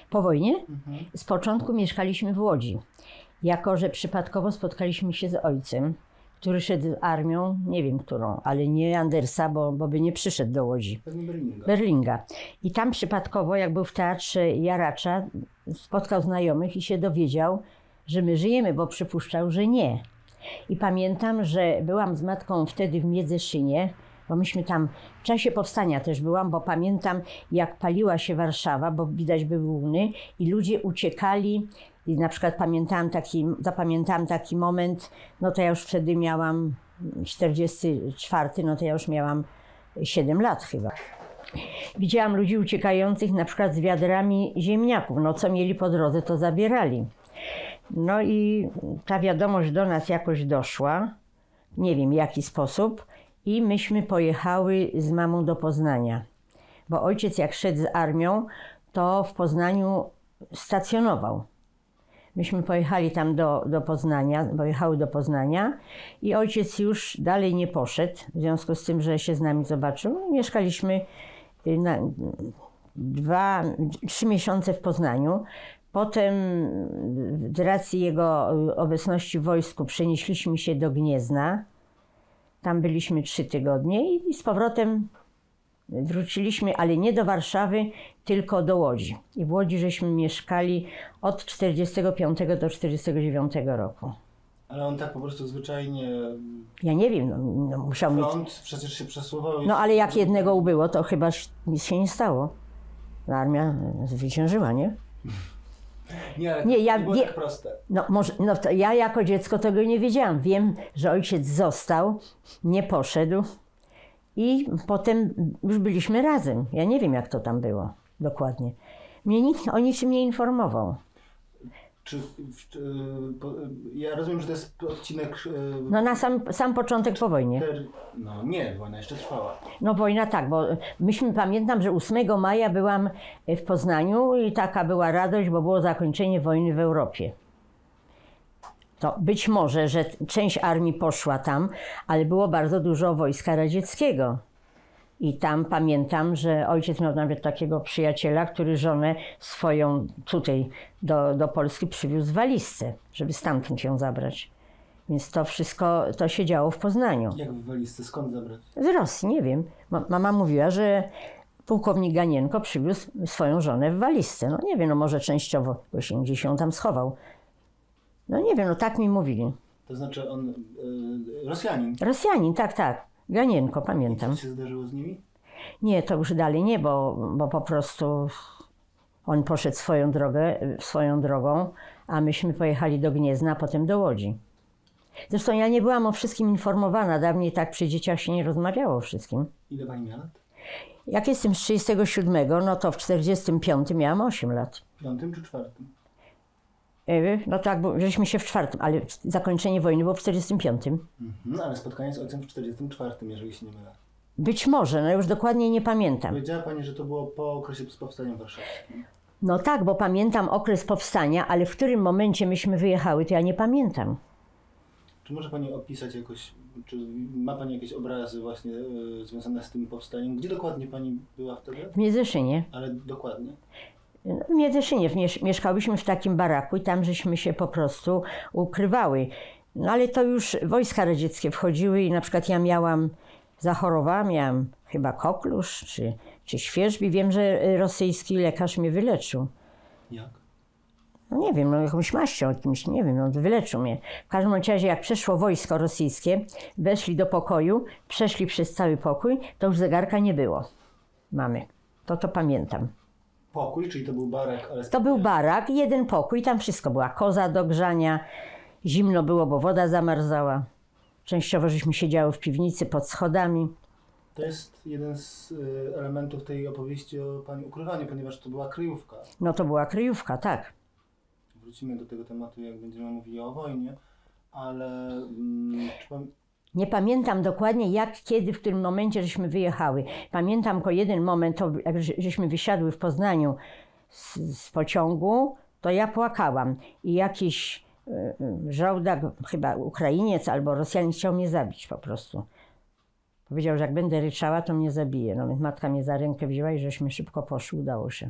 Po wojnie? Z początku mieszkaliśmy w Łodzi. Jako że przypadkowo spotkaliśmy się z ojcem, który szedł z armią, nie wiem którą, ale nie Andersa, bo by nie przyszedł do Łodzi. Berlinga. I tam przypadkowo, jak był w Teatrze Jaracza, spotkał znajomych i się dowiedział, że my żyjemy, bo przypuszczał, że nie. I pamiętam, że byłam z matką wtedy w Miedzeszynie, bo myśmy tam w czasie powstania też byłam, bo pamiętam, jak paliła się Warszawa, bo widać były łuny i ludzie uciekali. I na przykład zapamiętałam taki moment, no to ja już wtedy miałam 44, no to ja już miałam 7 lat chyba. Widziałam ludzi uciekających na przykład z wiadrami ziemniaków, no co mieli po drodze, to zabierali. No i ta wiadomość do nas jakoś doszła, nie wiem w jaki sposób, i myśmy pojechały z mamą do Poznania. Bo ojciec jak szedł z armią, to w Poznaniu stacjonował. Myśmy pojechali tam do Poznania, pojechały do Poznania i ojciec już dalej nie poszedł, w związku z tym, że się z nami zobaczył. Mieszkaliśmy 3 miesiące w Poznaniu. Potem z racji jego obecności w wojsku przenieśliśmy się do Gniezna. Tam byliśmy 3 tygodnie i z powrotem wróciliśmy, ale nie do Warszawy, tylko do Łodzi. I w Łodzi żeśmy mieszkali od 45 do 49 roku. Ale on tak po prostu zwyczajnie... Ja nie wiem, no musiał mieć... Front przecież się przesuwał... No ale jak jednego ubyło, to chyba nic się nie stało. Armia zwyciężyła, nie? Nie było tak proste. No to ja jako dziecko tego nie wiedziałam. Wiem, że ojciec został, nie poszedł i potem już byliśmy razem. Ja nie wiem, jak to tam było dokładnie. Mnie nikt o niczym nie informował. Ja rozumiem, że to jest odcinek... No na sam początek po wojnie. No nie, wojna jeszcze trwała. No wojna tak, bo pamiętam, że 8 maja byłam w Poznaniu i taka była radość, bo było zakończenie wojny w Europie. To być może, że część armii poszła tam, ale było bardzo dużo wojska radzieckiego. I tam pamiętam, że ojciec miał nawet takiego przyjaciela, który żonę swoją tutaj do Polski przywiózł w walizce, żeby stamtąd ją zabrać. Więc to wszystko to się działo w Poznaniu. Jak w walizce? Skąd zabrać? Z Rosji, nie wiem. Mama mówiła, że pułkownik Ganienko przywiózł swoją żonę w walizce. No nie wiem, no może częściowo, bo się gdzieś ją tam schował. No nie wiem, no tak mi mówili. To znaczy on... Rosjanin? Rosjanin, tak. Ganienko, pamiętam. I co się zdarzyło z nimi? Nie, to już dalej nie, bo po prostu on poszedł swoją drogą, a myśmy pojechali do Gniezna, a potem do Łodzi. Zresztą ja nie byłam o wszystkim informowana. Dawniej tak przy dzieciach się nie rozmawiało o wszystkim. Ile pani miała lat? Jak jestem z 37, no to w 45 miałam 8 lat. W 5. czy 4? No tak, bo żeśmy się w 4, ale zakończenie wojny było w 45. Ale spotkanie z ojcem w 44, jeżeli się nie mylę. Być może, no już dokładnie nie pamiętam. Powiedziała pani, że to było po okresie powstania warszawskim. No tak, bo pamiętam okres powstania, ale w którym momencie myśmy wyjechały, to ja nie pamiętam. Czy może pani opisać jakoś, czy ma pani jakieś obrazy właśnie związane z tym powstaniem? Gdzie dokładnie pani była wtedy? W Miedzeszynie. Ale dokładnie? W Miedzeszynie mieszkałyśmy w takim baraku i tam żeśmy się po prostu ukrywały. No ale to już wojska radzieckie wchodziły i na przykład ja zachorowałam, miałam chyba koklusz czy świerzbi. Wiem, że rosyjski lekarz mnie wyleczył. Jak? No nie wiem, no jakąś maścią, nie wiem, no wyleczył mnie. W każdym razie jak przeszło wojsko rosyjskie, weszli do pokoju, przeszli przez cały pokój, to już zegarka nie było mamy. To pamiętam. Pokój, czyli to był barak? Ale... To był barak, jeden pokój, tam wszystko. Była koza do grzania, zimno było, bo woda zamarzała. Częściowo żeśmy siedziały w piwnicy pod schodami. To jest jeden z elementów tej opowieści o pani ukrywaniu, ponieważ to była kryjówka. No to była kryjówka, tak. Wrócimy do tego tematu, jak będziemy mówili o wojnie, ale... Nie pamiętam dokładnie jak, kiedy, w którym momencie żeśmy wyjechały. Pamiętam tylko jeden moment, to jak żeśmy wysiadły w Poznaniu z pociągu, to ja płakałam i jakiś żołdak, chyba Ukrainiec albo Rosjanin chciał mnie zabić po prostu. Powiedział, że jak będę ryczała, to mnie zabije. No więc matka mnie za rękę wzięła i żeśmy szybko poszły, udało się.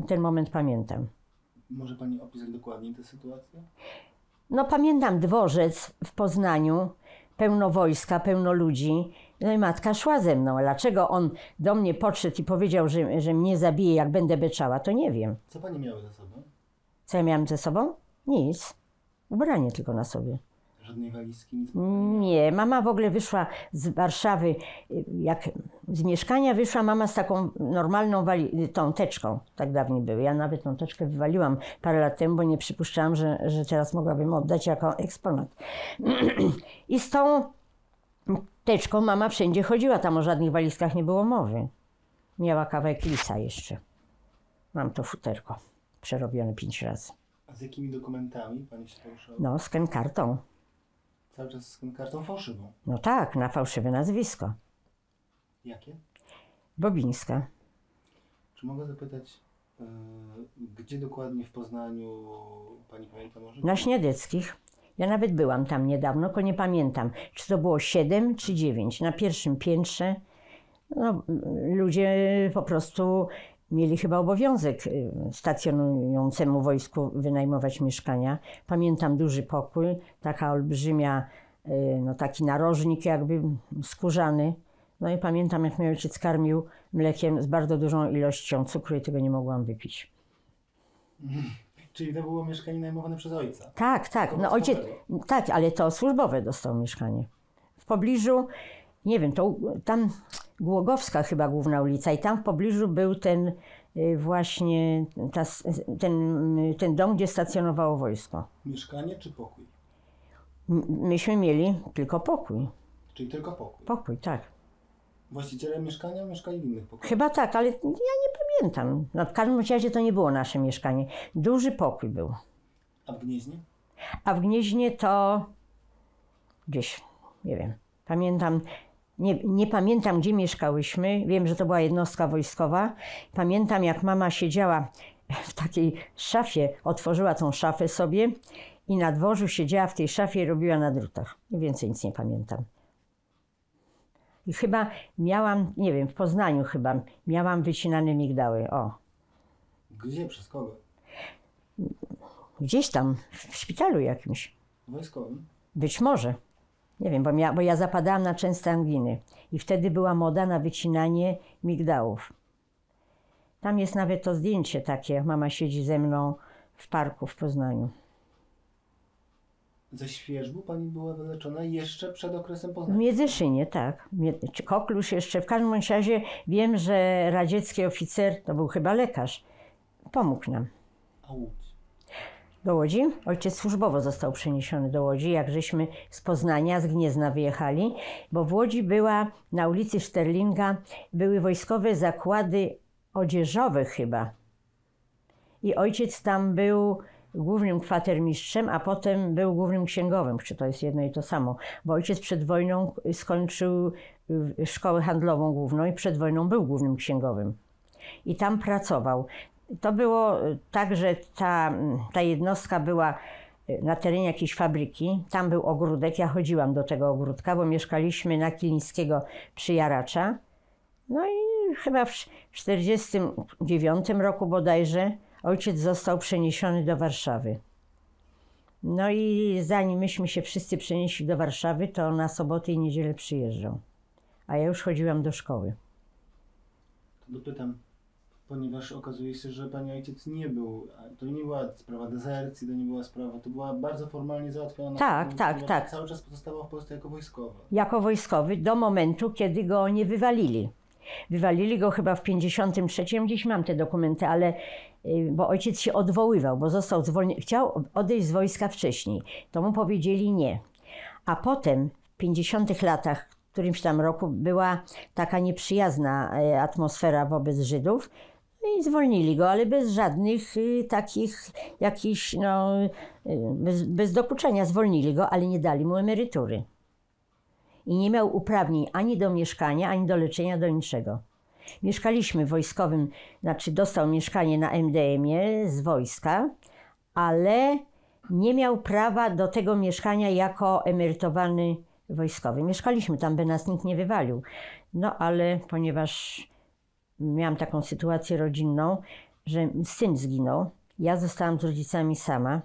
Ten moment pamiętam. Może pani opisać dokładniej tę sytuację? No pamiętam dworzec w Poznaniu, pełno wojska, pełno ludzi. No i matka szła ze mną. Dlaczego on do mnie podszedł i powiedział, że mnie zabije, jak będę beczała, to nie wiem. Co pani miały ze sobą? Co ja miałam ze sobą? Nic. Ubranie tylko na sobie. Żadnej walizki, nic? Nie, mama w ogóle wyszła z Warszawy, jak z mieszkania wyszła mama z taką normalną tą teczką, tak dawniej były. Ja nawet tą teczkę wywaliłam parę lat temu, bo nie przypuszczałam, że teraz mogłabym oddać jako eksponat. I z tą teczką mama wszędzie chodziła, tam o żadnych walizkach nie było mowy. Miała kawałek lisa jeszcze. Mam to futerko, przerobione 5 razy. A z jakimi dokumentami pani się poruszała? No, z kartą. Cały czas z kartą fałszywą? No tak, na fałszywe nazwisko. Jakie? Bobińska. Czy mogę zapytać, gdzie dokładnie w Poznaniu pani pamięta może? Na Śniadeckich. Ja nawet byłam tam niedawno, tylko nie pamiętam, czy to było 7 czy 9. Na pierwszym piętrze no, ludzie po prostu mieli chyba obowiązek stacjonującemu wojsku wynajmować mieszkania. Pamiętam duży pokój, taka olbrzymia, no taki narożnik jakby skórzany. No i pamiętam, jak mój ojciec karmił mlekiem z bardzo dużą ilością cukru i tego nie mogłam wypić. Czyli to było mieszkanie najmowane przez ojca? Tak, tak. No ojciec, tak, ale to służbowe dostał mieszkanie. W pobliżu, nie wiem, to tam Głogowska chyba główna ulica i tam w pobliżu był ten właśnie ten dom, gdzie stacjonowało wojsko. Mieszkanie czy pokój? Myśmy mieli tylko pokój. Czyli tylko pokój? Pokój, tak. Właściciele mieszkania mieszkali w innych pokojach? Chyba tak, ale ja nie pamiętam. No, w każdym razie to nie było nasze mieszkanie. Duży pokój był. A w Gnieźnie? A w Gnieźnie to gdzieś, nie wiem, pamiętam, nie pamiętam, gdzie mieszkałyśmy. Wiem, że to była jednostka wojskowa. Pamiętam, jak mama siedziała w takiej szafie, otworzyła tą szafę sobie i na dworzu siedziała w tej szafie i robiła na drutach. I więcej nic nie pamiętam. I chyba miałam, nie wiem, w Poznaniu chyba, miałam wycinane migdały. O. Gdzie? Przez kogo? Gdzieś tam, w szpitalu jakimś. Wojskowym? Być może. Nie wiem, bo ja zapadałam na częste anginy. I wtedy była moda na wycinanie migdałów. Tam jest nawet to zdjęcie takie, jak mama siedzi ze mną w parku w Poznaniu. Ze świerzbu pani była wyleczona jeszcze przed okresem W Poznania? Międzyszynie, tak. Koklusz jeszcze. W każdym razie wiem, że radziecki oficer, to był chyba lekarz, pomógł nam. A Łódź? Do Łodzi? Ojciec służbowo został przeniesiony do Łodzi, jak żeśmy z Poznania, z Gniezna wyjechali, bo w Łodzi była, na ulicy Sterlinga, były wojskowe zakłady odzieżowe chyba. I ojciec tam był głównym kwatermistrzem, a potem był głównym księgowym, czy to jest jedno i to samo. Bo ojciec przed wojną skończył szkołę handlową główną i przed wojną był głównym księgowym. I tam pracował. To było tak, że ta jednostka była na terenie jakiejś fabryki. Tam był ogródek, ja chodziłam do tego ogródka, bo mieszkaliśmy na Kilińskiego przy Jaracza. No i chyba w 1949 roku bodajże ojciec został przeniesiony do Warszawy. No i zanim myśmy się wszyscy przenieśli do Warszawy, to na soboty i niedzielę przyjeżdżał. A ja już chodziłam do szkoły. To dopytam, ponieważ okazuje się, że pani ojciec nie był, to nie była sprawa dezercji, to nie była sprawa, to była bardzo formalnie załatwiona. Tak. Cały czas pozostawał w Polsce jako wojskowy. Jako wojskowy do momentu, kiedy go nie wywalili. Wywalili go chyba w 1953, gdzieś mam te dokumenty, ale bo ojciec się odwoływał, bo został zwolniony, chciał odejść z wojska wcześniej. To mu powiedzieli nie. A potem w 50 latach, w którymś tam roku, była taka nieprzyjazna atmosfera wobec Żydów i zwolnili go, ale bez żadnych takich jakichś, no, bez dokuczenia zwolnili go, ale nie dali mu emerytury. I nie miał uprawnień ani do mieszkania, ani do leczenia, do niczego. Mieszkaliśmy w wojskowym, znaczy dostał mieszkanie na MDM-ie z wojska, ale nie miał prawa do tego mieszkania jako emerytowany wojskowy. Mieszkaliśmy tam, by nas nikt nie wywalił. No ale ponieważ miałam taką sytuację rodzinną, że syn zginął. Ja zostałam z rodzicami sama.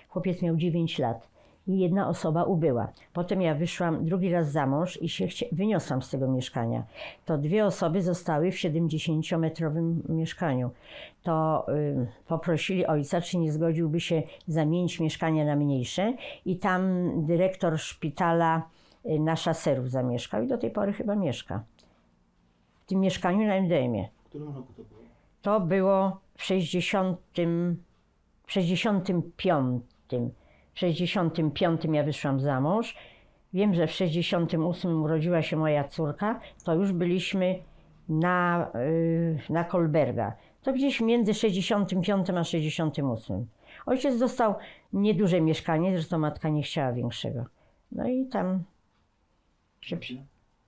Chłopiec miał 9 lat i jedna osoba ubyła. Potem ja wyszłam drugi raz za mąż i się wyniosłam z tego mieszkania. To 2 osoby zostały w 70-metrowym mieszkaniu. To poprosili ojca, czy nie zgodziłby się zamienić mieszkania na mniejsze i tam dyrektor szpitala na Szaserów zamieszkał i do tej pory chyba mieszka. W tym mieszkaniu na MDM-ie. W którym roku to było? To było w 65. W 65 ja wyszłam za mąż. Wiem, że w 68 urodziła się moja córka, to już byliśmy na Kolberga. To gdzieś między 65 a 68. Ojciec dostał nieduże mieszkanie, zresztą matka nie chciała większego. No i tam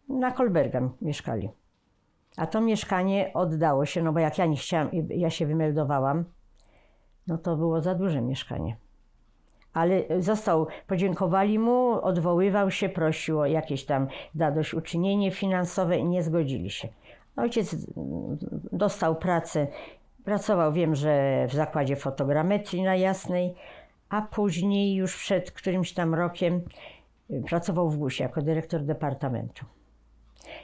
na Kolberga mieszkali. A to mieszkanie oddało się, no bo jak ja nie chciałam, ja się wymeldowałam, no to było za duże mieszkanie. Ale podziękowali mu, odwoływał się, prosił o jakieś tam zadośćuczynienie finansowe i nie zgodzili się. Ojciec dostał pracę, pracował, wiem, że w zakładzie fotogrametrii na Jasnej, a później już przed którymś tam rokiem pracował w GUS-ie jako dyrektor departamentu.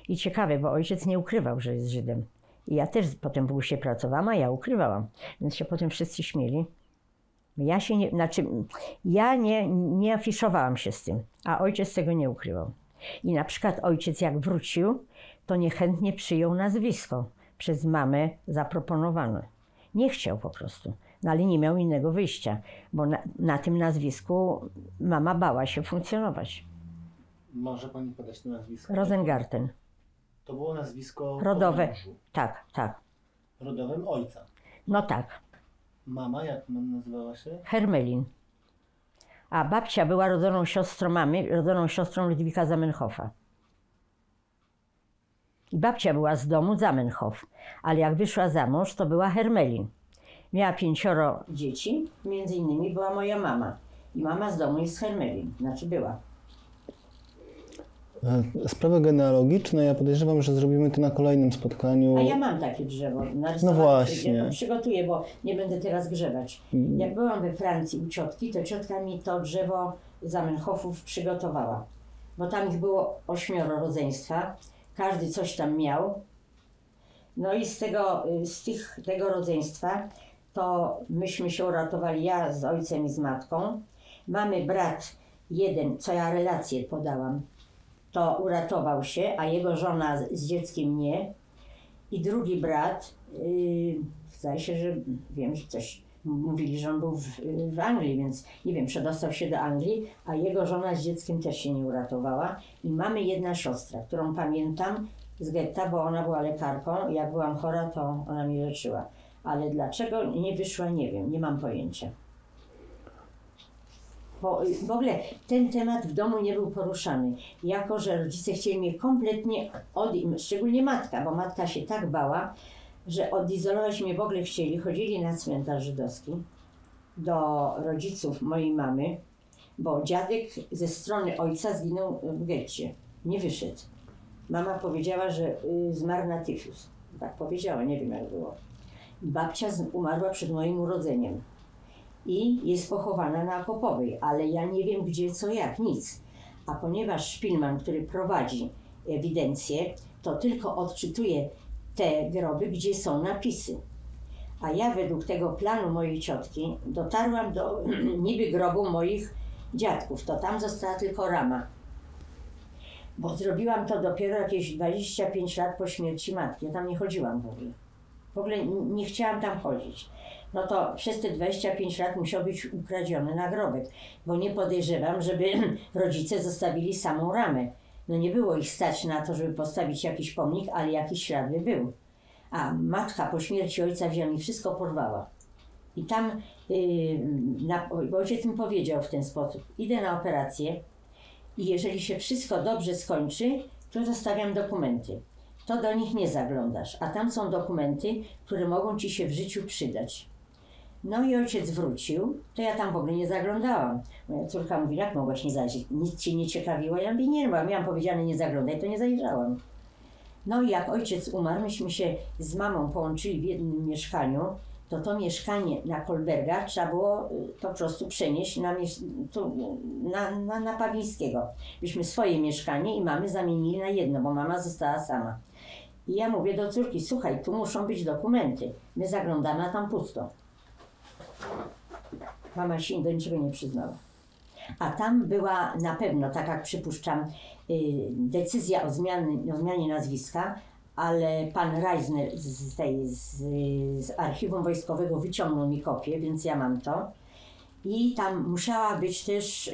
I ciekawe, bo ojciec nie ukrywał, że jest Żydem. I ja też potem w GUS-ie pracowałam, a ja ukrywałam. Więc się potem wszyscy śmieli. Ja nie afiszowałam się z tym, a ojciec tego nie ukrywał. I na przykład ojciec jak wrócił, to niechętnie przyjął nazwisko. Przez mamę zaproponowane. Nie chciał po prostu, no ale nie miał innego wyjścia, bo na tym nazwisku mama bała się funkcjonować. Może pani podać to nazwisko? Rosengarten. To było nazwisko rodowe. Tak, tak. Rodowym ojca? No tak. Mama jak nazywała się? Hermelin. A babcia była rodzoną siostrą mamy, rodzoną siostrą Ludwika Zamenhofa. I babcia była z domu Zamenhof, ale jak wyszła za mąż, to była Hermelin. Miała 5 dzieci, między innymi była moja mama. I mama z domu jest Hermelin, znaczy była. Sprawy genealogiczne, ja podejrzewam, że zrobimy to na kolejnym spotkaniu. A ja mam takie drzewo narysowane. No właśnie. Ja to przygotuję, bo nie będę teraz grzebać. Jak byłam we Francji u ciotki, to ciotka mi to drzewo Zamenhofów przygotowała. Bo tam ich było 8 rodzeństwa. Każdy coś tam miał. No i tego rodzeństwa to myśmy się uratowali, ja z ojcem i z matką. Mamy brat jeden, co ja relację podałam, to uratował się, a jego żona z dzieckiem nie. I drugi brat, zdaje się, że wiem, że coś mówili, że on był w Anglii, więc nie wiem, przedostał się do Anglii, a jego żona z dzieckiem też się nie uratowała. I mamy jedna siostra, którą pamiętam z getta, bo ona była lekarką. Jak byłam chora, to ona mnie leczyła. Ale dlaczego nie wyszła, nie wiem, nie mam pojęcia. Bo w ogóle ten temat w domu nie był poruszany. Jako że rodzice chcieli mnie kompletnie szczególnie matka, bo matka się tak bała, że odizolować mnie w ogóle chcieli. Chodzili na cmentarz żydowski do rodziców mojej mamy, bo dziadek ze strony ojca zginął w getcie. Nie wyszedł. Mama powiedziała, że zmarł na tyfus. Tak powiedziała, nie wiem jak było. Babcia umarła przed moim urodzeniem. I jest pochowana na Okopowej, ale ja nie wiem gdzie, co, jak, nic. A ponieważ Szpilman, który prowadzi ewidencję, to tylko odczytuje te groby, gdzie są napisy. A ja według tego planu mojej ciotki dotarłam do niby grobu moich dziadków. To tam została tylko rama. Bo zrobiłam to dopiero jakieś 25 lat po śmierci matki. Ja tam nie chodziłam w ogóle. W ogóle nie chciałam tam chodzić. No to przez te 25 lat musiał być ukradziony nagrobek, bo nie podejrzewam, żeby rodzice zostawili samą ramę. No nie było ich stać na to, żeby postawić jakiś pomnik, ale jakiś ślad by był. A matka po śmierci ojca wzięła i wszystko porwała. I tam bo ojciec mi powiedział w ten sposób, idę na operację i jeżeli się wszystko dobrze skończy, to zostawiam dokumenty. To do nich nie zaglądasz, a tam są dokumenty, które mogą ci się w życiu przydać. No i ojciec wrócił, to ja tam w ogóle nie zaglądałam. Moja córka mówi, jak mogłaś nie zajrzeć? Nic cię nie ciekawiło? Ja mówię, nie, bo miałam powiedziane nie zaglądaj, to nie zajrzałam. No i jak ojciec umarł, myśmy się z mamą połączyli w jednym mieszkaniu to mieszkanie na Kolbergach trzeba było po prostu przenieść na Pawlińskiego. Byśmy swoje mieszkanie i mamy zamienili na jedno, bo mama została sama. I ja mówię do córki, słuchaj, tu muszą być dokumenty. My zaglądamy, a tam pusto. Mama się do niczego nie przyznała. A tam była na pewno, tak jak przypuszczam, decyzja o zmianie nazwiska, ale pan Reisner z archiwum wojskowego wyciągnął mi kopię, więc ja mam to. I tam musiała być też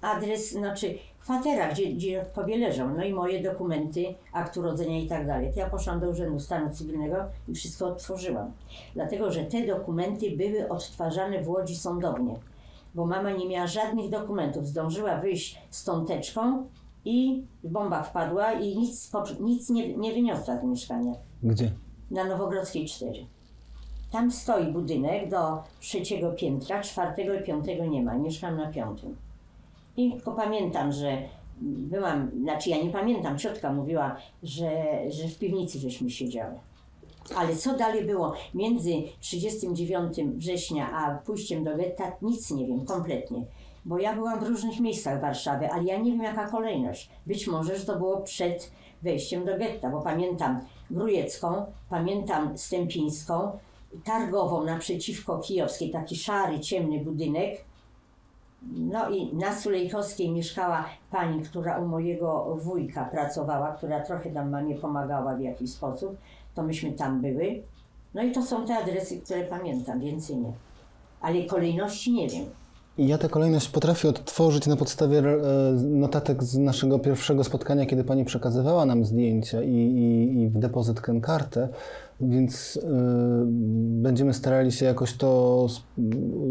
adres, znaczy kwatera, gdzie kobiet leżą, no i moje dokumenty, akt urodzenia i tak dalej. To ja poszłam do Urzędu Stanu Cywilnego i wszystko odtworzyłam. Dlatego, że te dokumenty były odtwarzane w Łodzi sądownie, bo mama nie miała żadnych dokumentów. Zdążyła wyjść z tą teczką i bomba wpadła i nic nie wyniosła z mieszkania. Gdzie? Na Nowogrodzkiej 4. Tam stoi budynek do 3. piętra, 4. i 5. nie ma. Mieszkam na 5. I tylko pamiętam, że byłam, znaczy ja nie pamiętam, ciotka mówiła, że w piwnicy żeśmy siedziały. Ale co dalej było między 39 września a pójściem do getta, nic nie wiem, kompletnie. Bo ja byłam w różnych miejscach Warszawy, ale ja nie wiem jaka kolejność. Być może, że to było przed wejściem do getta, bo pamiętam Grujecką, pamiętam Stępińską, Targową naprzeciwko Kijowskiej, taki szary, ciemny budynek. No i na Sulejkowskiej mieszkała pani, która u mojego wujka pracowała, która trochę tam mamie pomagała w jakiś sposób. To myśmy tam były. No i to są te adresy, które pamiętam, więcej nie. Ale kolejności nie wiem. I ja tę kolejność potrafię odtworzyć na podstawie notatek z naszego pierwszego spotkania, kiedy pani przekazywała nam zdjęcia i w depozyt kartę, więc będziemy starali się jakoś to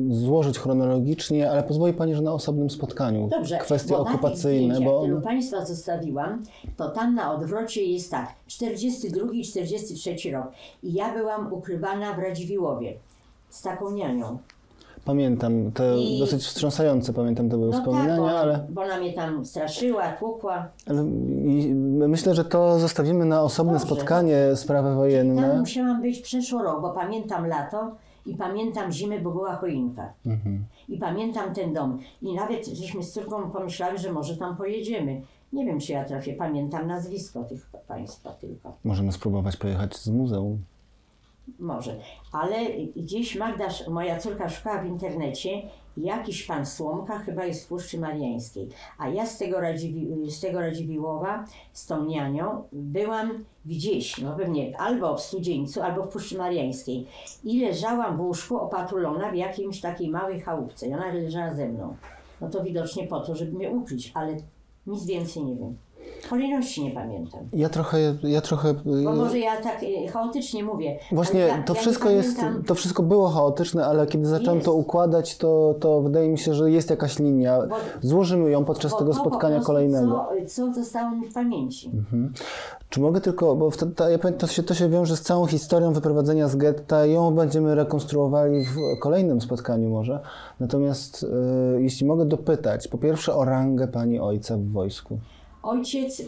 złożyć chronologicznie, ale pozwoli pani, że na osobnym spotkaniu. Dobrze, kwestie okupacyjne. Bo które Państwa zostawiłam, to tam na odwrocie jest tak, 42 i 43 rok. I ja byłam ukrywana w Radziwiłłowie z taką nianią. Pamiętam, te dosyć wstrząsające, pamiętam, to były wspominania, tak, ale... bo ona mnie tam straszyła, tłukła. Ale myślę, że to zostawimy na osobne spotkanie, sprawy wojenne. Tam musiałam być przeszło rok, bo pamiętam lato i pamiętam zimę, bo była choinka. I pamiętam ten dom. I nawet żeśmy z córką pomyślały, że może tam pojedziemy. Nie wiem, czy ja trafię, pamiętam nazwisko tych państwa tylko. Możemy spróbować pojechać z muzeum. Może, ale gdzieś Magda, moja córka, szukała w internecie, jakiś pan Słomka chyba jest w Puszczy Mariańskiej, a ja z tego Radziwiłłowa, z tą nianią, byłam gdzieś, no pewnie albo w Studzieńcu, albo w Puszczy Mariańskiej i leżałam w łóżku opatulona w jakimś takiej małej chałupce i ona leżała ze mną. No to widocznie po to, żeby mnie ukryć, ale nic więcej nie wiem. Kolejności nie pamiętam. Ja trochę... Bo może ja tak chaotycznie mówię. Właśnie to wszystko było chaotyczne, ale kiedy zacząłem to układać, to wydaje mi się, że jest jakaś linia. Złożymy ją podczas tego spotkania kolejnego. Co zostało mi w pamięci. Czy mogę tylko, bo ja pamiętam, to się wiąże z całą historią wyprowadzenia z getta, ją będziemy rekonstruowali w kolejnym spotkaniu może. Natomiast jeśli mogę dopytać, po pierwsze o rangę pani ojca w wojsku. Ojciec,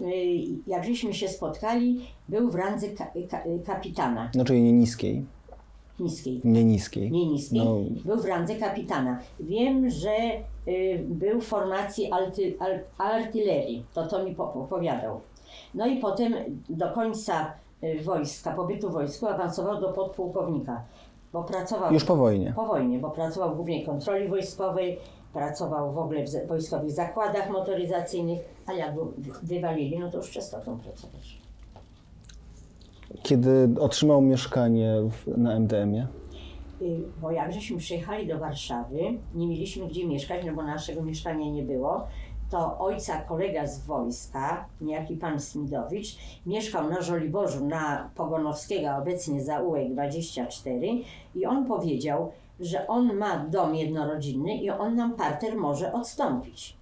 jak żeśmy się spotkali, był w randze kapitana. No, czyli nie niskiej. Niskiej. Nie niskiej. Nie niskiej. No. Był w randze kapitana. Wiem, że był w formacji artylerii. To mi opowiadał. No i potem do końca wojska, pobytu w wojsku awansował do podpułkownika. Bo pracował... Już po wojnie. Po wojnie, bo pracował w Głównej Kontroli Wojskowej, pracował w ogóle w wojskowych zakładach motoryzacyjnych, a jak go wywalili, no to już przestał tam pracować. Kiedy otrzymał mieszkanie na MDM-ie? Bo jak żeśmy przyjechali do Warszawy, nie mieliśmy gdzie mieszkać, no bo naszego mieszkania nie było, to ojca kolega z wojska, niejaki pan Smidowicz, mieszkał na Żoliborzu, na Pogonowskiego, obecnie zaułek 24 i on powiedział, że on ma dom jednorodzinny i on nam parter może odstąpić.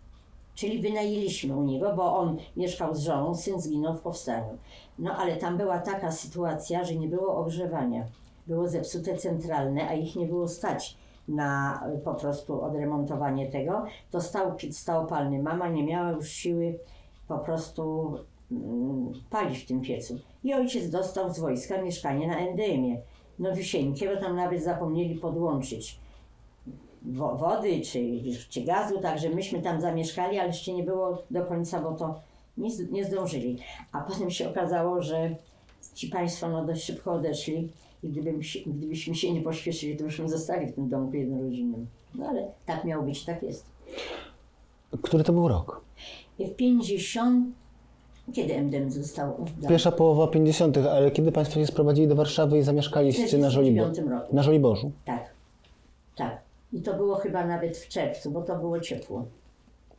Czyli wynajęliśmy u niego, bo on mieszkał z żoną, syn zginął w powstaniu. No ale tam była taka sytuacja, że nie było ogrzewania. Było zepsute centralne, a ich nie było stać na po prostu odremontowanie tego. To stał piec stałopalny. Mama nie miała już siły po prostu palić w tym piecu. I ojciec dostał z wojska mieszkanie na NDM-ie. nowisieńkie, bo tam nawet zapomnieli podłączyć wody czy gazu, także myśmy tam zamieszkali, ale jeszcze nie było do końca, bo to nie zdążyli. A potem się okazało, że ci państwo no dość szybko odeszli i gdybyśmy się nie pośpieszyli, to byśmy zostali w tym domku jednorodzinnym. No ale tak miało być, tak jest. Który to był rok? W 50... Kiedy MDM został oddany? Pierwsza połowa 50., ale kiedy państwo się sprowadzili do Warszawy i zamieszkaliście na Żoliborzu? Na Żoliborzu? Tak, tak. I to było chyba nawet w czerwcu, bo to było ciepło.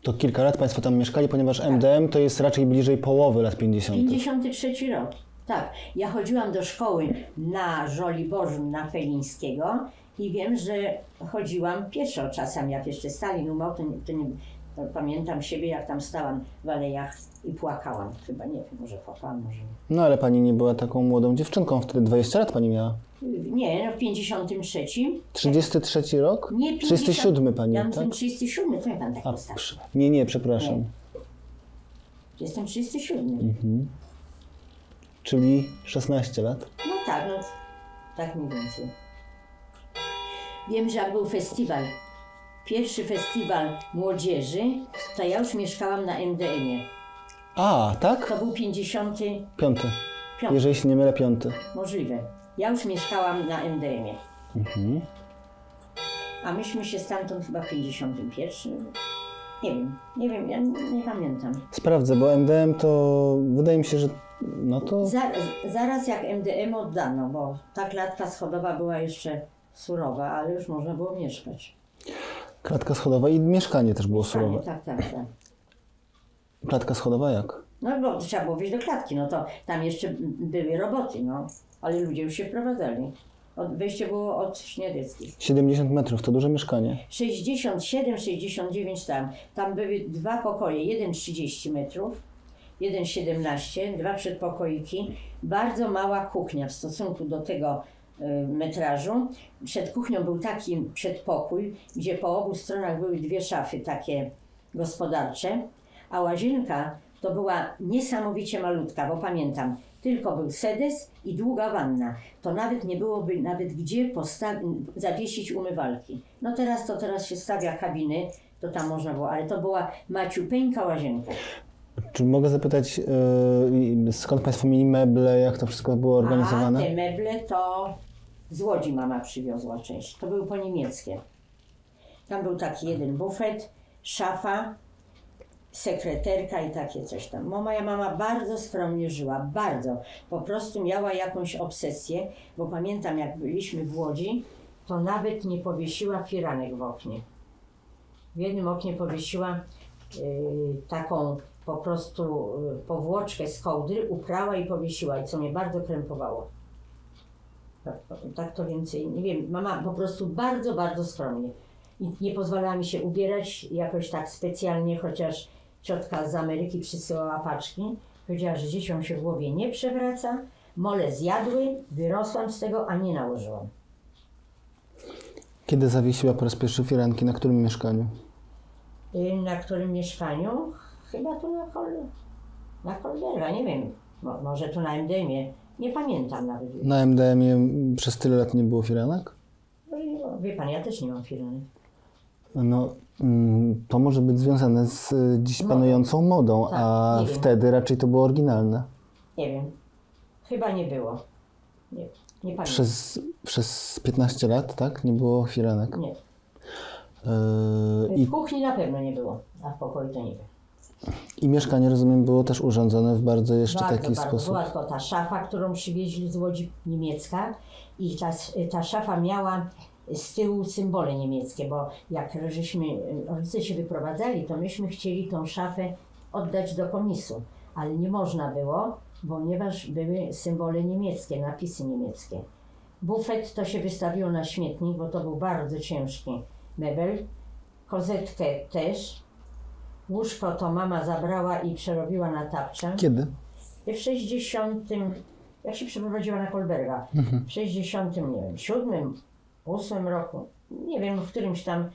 To kilka lat państwo tam mieszkali, ponieważ MDM to jest raczej bliżej połowy lat 50. 53 rok, tak. Ja chodziłam do szkoły na Żoliborzu, na Felińskiego i wiem, że chodziłam pieszo czasami, jak jeszcze Stalin umarł, to pamiętam siebie, jak tam stałam w alejach i płakałam. Chyba nie wiem, może płakałam, może nie. No ale pani nie była taką młodą dziewczynką, wtedy 20 lat pani miała. Nie, no w 53. 33 rok? Nie, 37 pani, ja tak? jestem 37, co ja pan tak postawił? Nie, przepraszam. Nie. Jestem 37. Mhm. Czyli 16 lat? No tak mniej więcej. Wiem, że jak był festiwal, pierwszy festiwal młodzieży, to ja już mieszkałam na MDM-ie. A, tak? To był 55. Piąty. Jeżeli się nie mylę, 5. Możliwe. Ja już mieszkałam na MDM-ie. Mhm. A myśmy się stamtąd chyba w 51. Nie wiem, ja nie pamiętam. Sprawdzę, bo MDM to wydaje mi się, że no to... Zaraz jak MDM oddano, bo ta klatka schodowa była jeszcze surowa, ale już można było mieszkać. Klatka schodowa i mieszkanie też było surowe. Tak. Klatka schodowa jak? No bo trzeba było wejść do klatki, no to tam jeszcze były roboty, no. Ale ludzie już się wprowadzali. Wejście było od Śniedeckich. 70 metrów, to duże mieszkanie. 67, 69 tam. Tam były 2 pokoje, jeden 30 metrów, jeden 17, 2 przedpokoiki. Bardzo mała kuchnia w stosunku do tego metrażu. Przed kuchnią był taki przedpokój, gdzie po obu stronach były 2 szafy takie gospodarcze, a łazienka to była niesamowicie malutka, bo pamiętam, tylko był sedes i długa wanna. To nawet nie byłoby gdzie zawiesić umywalki. No teraz się stawia kabiny, to tam można było, ale to była maciupeńka łazienka. Czy mogę zapytać, skąd państwo mieli meble, jak to wszystko było organizowane? A te meble to z Łodzi mama przywiozła część. To były po niemieckie. Tam był taki jeden bufet, szafa, sekreterka i takie coś tam. Moja mama bardzo skromnie żyła, bardzo. Po prostu miała jakąś obsesję, bo pamiętam jak byliśmy w Łodzi, to nawet nie powiesiła firanek w oknie. W jednym oknie powiesiła taką po prostu powłoczkę z kołdry, uprała i powiesiła, i co mnie bardzo krępowało. Tak to więcej, nie wiem, mama po prostu bardzo, bardzo skromnie. I nie pozwalała mi się ubierać jakoś tak specjalnie, chociaż ciotka z Ameryki przysyłała paczki. Powiedziała, że dzieciom się w głowie nie przewraca, mole zjadły, wyrosłam z tego, a nie nałożyłam. Kiedy zawiesiła po raz pierwszy firanki, na którym mieszkaniu? Na którym mieszkaniu? Chyba tu na Kolberga, nie wiem, może tu na MDM-ie, nie pamiętam nawet. Na MDM-ie przez tyle lat nie było firanek? Wie pan, ja też nie mam firanek. No, to może być związane z dziś panującą modą, tak, a wtedy raczej to było oryginalne. Nie wiem, chyba nie było. Nie pamiętam. Przez 15 lat, tak? Nie było firanek? Nie. W kuchni na pewno nie było, a w pokoju to nie wiem. I mieszkanie, rozumiem, było też urządzone w bardzo jeszcze taki sposób. Była tylko ta szafa, którą przywieźli z Łodzi, niemiecka, i ta szafa miała z tyłu symbole niemieckie, bo jak rodzice się wyprowadzali, to myśmy chcieli tą szafę oddać do komisu, ale nie można było, ponieważ były symbole niemieckie, napisy niemieckie. Bufet to się wystawiło na śmietnik, bo to był bardzo ciężki mebel. Kozetkę też. Łóżko to mama zabrała i przerobiła na tapczę. Kiedy? W 60, jak się przeprowadziła na Kolberga, w 67, 8 roku, nie wiem, w którymś tam,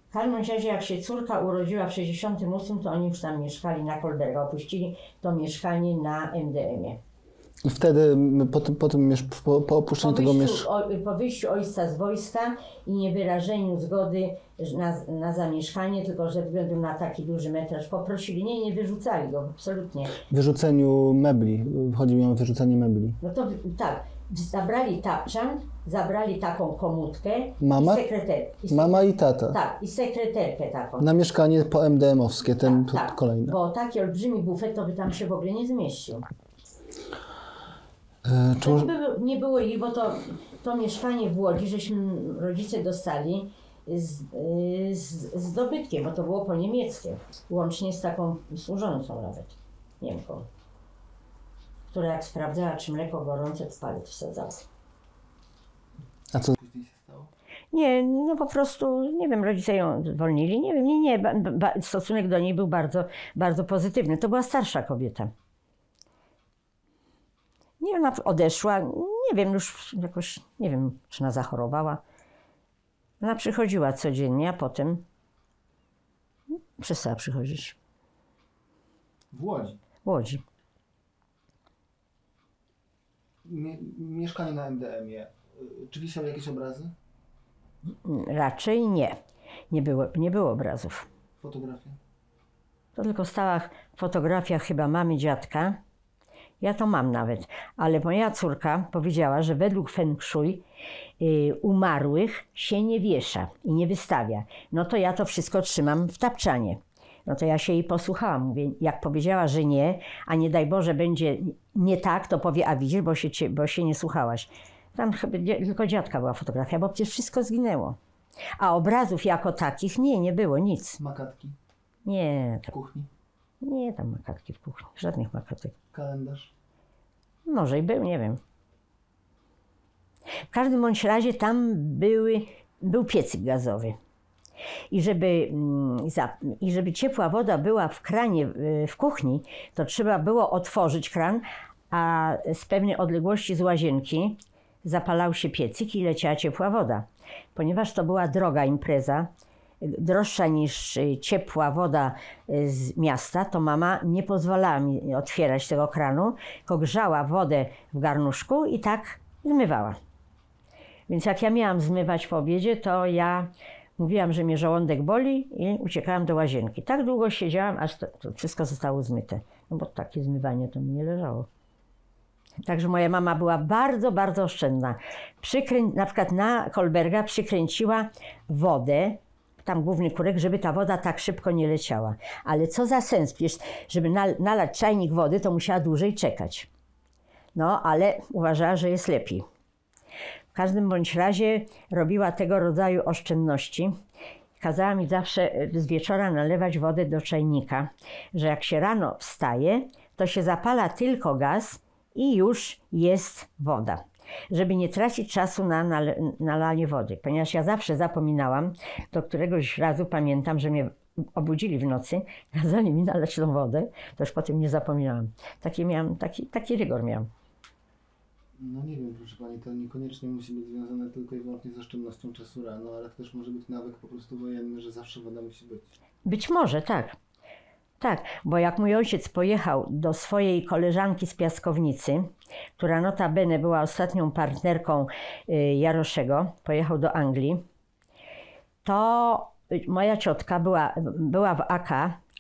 w każdym razie jak się córka urodziła w 68, to oni już tam mieszkali na Kolberga, opuścili to mieszkanie na MDM-ie. I wtedy po opuszczeniu tego mieszkania... Po wyjściu ojca z wojska i niewyrażeniu zgody na zamieszkanie, tylko ze względu na taki duży metraż poprosili. Nie wyrzucali go, absolutnie. Wyrzuceniu mebli. Chodzi mi o wyrzucenie mebli. No to tak, zabrali tapczan, zabrali taką komórkę Mama? I sekreterkę. Mama i tata. Tak, i sekreterkę taką. Na mieszkanie po MDM-owskie, ten tak, kolejny. Bo taki olbrzymi bufet to by tam się w ogóle nie zmieścił. Nie było ich, bo to mieszkanie w Łodzi, żeśmy rodzice dostali z dobytkiem, bo to było po niemieckie, łącznie z taką służącą nawet, Niemką, która jak sprawdzała, czy mleko gorące, w palec wsadzała. A co później się stało? Nie, no po prostu, nie wiem, rodzice ją zwolnili, nie wiem, stosunek do niej był bardzo, bardzo pozytywny. To była starsza kobieta. Nie, ona odeszła, nie wiem, już jakoś, nie wiem, czy ona zachorowała. Ona przychodziła codziennie, a potem przestała przychodzić. W Łodzi? W Łodzi. Mieszkanie na MDM-ie. Czy wisiały jakieś obrazy? Raczej nie. Nie było obrazów. Fotografie? To tylko stała fotografia chyba mamy, dziadka. Ja to mam nawet, ale moja córka powiedziała, że według Feng Shui umarłych się nie wiesza i nie wystawia. No to ja to wszystko trzymam w tapczanie. No to ja się jej posłuchałam. Mówię, jak powiedziała, że nie, a nie daj Boże będzie nie tak, to powie, a widzisz, bo się nie słuchałaś. Tam chyba tylko dziadka była fotografia, bo przecież wszystko zginęło. A obrazów jako takich nie było nic. Makatki? Nie. W kuchni? Nie, tam makatki w kuchni, żadnych makatek. Kalendarz? Może i był, nie wiem. W każdym bądź razie tam był piecyk gazowy. I żeby ciepła woda była w kranie w kuchni, to trzeba było otworzyć kran, a z pewnej odległości z łazienki zapalał się piecyk i leciała ciepła woda. Ponieważ to była droga impreza, droższa niż ciepła woda z miasta, to mama nie pozwalała mi otwierać tego kranu, tylko grzała wodę w garnuszku i tak zmywała. Więc jak ja miałam zmywać po obiedzie, to ja mówiłam, że mnie żołądek boli i uciekałam do łazienki. Tak długo siedziałam, aż to wszystko zostało zmyte. No bo takie zmywanie to mi nie leżało. Także moja mama była bardzo, bardzo oszczędna. Na przykład na Kolberga przykręciła wodę, tam główny kurek, żeby ta woda tak szybko nie leciała. Ale co za sens, przecież żeby nalać czajnik wody, to musiała dłużej czekać. No, ale uważała, że jest lepiej. W każdym bądź razie robiła tego rodzaju oszczędności. Kazała mi zawsze z wieczora nalewać wodę do czajnika, że jak się rano wstaje, to się zapala tylko gaz i już jest woda. Żeby nie tracić czasu na nalanie wody. Ponieważ ja zawsze zapominałam, to któregoś razu pamiętam, że mnie obudzili w nocy, kazali mi nalać tą wodę, to już potem nie zapominałam. Taki rygor miałam. No nie wiem, proszę Pani, to niekoniecznie musi być związane tylko i wyłącznie z oszczędnością czasu rano, ale to też może być nawyk po prostu wojenny, że zawsze woda musi być. Być może, tak. Tak, bo jak mój ojciec pojechał do swojej koleżanki z piaskownicy, która notabene była ostatnią partnerką Jaroszego, pojechał do Anglii, to moja ciotka była w AK,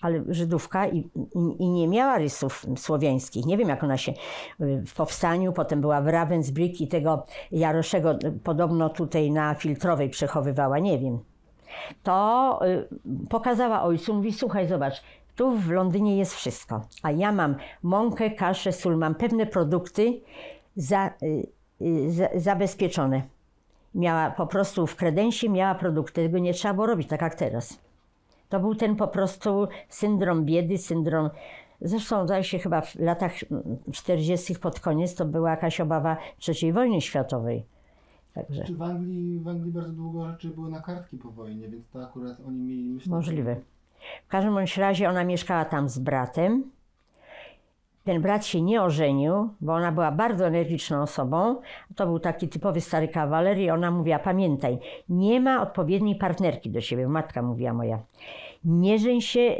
ale Żydówka i nie miała rysów słowiańskich. Nie wiem, jak ona się w powstaniu, potem była w Ravensbrück i tego Jaroszego podobno tutaj na Filtrowej przechowywała, nie wiem. To pokazała ojcu, mówi, słuchaj, zobacz, tu w Londynie jest wszystko, a ja mam mąkę, kaszę, sól, mam pewne produkty zabezpieczone. Miała po prostu w kredensie, miała produkty, tego nie trzeba było robić, tak jak teraz. To był ten po prostu syndrom biedy, zresztą zdaje się chyba w latach 40. pod koniec to była jakaś obawa III wojny światowej. Także. Czy w Anglii bardzo długo rzeczy były na kartki po wojnie, więc to akurat oni mieli myślę. Możliwe. W każdym bądź razie ona mieszkała tam z bratem Ten brat się nie ożenił, bo ona była bardzo energiczną osobą. To był taki typowy stary kawaler i ona mówiła, pamiętaj, nie ma odpowiedniej partnerki do siebie. Matka mówiła moja. Nie żeń się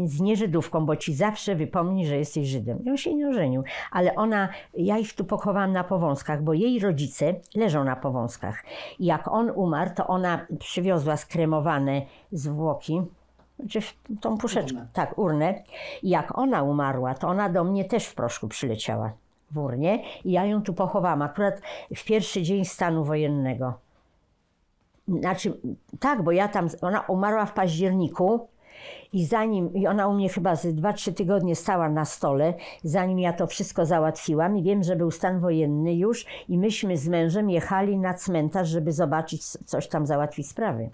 z nieżydówką, bo ci zawsze wypomni, że jesteś Żydem. I on się nie ożenił. Ale ja ich tu pochowałam na Powązkach, bo jej rodzice leżą na Powązkach. I jak on umarł, to ona przywiozła skremowane zwłoki, czy tą puszeczkę, tak, urnę. I jak ona umarła, to ona do mnie też w proszku przyleciała w urnie i ja ją tu pochowałam akurat w pierwszy dzień stanu wojennego. Znaczy, tak, bo ona umarła w październiku i ona u mnie chyba z 2-3 tygodnie stała na stole, zanim ja to wszystko załatwiłam i wiem, że był stan wojenny już i myśmy z mężem jechali na cmentarz, żeby zobaczyć, coś tam załatwić sprawy.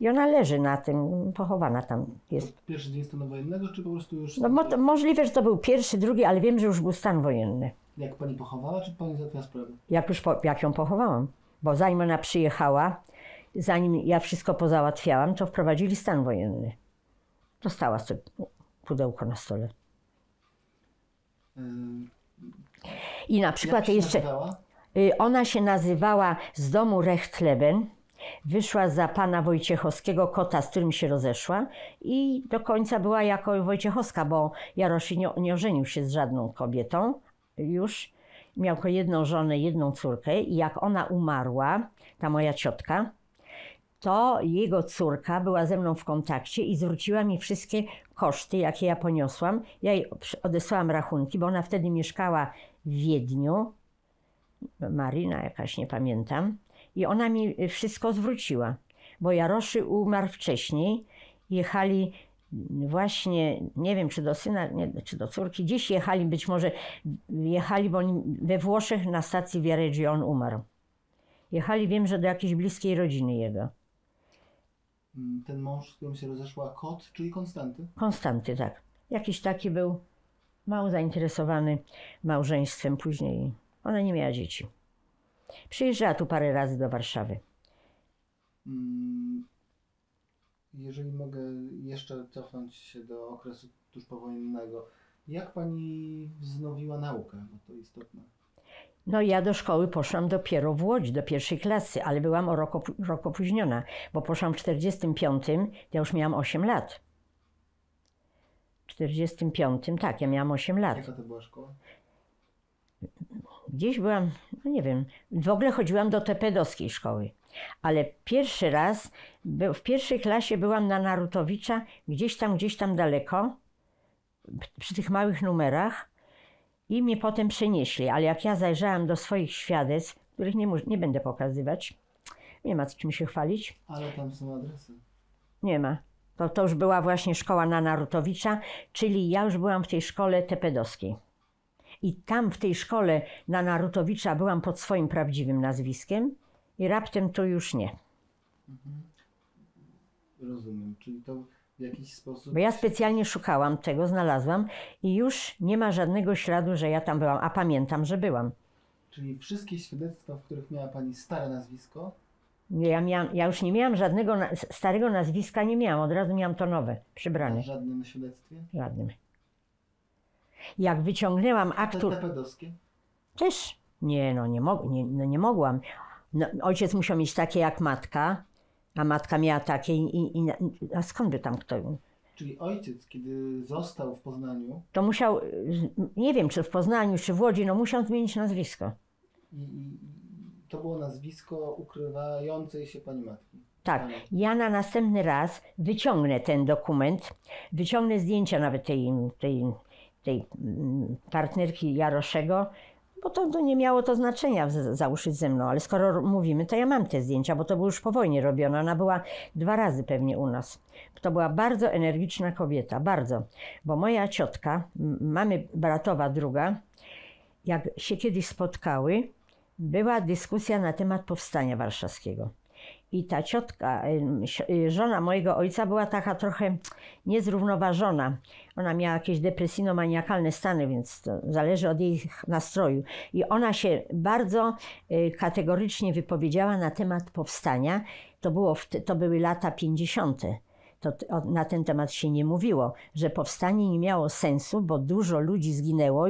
I ona leży na tym, pochowana tam jest. Pierwszy dzień stanu wojennego, czy po prostu już... No, możliwe, że to był pierwszy, drugi, ale wiem, że już był stan wojenny. Jak pani pochowała, czy pani załatwiła sprawę? Jak ją pochowałam. Bo zanim ona przyjechała, zanim ja wszystko pozałatwiałam, to wprowadzili stan wojenny. Dostała sobie pudełko na stole. I na przykład jeszcze... Ona się nazywała z domu Rechtleben. Wyszła za pana Wojciechowskiego, kota, z którym się rozeszła i do końca była jako Wojciechowska, bo Jaroszy nie ożenił się z żadną kobietą już. Miał tylko jedną żonę, jedną córkę i jak ona umarła, ta moja ciotka, to jego córka była ze mną w kontakcie i zwróciła mi wszystkie koszty, jakie ja poniosłam. Ja jej odesłałam rachunki, bo ona wtedy mieszkała w Wiedniu, Maryna jakaś, nie pamiętam. I ona mi wszystko zwróciła, bo Jaroszy umarł wcześniej. Jechali właśnie, nie wiem czy do syna, czy do córki, gdzieś jechali, być może jechali, bo oni we Włoszech na stacji Viareggio on umarł. Jechali, wiem, że do jakiejś bliskiej rodziny jego. Ten mąż, z którym się rozeszła, kot, czyli Konstanty? Konstanty, tak. Jakiś taki był mało zainteresowany małżeństwem później. Ona nie miała dzieci. Przyjeżdżała tu parę razy do Warszawy. Jeżeli mogę jeszcze cofnąć się do okresu tuż powojennego, jak pani wznowiła naukę? Bo to istotne. No ja do szkoły poszłam dopiero w Łodzi, do pierwszej klasy, ale byłam o rok opóźniona, bo poszłam w 45, ja już miałam 8 lat. W 45, tak, ja miałam 8 lat. Jaka to była szkoła? Gdzieś byłam, no nie wiem, w ogóle chodziłam do tepedowskiej szkoły, ale pierwszy raz, w pierwszej klasie byłam na Narutowicza, gdzieś tam daleko, przy tych małych numerach i mnie potem przenieśli, ale jak ja zajrzałam do swoich świadectw, których nie będę pokazywać, nie ma czym się chwalić. Ale tam są adresy. Nie ma. To już była właśnie szkoła na Narutowicza, czyli ja już byłam w tej szkole tepedowskiej. I tam w tej szkole na Narutowicza byłam pod swoim prawdziwym nazwiskiem i raptem to już nie. Rozumiem, czyli to w jakiś sposób... Bo ja specjalnie szukałam tego, znalazłam i już nie ma żadnego śladu, że ja tam byłam, a pamiętam, że byłam. Czyli wszystkie świadectwa, w których miała pani stare nazwisko? Ja już nie miałam żadnego starego nazwiska, nie miałam, od razu miałam to nowe, przybrane. W żadnym świadectwie? Żadnym. Jak wyciągnęłam aktu... Tepedowskie? Też. Nie, nie mogłam. No, ojciec musiał mieć takie jak matka, a matka miała takie a skąd by tam kto... Czyli ojciec, kiedy został w Poznaniu... To musiał, nie wiem czy w Poznaniu, czy w Łodzi, no musiał zmienić nazwisko. I to było nazwisko ukrywającej się pani matki. Tak. Ja na następny raz wyciągnę ten dokument, wyciągnę zdjęcia nawet tej partnerki Jaroszego, bo to nie miało to znaczenia załóżmy ze mną, ale skoro mówimy, to ja mam te zdjęcia, bo to było już po wojnie robione. Ona była 2 razy pewnie u nas. To była bardzo energiczna kobieta, bardzo. Bo moja ciotka, mamy bratowa druga, jak się kiedyś spotkały, była dyskusja na temat powstania warszawskiego. I ta ciotka, żona mojego ojca była taka trochę niezrównoważona. Ona miała jakieś depresyjno-maniakalne stany, więc to zależy od jej nastroju. I ona się bardzo kategorycznie wypowiedziała na temat powstania. To były lata 50. na ten temat się nie mówiło, że powstanie nie miało sensu, bo dużo ludzi zginęło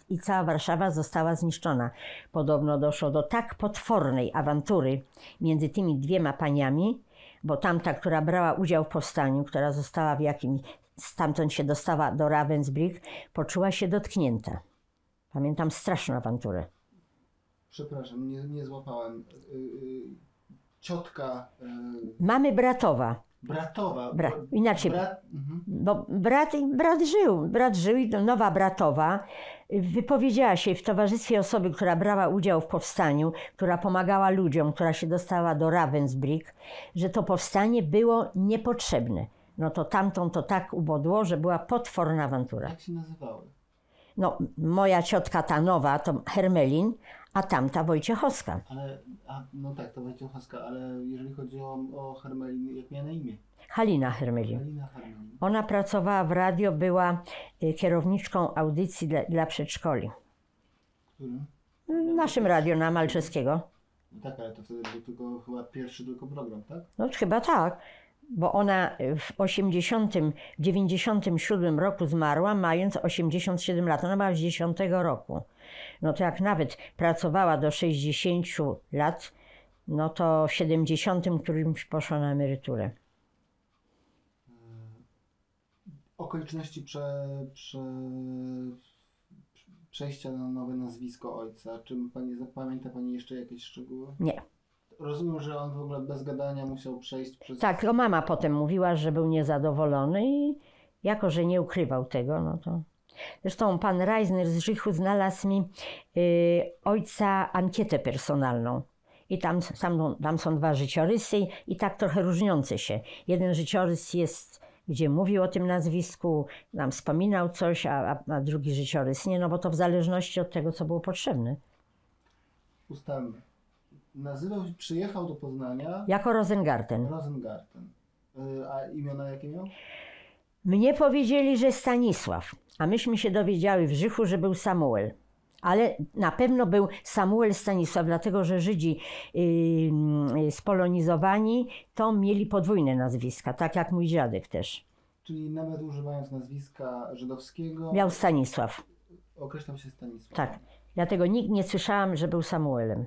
i cała Warszawa została zniszczona. Podobno doszło do tak potwornej awantury między tymi dwiema paniami, bo tamta, która brała udział w powstaniu, która została stamtąd się dostała do Ravensbrück, poczuła się dotknięta. Pamiętam straszną awanturę. Przepraszam, nie złapałem. Ciotka... Mamy bratowa. Bratowa. Inaczej, bo brat żył i nowa bratowa wypowiedziała się w towarzystwie osoby, która brała udział w powstaniu, która pomagała ludziom, która się dostała do Ravensbrück, że to powstanie było niepotrzebne. No to tamtą to tak ubodło, że była potworna awantura. Jak się nazywały? No, moja ciotka ta nowa to Hermelin, a tamta Wojciechowska. No tak, to Wojciechowska, ale jeżeli chodzi o Hermelin, jak miała na imię? Halina Hermelin. Halina Hermelin. Ona pracowała w radio, była kierowniczką audycji dla przedszkoli. Którym? W naszym radio na Malczewskiego. No tak, ale to wtedy był tylko chyba pierwszy program, tak? No chyba tak, bo ona w 97 roku zmarła, mając 87 lat. Ona była z 10 roku. No to jak nawet pracowała do 60 lat, no to w 70 którymś poszła na emeryturę. Okoliczności przejścia na nowe nazwisko ojca. Czy pamięta Pani jeszcze jakieś szczegóły? Nie. Rozumiem, że on w ogóle bez gadania musiał przejść przez... Tak, to mama potem mówiła, że był niezadowolony i jako, że nie ukrywał tego, no to... Zresztą pan Reisner z Żychu znalazł mi ojca ankietę personalną. I tam są dwa życiorysy i tak trochę różniące się. Jeden życiorys jest, gdzie mówił o tym nazwisku, nam wspominał coś, a drugi życiorys nie, no bo to w zależności od tego, co było potrzebne. Ustalmy. Przyjechał do Poznania... Jako Rosengarten. Rosengarten. A imiona jakie miał? Mnie powiedzieli, że Stanisław, a myśmy się dowiedziały w Żychu, że był Samuel. Ale na pewno był Samuel Stanisław, dlatego że Żydzi spolonizowani to mieli podwójne nazwiska, tak jak mój dziadek też. Czyli nawet używając nazwiska żydowskiego... Miał Stanisław. Określał się Stanisław. Tak. Dlatego nikt nie słyszałam, że był Samuelem.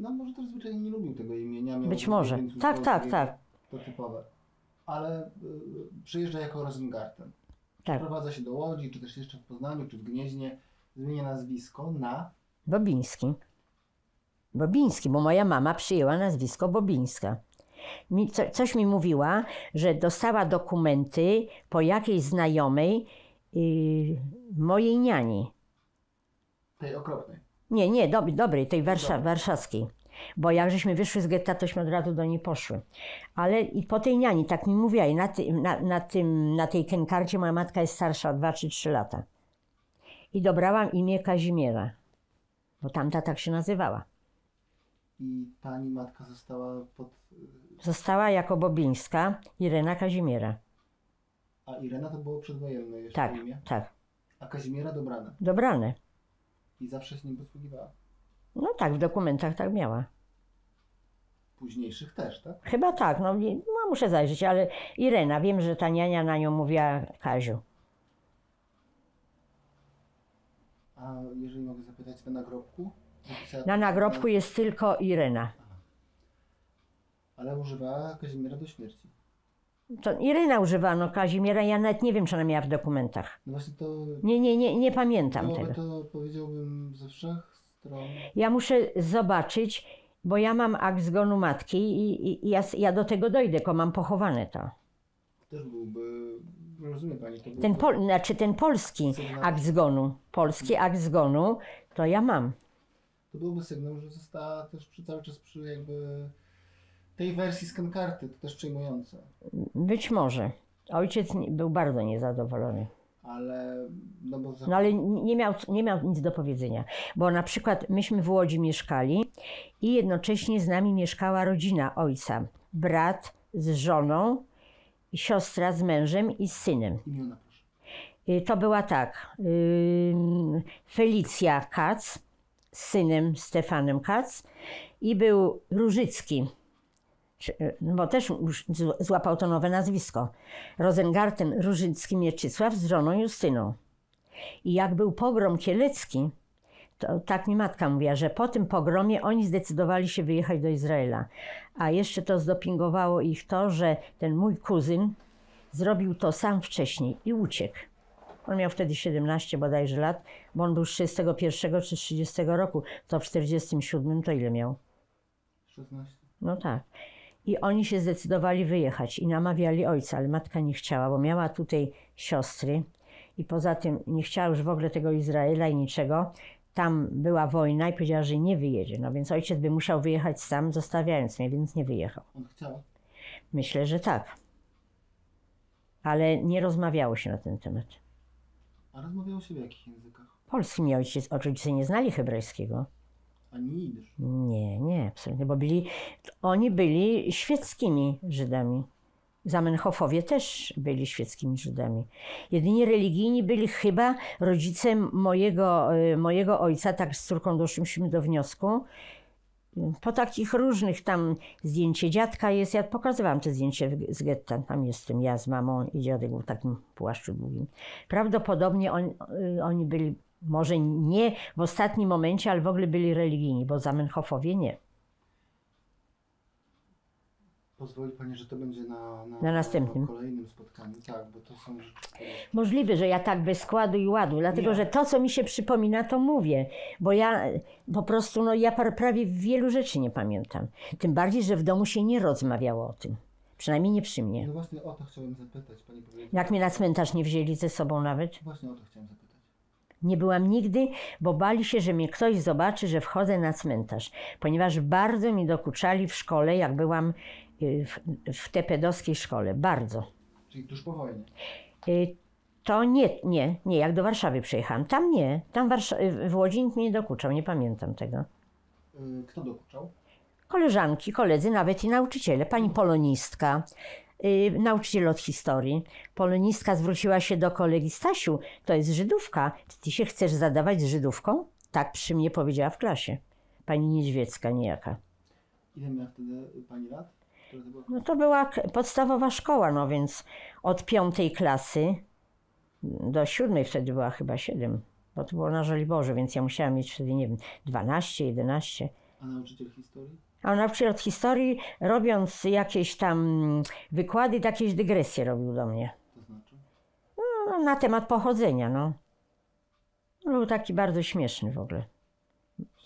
No może też zwyczajnie nie lubił tego imienia. Być może. Tak. To typowe. Ale przyjeżdża jako Rosengarten. Tak. Prowadza się do Łodzi, czy też jeszcze w Poznaniu, czy w Gnieźnie. Zmienia nazwisko na... Bobiński. Bobiński, bo moja mama przyjęła nazwisko Bobińska. Coś mi mówiła, że dostała dokumenty po jakiejś znajomej mojej niani. Tej okropnej? Nie, dobrej, tej warszawskiej. Bo jak żeśmy wyszły z getta, tośmy od razu do niej poszły. Ale i po tej niani, tak mi mówiła, i na tej kenkarcie moja matka jest starsza o 2 czy 3 lata. I dobrałam imię Kazimiera, bo tamta tak się nazywała. I pani matka Została jako Bobińska Irena Kazimiera. A Irena to było przedwojenne jeszcze imię? Tak. A Kazimiera dobrane? Dobrane. I zawsze się nim posługiwała? No tak, w dokumentach tak miała. Późniejszych też, tak? Chyba tak, no muszę zajrzeć, ale Irena, wiem, że ta niania na nią mówiła Kaziu. A jeżeli mogę zapytać, na nagrobku? Na nagrobku jest tylko Irena. Aha. Ale używała Kazimiera do śmierci. To Irena używano Kazimiera, ja nawet nie wiem, czy ona miała w dokumentach. No właśnie to... Nie pamiętam tego. To powiedziałbym ze wszech stron. Ja muszę zobaczyć, bo ja mam akt zgonu matki i ja do tego dojdę, tylko mam pochowane to. Też byłby, rozumie pani, to ten polski akt zgonu, akt zgonu, to ja mam. To byłby sygnał, że została też cały czas przy jakby tej wersji z kenkarty, to też przejmujące. Być może. Ojciec był bardzo niezadowolony. Ale... ale nie miał nic do powiedzenia. Bo na przykład myśmy w Łodzi mieszkali i jednocześnie z nami mieszkała rodzina ojca. Brat z żoną, siostra z mężem i z synem. Imiona, proszę. To była tak. Felicja Kac z synem Stefanem Kac i był Różycki bo też już złapał to nowe nazwisko. Rozengarten Różycki Mieczysław z żoną Justyną. I jak był pogrom kielecki, to tak mi matka mówiła, że po tym pogromie oni zdecydowali się wyjechać do Izraela. A jeszcze to zdopingowało ich to, że ten mój kuzyn zrobił to sam wcześniej i uciekł. On miał wtedy 17 bodajże lat, bo on był z 31 czy 30 roku. To w 47 to ile miał? 16. No tak. I oni się zdecydowali wyjechać i namawiali ojca, ale matka nie chciała, bo miała tutaj siostry i poza tym nie chciała już w ogóle tego Izraela i niczego. Tam była wojna i powiedziała, że nie wyjedzie. No więc ojciec by musiał wyjechać sam, zostawiając mnie, więc nie wyjechał. On chciał? Myślę, że tak. Ale nie rozmawiało się na ten temat. A rozmawiało się w jakich językach? Polski mi ojciec, oczywiście nie znali hebrajskiego. Ani jidysz? Nie, absolutnie, bo oni byli świeckimi Żydami. Zamenhofowie też byli świeckimi Żydami. Jedynie religijni byli chyba rodzice mojego ojca, tak z córką doszliśmy do wniosku. Po takich różnych tam zdjęcie dziadka jest, ja pokazywałam to zdjęcie z getta, tam jestem ja z mamą i dziadek był w takim płaszczu długim. Prawdopodobnie oni byli, może nie w ostatnim momencie, ale w ogóle byli religijni, bo Zamenhofowie nie. Pozwoli Pani, że to będzie na następnym kolejnym spotkaniu. Tak, bo to są rzeczy... Możliwe, że ja tak bez składu i ładu, dlatego że to, co mi się przypomina, to mówię, bo ja po prostu, ja prawie wielu rzeczy nie pamiętam. Tym bardziej, że w domu się nie rozmawiało o tym. Przynajmniej nie przy mnie. No właśnie o to chciałem zapytać. Pani powiedziała. Jak mnie na cmentarz nie wzięli ze sobą nawet? Właśnie o to chciałem zapytać. Nie byłam nigdy, bo bali się, że mnie ktoś zobaczy, że wchodzę na cmentarz. Ponieważ bardzo mi dokuczali w szkole, jak byłam w tepedowskiej szkole. Bardzo. Czyli tuż po wojnie? To nie. Jak do Warszawy przyjechałam. Tam nie. Tam w Łodzi nikt mnie nie dokuczał. Nie pamiętam tego. Kto dokuczał? Koleżanki, koledzy, nawet i nauczyciele. Pani polonistka, nauczyciel od historii. Polonistka zwróciła się do kolegi: Stasiu, to jest Żydówka. Ty się chcesz zadawać z Żydówką? Tak przy mnie powiedziała w klasie. Pani Niedźwiecka niejaka. Ile miała wtedy Pani lat? No to była podstawowa szkoła, no więc od 5. klasy do 7. wtedy była chyba 7. Bo to było na Żoliborzu, więc ja musiałam mieć wtedy, nie wiem, 12, 11. A nauczyciel historii? A nauczyciel od historii, robiąc jakieś tam wykłady, jakieś dygresje robił do mnie. To znaczy? No, na temat pochodzenia, no. Był taki bardzo śmieszny w ogóle.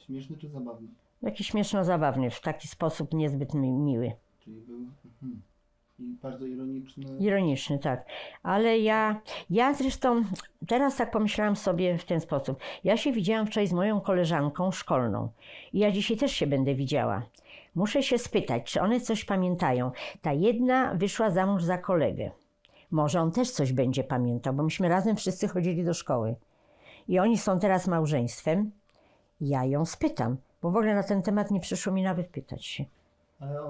Śmieszny czy zabawny? Taki śmieszno-zabawny, w taki sposób niezbyt miły. Czyli był i bardzo ironiczny. Ironiczny, tak. Ale ja zresztą teraz tak pomyślałam sobie w ten sposób. Ja się widziałam wczoraj z moją koleżanką szkolną i ja dzisiaj też się będę widziała. Muszę się spytać, czy one coś pamiętają. Ta jedna wyszła za mąż za kolegę. Może on też coś będzie pamiętał, bo myśmy razem wszyscy chodzili do szkoły. I oni są teraz małżeństwem. Ja ją spytam, bo w ogóle na ten temat nie przyszło mi nawet pytać się. Ale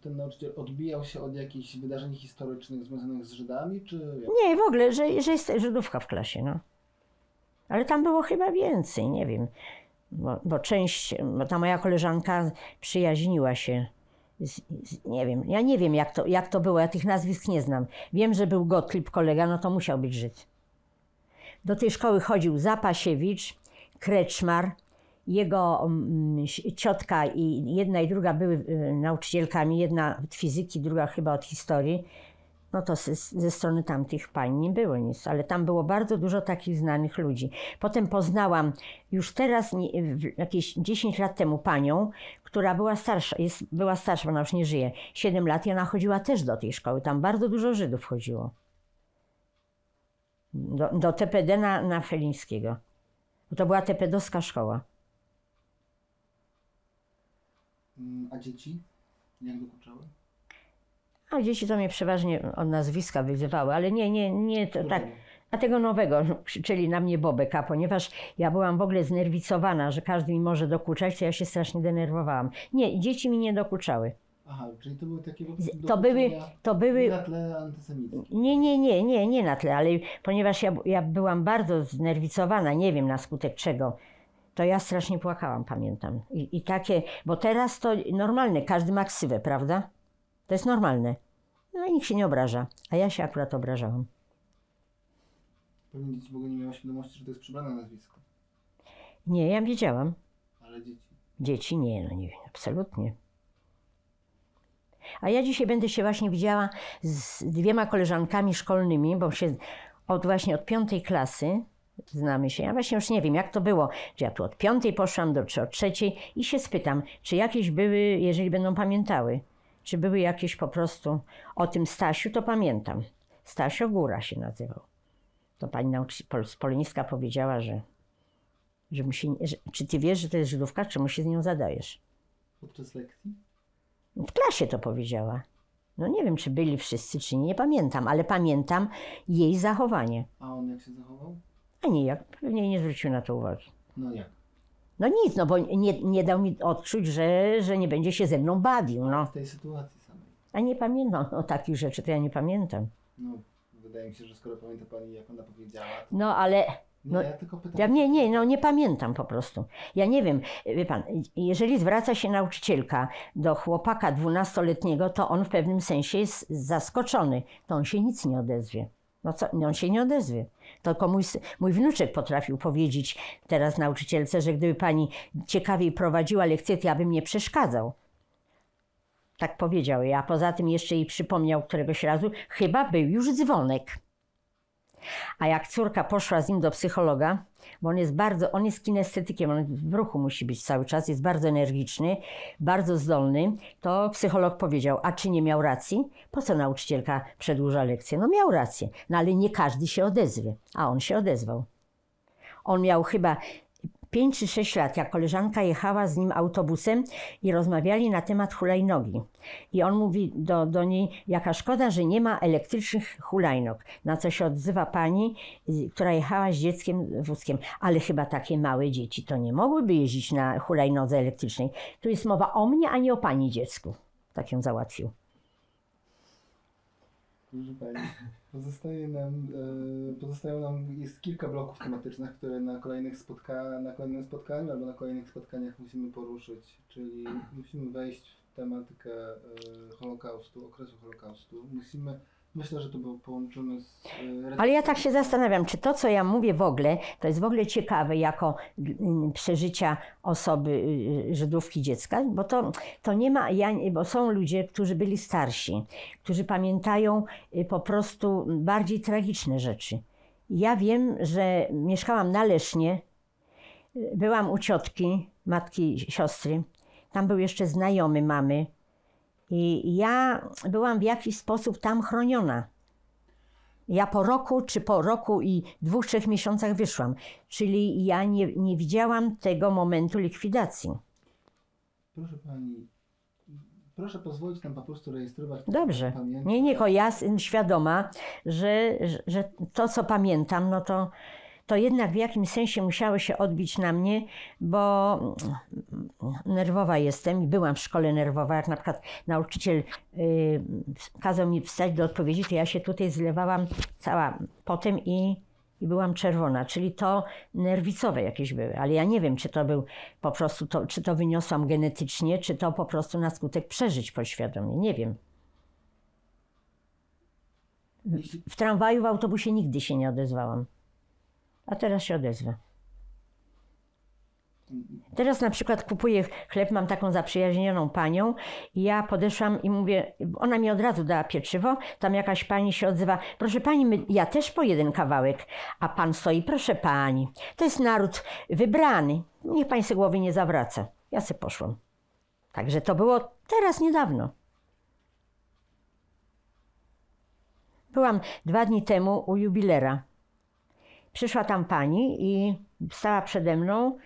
ten nauczyciel odbijał się od jakichś wydarzeń historycznych związanych z Żydami, czy... Nie, w ogóle, że jest Żydówka w klasie, no. Ale tam było chyba więcej, nie wiem. Bo ta moja koleżanka przyjaźniła się nie wiem, ja nie wiem jak to było, ja tych nazwisk nie znam. Wiem, że był Gottlieb kolega, no to musiał być Żyd. Do tej szkoły chodził Zapasiewicz, Kreczmar, jego ciotka i jedna i druga były nauczycielkami, jedna od fizyki, druga chyba od historii. No to ze strony tamtych pań nie było nic, ale tam było bardzo dużo takich znanych ludzi. Potem poznałam już teraz, jakieś 10 lat temu panią, która była starsza, bo ona już nie żyje, 7 lat i ona chodziła też do tej szkoły. Tam bardzo dużo Żydów chodziło. Do TPD na Felińskiego. Bo to była tepedowska szkoła. A dzieci? Jak dokuczały? A dzieci to mnie przeważnie od nazwiska wyzywały, ale nie to tak. A tego nowego krzyczeli na mnie Bobek, ponieważ ja byłam w ogóle znerwicowana, że każdy mi może dokuczać, to ja się strasznie denerwowałam. Nie, dzieci mi nie dokuczały. Aha, czyli to były takie to były na tle antysemickie. Nie na tle, ale ponieważ ja byłam bardzo znerwicowana, nie wiem na skutek czego, to ja strasznie płakałam, pamiętam. I takie, bo teraz to normalne, każdy ma ksywę, prawda? To jest normalne. No i nikt się nie obraża, a ja się akurat obrażałam. Pewnie dzieci w ogóle nie miały świadomości, że to jest przybrane nazwisko. Nie, ja wiedziałam. Ale dzieci? Dzieci nie, no nie, absolutnie. A ja dzisiaj będę się właśnie widziała z 2 koleżankami szkolnymi, bo się właśnie od 5. klasy znamy się. Ja właśnie już nie wiem, jak to było, że ja tu od 5. poszłam czy od 3. i się spytam, czy jakieś były, jeżeli będą pamiętały, czy były jakieś po prostu, o tym Stasiu to pamiętam. Stasio Góra się nazywał. To pani nauczyciel z Polińska powiedziała, że mu się, czy ty wiesz, że to jest Żydówka, czemu się z nią zadajesz? Podczas lekcji? W klasie to powiedziała. No nie wiem, czy byli wszyscy, czy nie pamiętam, ale pamiętam jej zachowanie. A on jak się zachował? A nijak, pewnie nie zwrócił na to uwagi. No jak? No nic, no bo nie dał mi odczuć, że nie będzie się ze mną bawił, no. W tej sytuacji samej. A nie pamiętam, no takich rzeczy to ja nie pamiętam. No, wydaje mi się, że skoro pamięta pani, jak ona powiedziała... To... No ale... No, ja tylko pytam. Ja nie pamiętam po prostu. Ja nie wiem, wie pan, jeżeli zwraca się nauczycielka do chłopaka 12-letniego, to on w pewnym sensie jest zaskoczony. To on się nic nie odezwie. No co, on się nie odezwie. Tylko mój wnuczek potrafił powiedzieć teraz nauczycielce, że gdyby pani ciekawiej prowadziła lekcję, to ja bym nie przeszkadzał. Tak powiedział. A poza tym jeszcze jej przypomniał któregoś razu, chyba był już dzwonek. A jak córka poszła z nim do psychologa, bo on jest kinestetykiem, on w ruchu musi być cały czas, jest bardzo energiczny, bardzo zdolny, to psycholog powiedział, a czy nie miał racji? Po co nauczycielka przedłuża lekcję? No miał rację, no ale nie każdy się odezwie, a on się odezwał. On miał chyba 5 czy 6 lat, jak koleżanka jechała z nim autobusem i rozmawiali na temat hulajnogi. I on mówi do niej, jaka szkoda, że nie ma elektrycznych hulajnog. Na co się odzywa pani, która jechała z dzieckiem wózkiem. Ale chyba takie małe dzieci to nie mogłyby jeździć na hulajnodze elektrycznej. Tu jest mowa o mnie, a nie o pani dziecku. Tak ją załatwił. Proszę pani, pozostają nam jest kilka bloków tematycznych, które na kolejnym spotkaniu albo na kolejnych spotkaniach musimy poruszyć, czyli musimy wejść w tematykę Holokaustu, okresu Holokaustu. Myślę, że to połączymy z... Ale ja tak się zastanawiam, czy to, co ja mówię w ogóle, to jest w ogóle ciekawe jako przeżycia osoby Żydówki dziecka, bo to nie ma, bo są ludzie, którzy byli starsi, którzy pamiętają po prostu bardziej tragiczne rzeczy. Ja wiem, że mieszkałam na Lesznie, byłam u ciotki, matki, siostry, tam był jeszcze znajomy mamy, i ja byłam w jakiś sposób tam chroniona. Ja po roku i 2-3 miesiącach wyszłam. Czyli ja nie widziałam tego momentu likwidacji. Proszę pani, proszę pozwolić nam po prostu rejestrować. Dobrze. Nie, tylko ja jestem świadoma, że to, co pamiętam, no to jednak w jakimś sensie musiało się odbić na mnie, bo nerwowa jestem i byłam w szkole nerwowa. Jak na przykład nauczyciel kazał mi wstać do odpowiedzi, to ja się tutaj zlewałam cała potem i byłam czerwona. Czyli to nerwicowe jakieś były. Ale ja nie wiem, czy to był po prostu, czy to wyniosłam genetycznie, czy to po prostu na skutek przeżyć podświadomie. Nie wiem. W tramwaju, w autobusie nigdy się nie odezwałam. A teraz się odezwę. Teraz na przykład kupuję chleb, mam taką zaprzyjaźnioną panią i ja podeszłam i mówię, ona mi od razu dała pieczywo, tam jakaś pani się odzywa, proszę pani, ja też po jeden kawałek, a pan stoi, proszę pani, to jest naród wybrany, niech pani sobie głowy nie zawraca. Ja sobie poszłam. Także to było teraz niedawno. Byłam 2 dni temu u jubilera. Przyszła tam pani i stała przede mną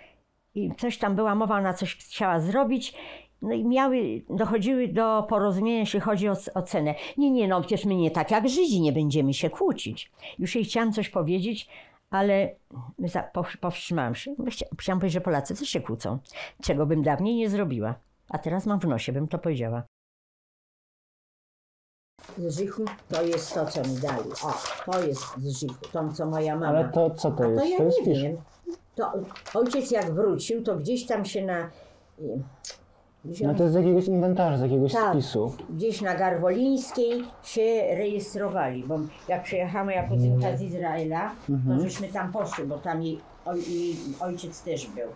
i coś tam była mowa, ona coś chciała zrobić, no i dochodziły do porozumienia, jeśli chodzi o cenę. Nie, no przecież my nie tak jak Żydzi, nie będziemy się kłócić. Już jej chciałam coś powiedzieć, ale powstrzymałam się. Chciałam powiedzieć, że Polacy też się kłócą, czego bym dawniej nie zrobiła. A teraz mam w nosie, bym to powiedziała. Z Żychu to jest to, co mi dali. O, to jest z Żychu, to co moja mama. Ale to co to jest? To ja to jest nie wiem. To ojciec jak wrócił, to gdzieś tam się No to jest z jakiegoś inwentarza, z jakiegoś spisu. Gdzieś na Garwolińskiej się rejestrowali, bo jak przyjechała jako córka z Izraela, to żeśmy tam poszli, bo tam jej ojciec też był.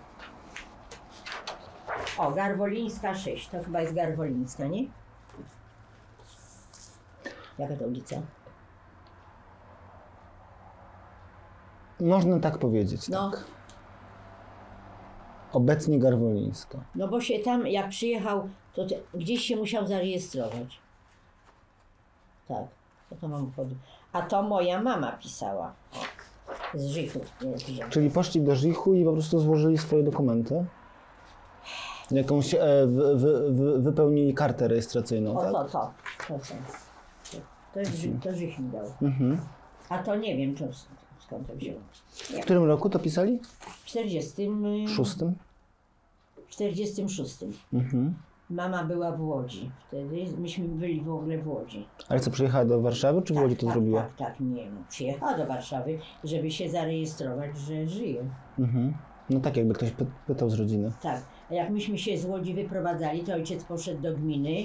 O, Garwolińska 6, to chyba jest Garwolińska, nie? Jaka to ulica? Można tak powiedzieć, No. tak. Obecnie Garwolińska. No bo się tam, jak przyjechał, to gdzieś się musiał zarejestrować. Tak, to mam pod... A to moja mama pisała. O, z Żychu. Czyli poszli do Żichu i po prostu złożyli swoje dokumenty? Jakąś wypełnili kartę rejestracyjną, O, tak? To Żych mi dał. A to nie wiem, skąd to wzięło. W którym roku to pisali? W 46. Mama była w Łodzi wtedy, myśmy byli w ogóle w Łodzi. Ale co, przyjechała do Warszawy, czy w Łodzi to zrobiła? Tak, nie no, przyjechała do Warszawy, żeby się zarejestrować, że żyje. No tak, jakby ktoś pytał z rodziny. Tak, a jak myśmy się z Łodzi wyprowadzali, to ojciec poszedł do gminy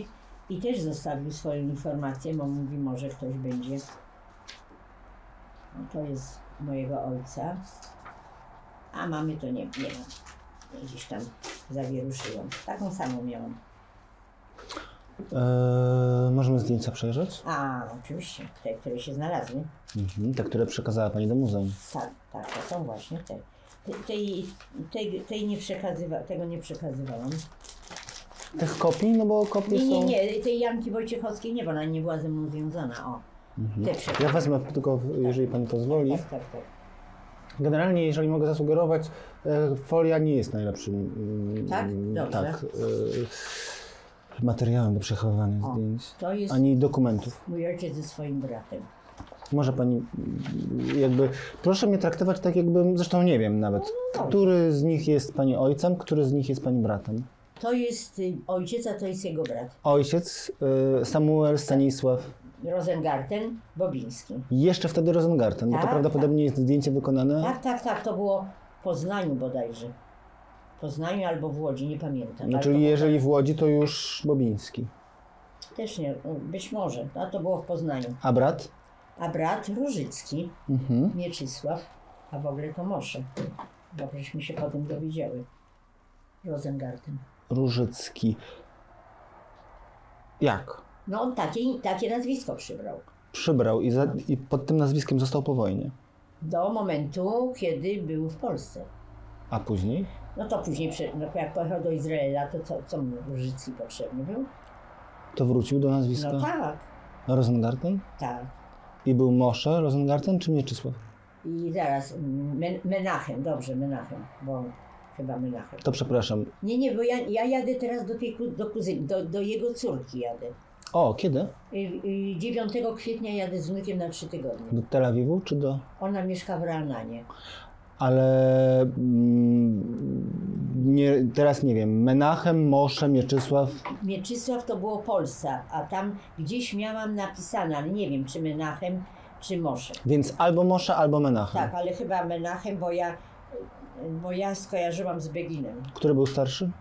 i też zostawił swoją informację, bo mówi, może ktoś będzie. No, to jest mojego ojca, a mamy to nie mam. Gdzieś tam zawieruszyłam. Taką samą miałam. Możemy zdjęcia przejrzeć? A, oczywiście, te, które się znalazły. Te, które przekazała Pani do muzeum. Tak, to są właśnie te. Tego nie przekazywałam. Tych kopii? No bo kopie są... Nie, tej Janki Wojciechowskiej nie, bo ona nie była ze mną związana. O, te Ja wezmę tylko, jeżeli Pani pozwoli. Tak. Generalnie, jeżeli mogę zasugerować, folia nie jest najlepszym Dobrze. Materiałem do przechowywania zdjęć, to jest ani dokumentów. mój ojciec ze swoim bratem. Może Pani jakby, proszę mnie traktować tak, jakbym, zresztą nie wiem nawet, który z nich jest Pani ojcem, który z nich jest Pani bratem? To jest ojciec, a to jest jego brat. Ojciec, Samuel Stanisław Rosengarten, Bobiński. Jeszcze wtedy Rosengarten, bo to prawdopodobnie jest zdjęcie wykonane. Tak, to było w Poznaniu bodajże. W Poznaniu albo w Łodzi, nie pamiętam. No, czyli jeżeli w Łodzi, to już Bobiński. Też nie, być może, a to było w Poznaniu. A brat? A brat Różycki, Mieczysław, a w ogóle to Mosze, bo żeśmy się potem dowiedziały. Rosengarten. Różycki. Jak? No on takie nazwisko przybrał. Przybrał i pod tym nazwiskiem został po wojnie. Do momentu, kiedy był w Polsce. A później? No to później, jak pojechał do Izraela, to co mu Różycki potrzebny był? To wrócił do nazwiska? No tak. Rosengarten? Tak. I był Mosze Rosengarten czy Mieczysław? I zaraz, Menachem, dobrze, Menachem, bo chyba Menachem. To przepraszam. Nie, bo ja jadę teraz do kuzyny, do jego córki jadę. O, kiedy? 9 kwietnia jadę z wnukiem na 3 tygodnie. Do Tel Awiwu czy do... Ona mieszka w Ra'ananie. Ale teraz nie wiem, Menachem, Mosze, Mieczysław. Mieczysław to było Polsa, a tam gdzieś miałam napisane, ale nie wiem, czy Menachem, czy Mosze. Więc albo Mosze, albo Menachem. Tak, ale chyba Menachem, bo ja skojarzyłam z Beginem. Który był starszy?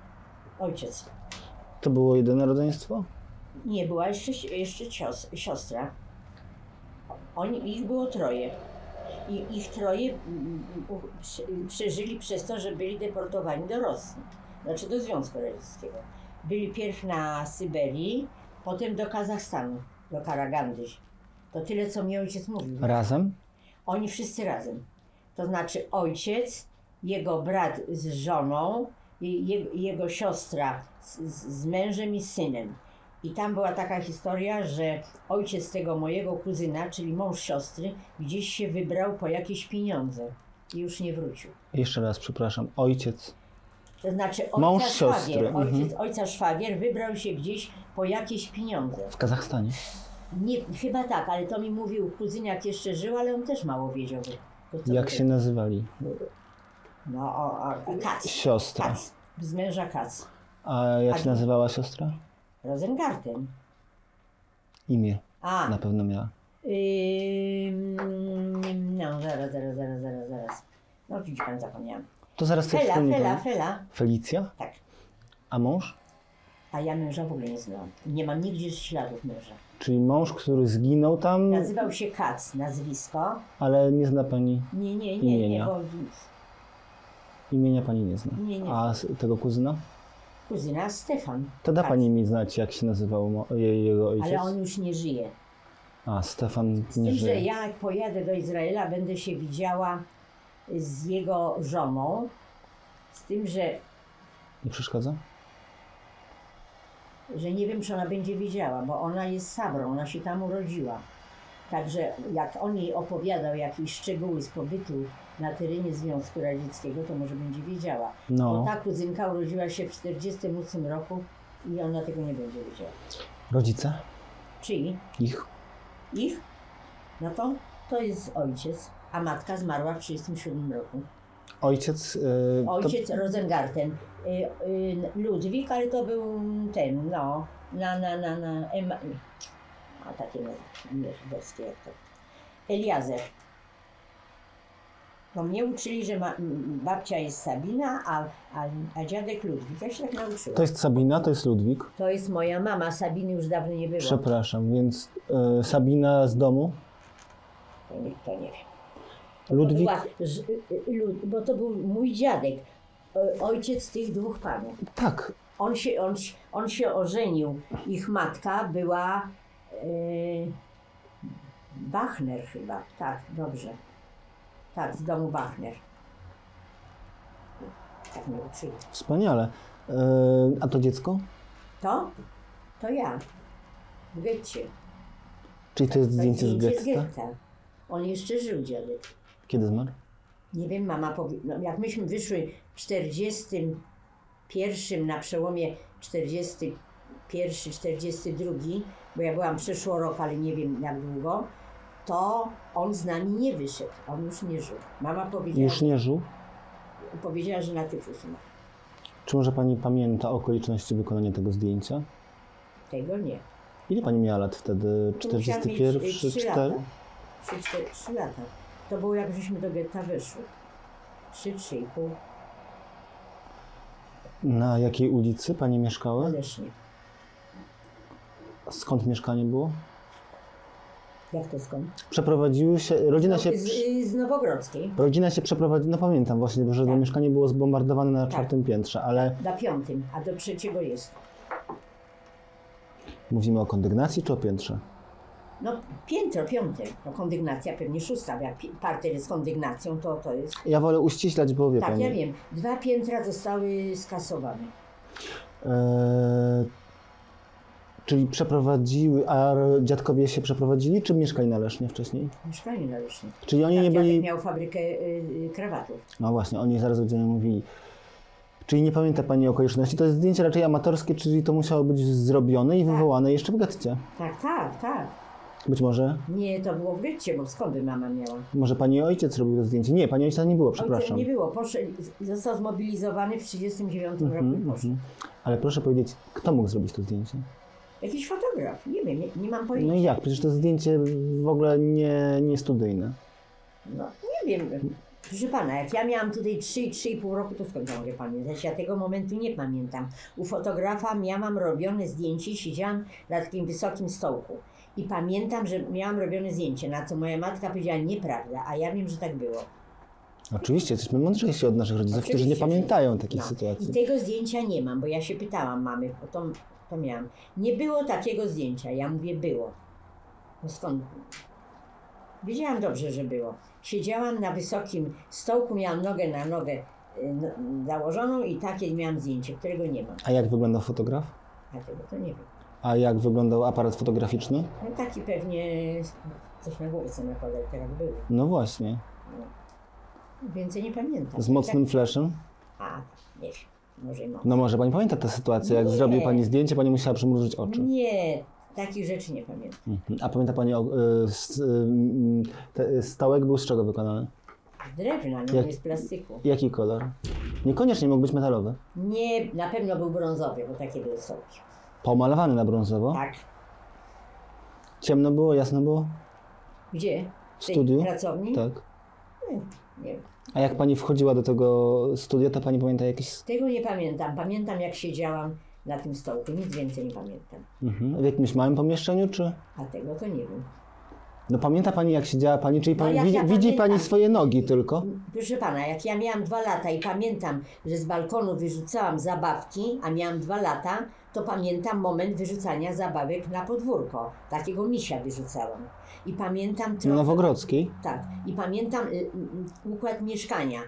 Ojciec. To było jedyne rodzeństwo? Nie, była jeszcze siostra. Ich było 3. I ich 3 przeżyli przez to, że byli deportowani do Rosji. Znaczy do Związku Radzieckiego. Byli pierw na Syberii, potem do Kazachstanu, do Karagandy. To tyle, co mi ojciec mówił. Razem? Oni wszyscy razem. To znaczy ojciec, jego brat z żoną, jego siostra z mężem i z synem. I tam była taka historia, że ojciec tego mojego kuzyna, czyli mąż siostry, gdzieś się wybrał po jakieś pieniądze i już nie wrócił. Jeszcze raz, przepraszam, ojciec. To znaczy mąż szwagier, siostry. ojca szwagier wybrał się gdzieś po jakieś pieniądze. W Kazachstanie? Nie, chyba tak, ale to mi mówił kuzyniak jeszcze żył, ale on też mało wiedział. Jak się nazywali? No, Kac. Siostra. Kac. Z męża Kac. A jak się nazywała siostra? Rosengarten. Imię. Na pewno miała. No, zaraz. No, widzi pan, zapomniałam. To zaraz coś Fela. Felicja? Tak. A mąż? A ja męża w ogóle nie znałam. Nie mam nigdzie śladów męża. Czyli mąż, który zginął tam, Nazywał się Kac, nazwisko. ale nie zna pani Nie, imienia. bo Imienia pani nie zna. Nie. A tego kuzyna? kuzyna Stefan. To da Kac. pani mi znać, jak się nazywał jego ojciec? Ale on już nie żyje. A, Stefan Z nie tym, że żyje. ja jak pojadę do Izraela, będę się widziała z jego żoną. Z tym, Nie przeszkadza? że nie wiem, czy ona będzie wiedziała, bo ona jest Sabrą, ona się tam urodziła. Także jak on jej opowiadał jakieś szczegóły z pobytu na terenie Związku Radzieckiego, to może będzie wiedziała. No. Bo ta kuzynka urodziła się w 1948 roku i ona tego nie będzie wiedziała. Rodzice? Czyli Ich? ich? No to jest ojciec, a matka zmarła w 1937 roku. Ojciec? Ojciec Rosengarten, Ludwik, ale to był ten, no, a takie żydowskie jak to. Eliazer. Bo mnie uczyli, że babcia jest Sabina, a dziadek Ludwik. Ja się tak nauczyłam. To jest Sabina, to jest Ludwik. To jest moja mama, Sabiny już dawno nie było. Przepraszam, więc Sabina z domu? To nie wiem. Ludwik? Bo to był mój dziadek, ojciec tych dwóch panów. Tak. On się ożenił. Ich matka była Bachner chyba. Tak, dobrze. Tak, z domu Bachner. Tak mnie uczyli. Wspaniale. A to dziecko? To ja. W getcie. Czyli to jest zdjęcie z z getta? getta. On jeszcze żył, dziadek. Kiedy zmarł? Nie wiem, mama no, jak myśmy wyszły w 41, na przełomie 41, 42, bo ja byłam przeszło rok, ale nie wiem jak długo, to on z nami nie wyszedł. On już nie żył. Mama Już nie żył? powiedziała, że na tyfus ma. Czy może pani pamięta okoliczności wykonania tego zdjęcia? Tego nie. Ile pani miała lat wtedy? To musiałam 41, mieć 3 4? lata. 3 lata. To było jak żeśmy do getta wyszły. 3,5. Na jakiej ulicy pani mieszkała? Ależ nie. Skąd mieszkanie było? Jak to skąd? Przeprowadziły się, Z Nowogrodzkiej. rodzina się przeprowadziła, no pamiętam właśnie, że to Tak. mieszkanie było zbombardowane na Tak. 4. piętrze, ale Na 5, a do 3 jest. mówimy o kondygnacji czy o piętrze? No piętro, 5. No kondygnacja pewnie 6, jak parter jest kondygnacją, to jest... Ja wolę uściślać, bo wie Tak, pani. ja wiem. 2 piętra zostały skasowane. Czyli przeprowadziły, a dziadkowie się przeprowadzili, czy mieszkali na Lesznie wcześniej? Mieszkanie na Lesznie. Czyli oni Tak, nie byli... dziadek miał fabrykę krawatów. No właśnie, oni zaraz będziemy mówili. Czyli nie pamięta pani okoliczności. To jest zdjęcie raczej amatorskie, czyli to musiało być zrobione i wywołane jeszcze w getcie. Tak. Być może, Nie, to było w getcie, bo skąd by mama miała? może pani ojciec robił to zdjęcie. Nie, pani ojca nie było, Ojca przepraszam. nie było. Został zmobilizowany w 1939 roku i poszedł. Ale proszę powiedzieć, kto mógł zrobić to zdjęcie? Jakiś fotograf, nie wiem, nie mam pojęcia. No i jak? Przecież to zdjęcie w ogóle nie studyjne. No, nie wiem. Proszę pana, jak ja miałam tutaj 3,5 roku, to skąd ja mogę pamiętać? Ja tego momentu nie pamiętam. U fotografa miałam robione zdjęcie, siedziałam na takim wysokim stołku. I pamiętam, że miałam robione zdjęcie, na co moja matka powiedziała nieprawda, a ja wiem, że tak było. Oczywiście, jesteśmy mądrzejsi od naszych rodziców, którzy nie Oczywiście, pamiętają takich no. sytuacji. I tego zdjęcia nie mam, bo ja się pytałam mamy, bo to miałam. Nie było takiego zdjęcia, ja mówię było. No skąd? Wiedziałam dobrze, że było. Siedziałam na wysokim stołku, miałam nogę na nogę założoną i takie miałam zdjęcie, którego nie mam. A jak wyglądał fotograf? A tego to nie wiem. A jak wyglądał aparat fotograficzny? No taki pewnie coś na głowie co nakładał, tak jak był. No właśnie, Więcej nie pamiętam. z mocnym fleszem. A, nie wiem, może i mogę. No może pani pamięta tę sytuację, jak Nie. zrobił pani zdjęcie, pani musiała przymrużyć oczy. Nie, takich rzeczy nie pamiętam. A pamięta pani, stołek był z czego wykonany? Z drewna, no Jak- nie z plastyku. Jaki kolor? Niekoniecznie mógł być metalowy. Nie, na pewno był brązowy, bo takie były soki. Pomalowany na brązowo. Tak. Ciemno było, jasno było? Gdzie? W tej studiu? pracowni? Tak. Nie wiem. A jak pani wchodziła do tego studia, to pani pamięta jakieś... Tego nie pamiętam. Pamiętam jak siedziałam na tym stołku, nic więcej nie pamiętam. W jakimś małym pomieszczeniu, czy? A tego to nie wiem. No pamięta pani, jak siedziała pani, czyli pani, jak ja widzi pani pamiętam. swoje nogi tylko? Proszę pana, jak ja miałam 2 lata i pamiętam, że z balkonu wyrzucałam zabawki, a miałam 2 lata, to pamiętam moment wyrzucania zabawek na podwórko. Takiego misia wyrzucałam. I pamiętam Na Nowogrodzkiej? Tak. I pamiętam układ mieszkania.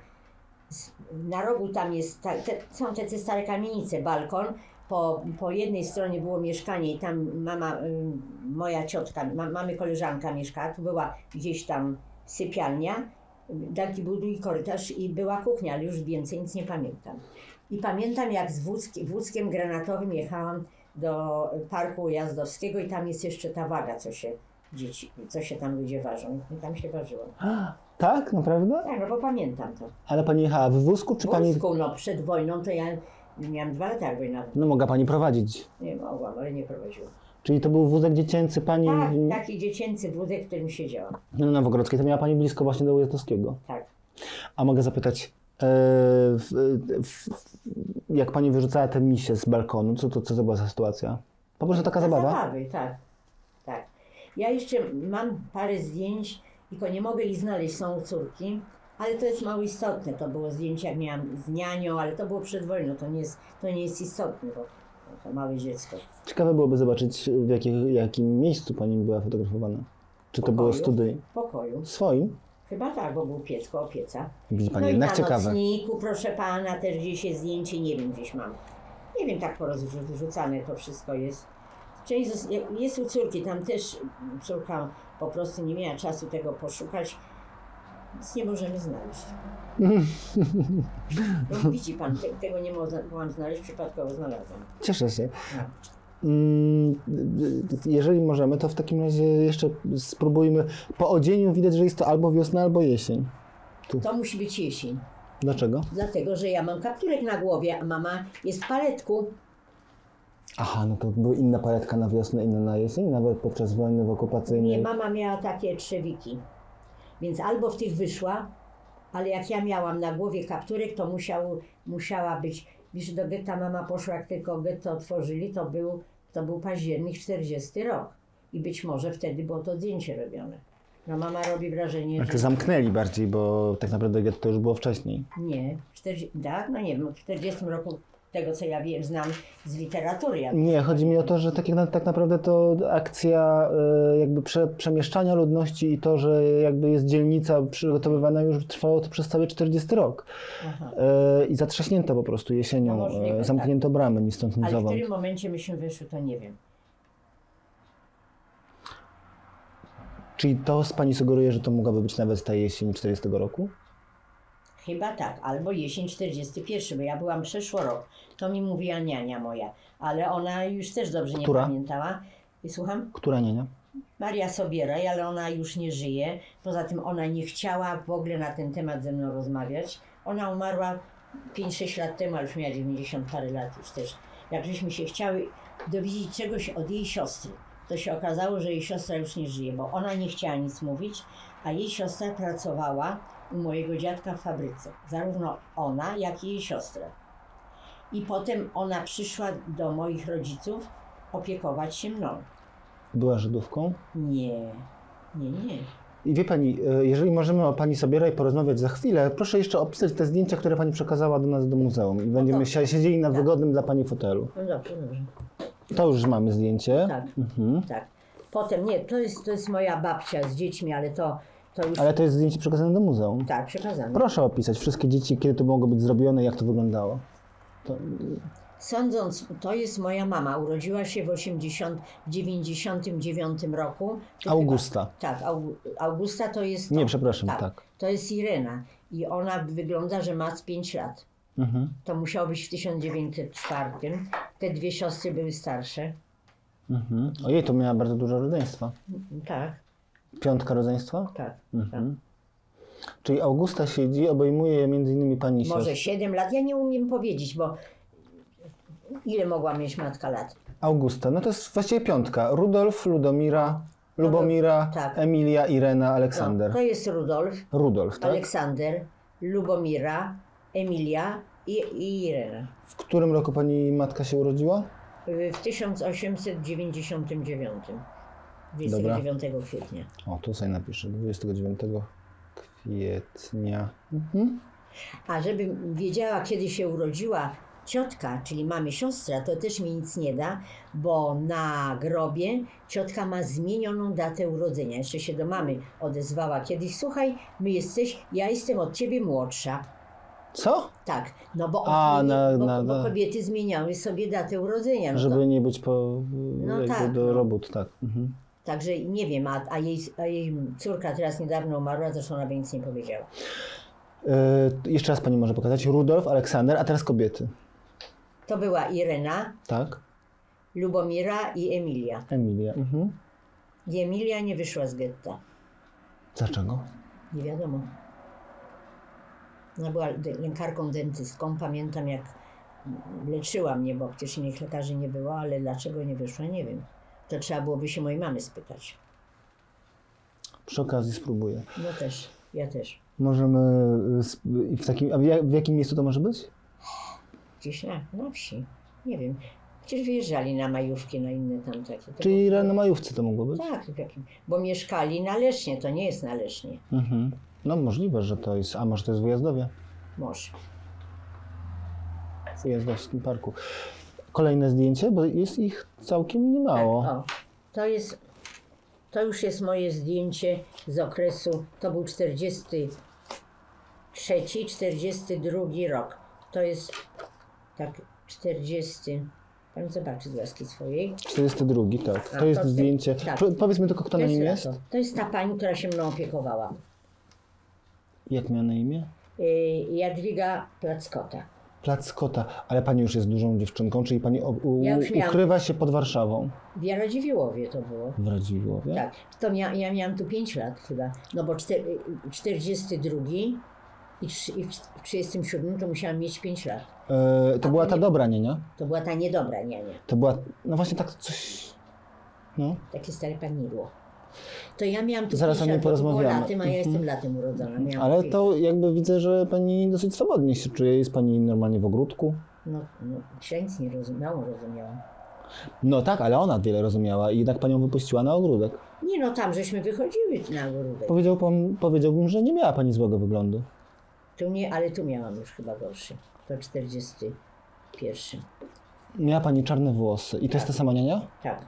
Na rogu tam jest, są te stare kamienice, balkon. Po jednej stronie było mieszkanie i tam mama, moja ciotka, mamy koleżanka mieszkała, tu była gdzieś tam sypialnia, taki był długi korytarz i była kuchnia, ale już więcej nic nie pamiętam. I pamiętam, jak z wózkiem granatowym jechałam do Parku Ujazdowskiego i tam jest jeszcze ta waga, co się tam ludzie ważą. I tam się ważyło. Tak? Naprawdę? Tak, no bo pamiętam to. Ale pani jechała w wózku, czy pani... W wózku, no przed wojną to ja miałam 2 lata jak wojna. No mogła pani prowadzić. Nie mogłam, ale nie prowadziłam. Czyli to był wózek dziecięcy pani... Tak, taki dziecięcy wózek, w którym siedziałam. No na Nowogrodzkiej to miała pani blisko właśnie do Ujazdowskiego. Tak. A mogę zapytać, jak pani wyrzucała te misie z balkonu, co to była za sytuacja? Po prostu taka zabawa? Zabawy, tak. Tak. Ja jeszcze mam parę zdjęć, tylko nie mogę ich znaleźć, są u córki, ale to jest mało istotne. To było zdjęcie, jak miałam z nianią, ale to było przed wojną, to nie jest istotne, bo to małe dziecko. Ciekawe byłoby zobaczyć, w jakim miejscu pani była fotografowana. Czy to było studio? W pokoju. Swoim? Chyba tak, bo był piec, koło pieca. Widzi pani, No jednak i ciekawe. na nocniku, proszę pana, też gdzieś jest zdjęcie, nie wiem, gdzieś mam. Nie wiem, tak porozrzucane to wszystko jest. Część jest u córki, tam też córka po prostu nie miała czasu tego poszukać. Nic nie możemy znaleźć. No, widzi pan, tego nie mogłam znaleźć, przypadkowo znalazłam. Cieszę się. No. Jeżeli możemy, to w takim razie jeszcze spróbujmy. Po odzieniu widać, że jest to albo wiosna, albo jesień. To musi być jesień. Dlaczego? Dlatego, że ja mam kapturek na głowie, a mama jest w paletku. Aha, no to była inna paletka na wiosnę, inna na jesień, nawet podczas wojny okupacyjnej. Nie, mama miała takie trzewiki. Więc albo w tych wyszła, ale jak ja miałam na głowie kapturek, to musiała być. Wiesz, do getta mama poszła, jak tylko getto otworzyli, to był październik 40 rok. I być może wtedy było to zdjęcie robione. No mama robi wrażenie, Znaczy że... zamknęli bardziej, bo tak naprawdę getto już było wcześniej. Nie, tak, no nie wiem, w 40 roku, tego co ja wiem, znam z literatury. Nie, chodzi mi o to, że tak naprawdę to akcja jakby przemieszczania ludności i to, że jakby jest dzielnica przygotowywana, już trwało to przez cały 40 rok. I zatrzaśnięto po prostu jesienią, No możliwe, zamknięto bramy ni stąd ni Ale w zowąd. którym momencie myśmy wyszły, to nie wiem. Czyli to pani sugeruje, że to mogłaby być nawet ta jesień 40 roku? Chyba tak, albo jesień 41, bo ja byłam przeszłorok. To mi mówiła niania moja, ale ona już też dobrze nie pamiętała. I słucham? Która niania? Maria Sobieraj, ale ona już nie żyje. Poza tym ona nie chciała w ogóle na ten temat ze mną rozmawiać. Ona umarła 5-6 lat temu, ale już miała 90 parę lat już też. Jak żeśmy się chciały dowiedzieć czegoś od jej siostry, to się okazało, że jej siostra już nie żyje, bo ona nie chciała nic mówić, a jej siostra pracowała u mojego dziadka w fabryce. Zarówno ona, jak i jej siostra. I potem ona przyszła do moich rodziców opiekować się mną. Była Żydówką? Nie. I wie pani, jeżeli możemy o pani Sobieraj porozmawiać za chwilę, proszę jeszcze opisać te zdjęcia, które pani przekazała do nas do muzeum i będziemy siedzieli na wygodnym dla pani fotelu. No dobrze. To już mamy zdjęcie. Tak, tak. Potem, nie, to jest moja babcia z dziećmi, ale to już... Ale to jest zdjęcie przekazane do muzeum. Tak, przekazane. Proszę opisać wszystkie dzieci, kiedy to mogło być zrobione, jak to wyglądało. Sądząc, to jest moja mama, urodziła się w 99 roku. Augusta. Tak, Augusta to jest... Nie, przepraszam, tak. To jest Irena i ona wygląda, że ma z 5 lat. To musiało być w 1904. Te 2 siostry były starsze. Ojej, to miała bardzo dużo rodzeństwa. Tak. 5 rodzeństwa? Tak. Czyli Augusta siedzi, obejmuje między innymi pani siostrę. Może 7 lat, ja nie umiem powiedzieć, bo ile mogła mieć matka lat? Augusta, no to jest właściwie 5. Rudolf, Ludomira, Lubomira, tak. Emilia, Irena, Aleksander. No, to jest Rudolf, Rudolf, tak? Aleksander, Lubomira, Emilia, I Irena. W którym roku pani matka się urodziła? W 1899. 29 kwietnia. O, tu sobie napiszę. 29 kwietnia. A żebym wiedziała, kiedy się urodziła ciotka, czyli mamy siostra, to też mi nic nie da, bo na grobie ciotka ma zmienioną datę urodzenia. Jeszcze się do mamy odezwała kiedyś. Słuchaj, ja jestem od ciebie młodsza. Co? Tak, no bo, bo kobiety zmieniały sobie datę urodzenia. No żeby to, nie być do robót, tak. Także nie wiem, a jej córka teraz niedawno umarła, zresztą ona by nic nie powiedziała. Jeszcze raz pani może pokazać. Rudolf, Aleksander, a teraz kobiety. To była Irena, Tak. Lubomira i Emilia. Emilia. I Emilia nie wyszła z getta. Dlaczego? Nie wiadomo. Ona była lękarką dentystką. Pamiętam, jak leczyła mnie, bo przecież innych lekarzy nie było, ale dlaczego nie wyszła, nie wiem. To trzeba byłoby się mojej mamy spytać. Przy okazji spróbuję. No też, ja też. Możemy a w jakim miejscu to może być? Gdzieś na wsi. Nie wiem. Przecież wyjeżdżali na majówki, na inne tam takie. Czyli na majówce to mogło być? Tak, bo mieszkali na Lesznie, to nie jest na Lesznie. No możliwe, że to jest, a może to jest w Ujazdowie? Może. W Ujazdowskim Parku. Kolejne zdjęcie, bo jest ich całkiem niemało. Tak, to już jest moje zdjęcie z okresu, to był 43, 42 rok. To jest tak 40, pan zobaczy z łaski swojej. 42, tak. To jest zdjęcie. Tak. Powiedzmy tylko, kto na nim jest. To jest ta pani, która się mną opiekowała. Jak miała na imię? Jadwiga Plackota. Plackota, ale pani już jest dużą dziewczynką, czyli pani ukrywa się pod Warszawą. W Radziwiłłowie to było. W Radziwiłłowie? Tak. Ja miałam tu 5 lat chyba, no bo 42 i w 37 to musiałam mieć 5 lat. To była ta dobra niania? To była ta niedobra niania. To była, no właśnie tak coś, no. Takie stare panidło. To ja miałam tu zaraz 5 lat, porozmawiamy. Latem, a ja jestem latem urodzona. Ale to jakby widzę, że pani dosyć swobodnie się czuje. Jest pani normalnie w ogródku? No ja nic nie rozumiałam. No tak, ale ona wiele rozumiała i jednak panią wypuściła na ogródek. Nie no, tam żeśmy wychodziły na ogródek. Powiedziałbym, że nie miała pani złego wyglądu. Tu nie, ale tu miałam już chyba gorszy. To 41. Miała pani czarne włosy. I to jest ta sama niania? Tak.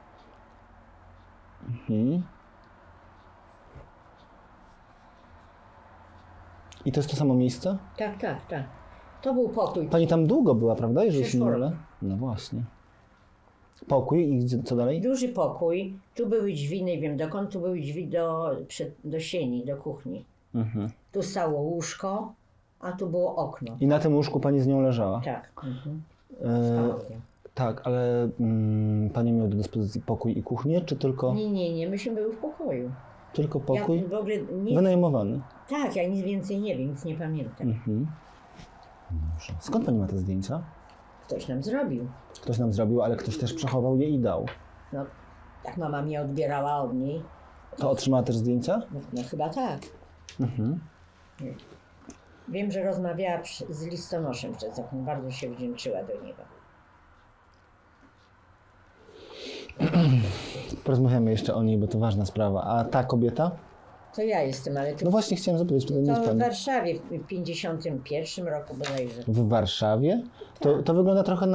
I to jest to samo miejsce? Tak. To był pokój. Pani tam długo była, prawda? Jeżeli się nie mylę. No właśnie. Pokój i co dalej? Duży pokój. Tu były drzwi, nie wiem dokąd, tu były drzwi do sieni, do kuchni. Tu stało łóżko, a tu było okno. I na tym łóżku pani z nią leżała? Tak. Tak, ale pani miała do dyspozycji pokój i kuchnię, czy tylko... Nie, myśmy były w pokoju. Tylko pokój? Ja w ogóle wynajmowany? Tak, ja nic więcej nie wiem, nic nie pamiętam. Skąd pani ma te zdjęcia? Ktoś nam zrobił. Ktoś nam zrobił, ale ktoś też przechował je i dał. No, tak mama mnie odbierała od niej. To otrzymała też zdjęcia? No chyba tak. Wiem, że rozmawiała z listonoszem przed oknem, bardzo się wdzięczyła do niego. Porozmawiamy jeszcze o niej, bo to ważna sprawa. A ta kobieta? To ja jestem, ale to... No właśnie chciałem zapytać, czy to nie jest pani? W Warszawie w 51 roku bodajże. W Warszawie? To wygląda trochę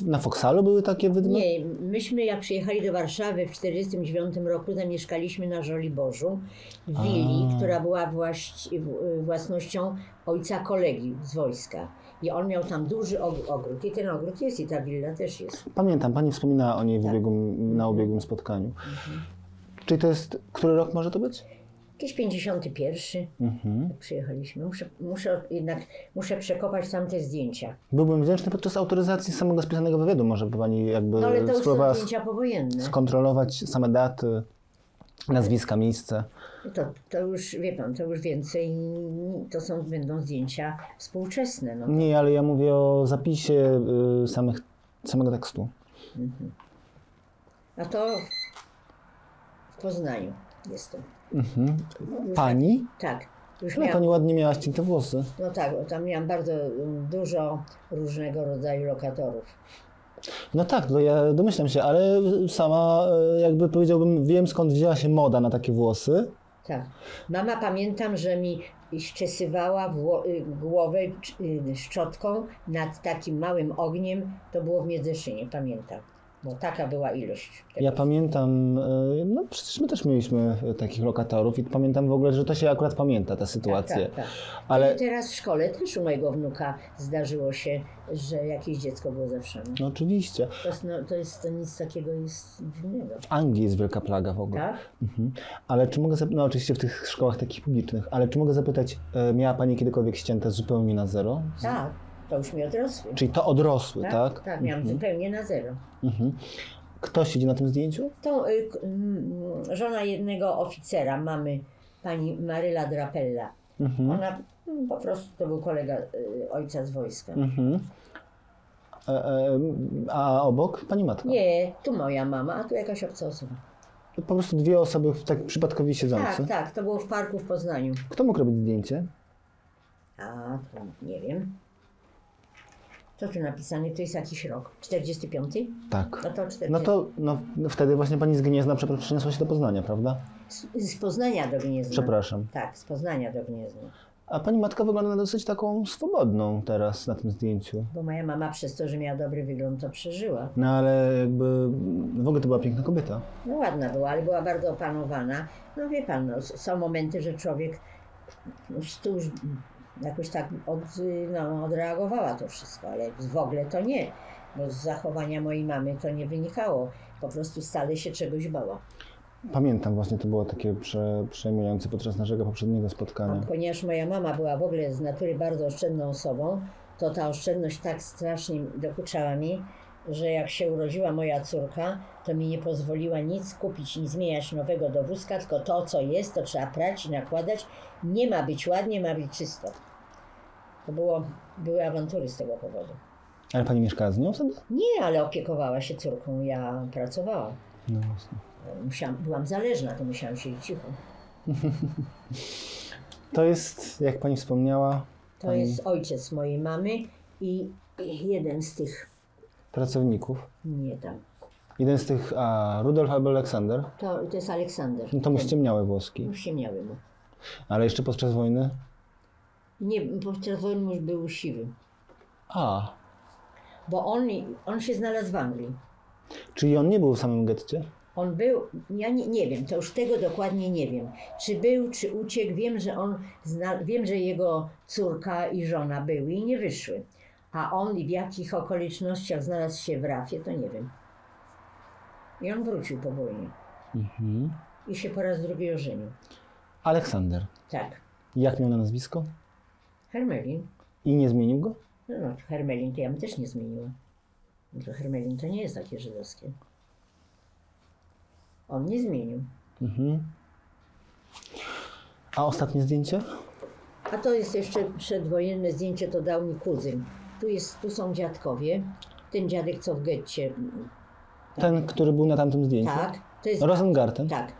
na Foksalu były takie wydmy? Nie, jak przyjechali do Warszawy w 49 roku, zamieszkaliśmy na Żoliborzu, w willi, która była własnością ojca kolegi z wojska. I on miał tam duży ogród. I ten ogród jest, i ta willa też jest. Pamiętam, pani wspominała o niej na ubiegłym spotkaniu. Czyli to jest, który rok może to być? Jakiś 51. Przyjechaliśmy. Muszę przekopać tamte zdjęcia. Byłbym wdzięczny podczas autoryzacji samego spisanego wywiadu. Może by pani jakby ale to już są zdjęcia powojenne. Skontrolować same daty, nazwiska, miejsce. To już, wie pan, to już więcej, będą zdjęcia współczesne. No. Nie, ale ja mówię o zapisie samego tekstu. A to w Poznaniu jestem. Pani? Tak. Ale pani ładnie miała ścięte włosy. No tak, bo tam miałam bardzo dużo różnego rodzaju lokatorów. No tak, to ja domyślam się, ale sama jakby powiedziałbym, wiem skąd wzięła się moda na takie włosy. Tak. Mama, pamiętam, że mi ściesywała głowę szczotką nad takim małym ogniem. To było w Miedzeszynie, pamiętam. Bo taka była ilość tego. Ja pamiętam, no przecież my też mieliśmy takich lokatorów i pamiętam w ogóle, że to się akurat pamięta, ta sytuacja. Tak. Ale I teraz w szkole też u mojego wnuka zdarzyło się, że jakieś dziecko było zawsze. no oczywiście. To nic takiego jest dziwnego. W Anglii jest wielka plaga w ogóle. Tak? Mhm. Ale czy mogę zapytać, no oczywiście w tych szkołach takich publicznych, ale czy mogę zapytać, miała pani kiedykolwiek ścięte zupełnie na zero? Tak, to już mi odrosły. Czyli to odrosły, tak? Tak, miałam zupełnie na zero. Mhm. Kto siedzi na tym zdjęciu? To żona jednego oficera, mamy pani Maryla Drapella. Ona po prostu to był kolega ojca z wojska. A obok pani matka? Nie, tu moja mama, a tu jakaś obca osoba. To po prostu dwie osoby tak przypadkowi siedzące? Tak, to było w parku w Poznaniu. Kto mógł robić zdjęcie? A, to nie wiem. Co tu napisane? To jest jakiś rok? 45? Tak. No to 40. No wtedy właśnie pani z Gniezna przeniosła się do Poznania, prawda? Z Poznania do Gniezna. Przepraszam. Tak, z Poznania do Gniezna. A pani matka wygląda na dosyć taką swobodną teraz na tym zdjęciu. Bo moja mama przez to, że miała dobry wygląd, to przeżyła. No ale jakby w ogóle to była piękna kobieta. No ładna była, ale była bardzo opanowana. No wie pan, no, są momenty, że człowiek tu już jakoś tak odreagowała to wszystko, ale w ogóle to nie. Bo z zachowania mojej mamy to nie wynikało. Po prostu stale się czegoś bała. Pamiętam właśnie, to było takie przejmujące podczas naszego poprzedniego spotkania. A ponieważ moja mama była w ogóle z natury bardzo oszczędną osobą, to ta oszczędność tak strasznie dokuczała mi, że jak się urodziła moja córka, to mi nie pozwoliła nic kupić, ni zmieniać nowego do wózka, tylko to, co jest, to trzeba prać i nakładać. Nie ma być ładnie, ma być czysto. Były awantury z tego powodu. Ale pani mieszkała z nią wtedy? Nie, ale opiekowała się córką, ja pracowałam. No właśnie. Byłam zależna, to musiałam siedzieć cicho. To jest, jak pani wspomniała... To jest ojciec mojej mamy i jeden z tych... Pracowników. Nie tam. Jeden z tych, Rudolf albo Aleksander? To jest Aleksander. No to mu ściemniały włoski. Już ściemniały mu. Ale jeszcze podczas wojny? Nie, podczas wojny już był siwy. Bo on się znalazł w Anglii. Czyli on nie był w samym getcie? On był, ja nie wiem, to już tego dokładnie nie wiem. Czy był, czy uciekł, wiem, że jego córka i żona były i nie wyszły. A on w jakich okolicznościach znalazł się w Rafie, to nie wiem. I on wrócił po wojnie. I się po raz drugi ożenił. Aleksander. Tak. Jak miał na nazwisko? Hermelin. I nie zmienił go? No, Hermelin to ja bym też nie zmieniła. No to Hermelin to nie jest takie żydowskie. On nie zmienił. A ostatnie zdjęcie? A to jest jeszcze przedwojenne zdjęcie, to dał mi kuzyn. Tu są dziadkowie. Ten dziadek, co w getcie. Ten, który był na tamtym zdjęciu? Tak. To jest Rosengarten? Tak.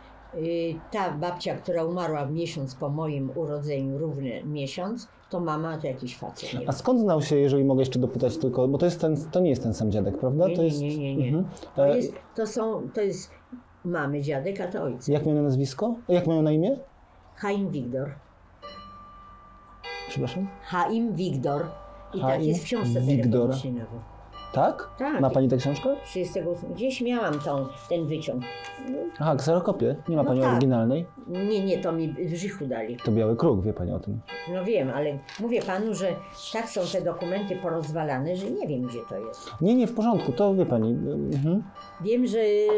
Ta babcia, która umarła miesiąc po moim urodzeniu, równy miesiąc, to mama to jakiś facet. Nie A skąd znał się, jeżeli mogę jeszcze dopytać tylko, bo to nie jest ten sam dziadek, prawda? Nie. To jest mamy dziadek, a to ojciec. Jak miał na nazwisko? Jak miał na imię? Chaim Wigdor. Przepraszam? Chaim Wigdor. I tak Chaim jest w książce Wigdora. telefonicznej nawet. Tak? Tak. Ma pani tę książkę? 38. Gdzieś miałam ten wyciąg. Aha, kserokopię. Nie ma pani tak. oryginalnej? Nie, to mi w Żychu dali. To Biały Kruk, wie pani o tym. No wiem, ale mówię panu, że tak są te dokumenty porozwalane, że nie wiem, gdzie to jest. Nie, w porządku, to wie pani. Wiem,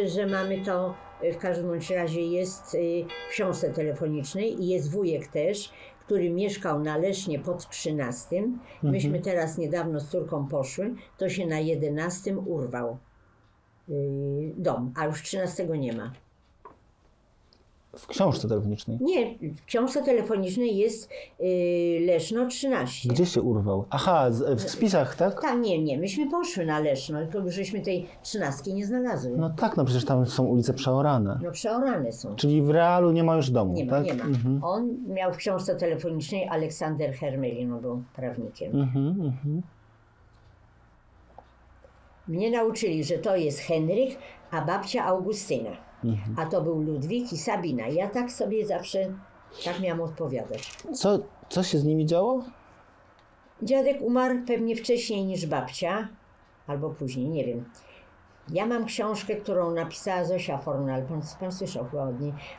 że mamy to, w każdym bądź razie jest w książce telefonicznej i jest wujek też, który mieszkał na Lesznie pod 13. Myśmy teraz niedawno z córką poszły, to się na 11 urwał dom, a już 13 nie ma. W książce telefonicznej? Nie, w książce telefonicznej jest Leszno 13. Gdzie się urwał? Aha, w spisach, tak? Tak, nie, myśmy poszły na Leszno, tylko żeśmy tej 13 nie znalazły. No tak, no przecież tam są ulice przeorane. No przeorane są. Czyli w realu nie ma już domu, Nie ma, tak? nie ma. On miał w książce telefonicznej Aleksander Hermelin, on był prawnikiem. Mnie nauczyli, że to jest Henryk, a babcia Augustyna. A to był Ludwik i Sabina. Ja tak sobie zawsze tak miałam odpowiadać. Co się z nimi działo? Dziadek umarł pewnie wcześniej niż babcia, albo później, nie wiem. Ja mam książkę, którą napisała Zosia Fornal, pan słyszał chyba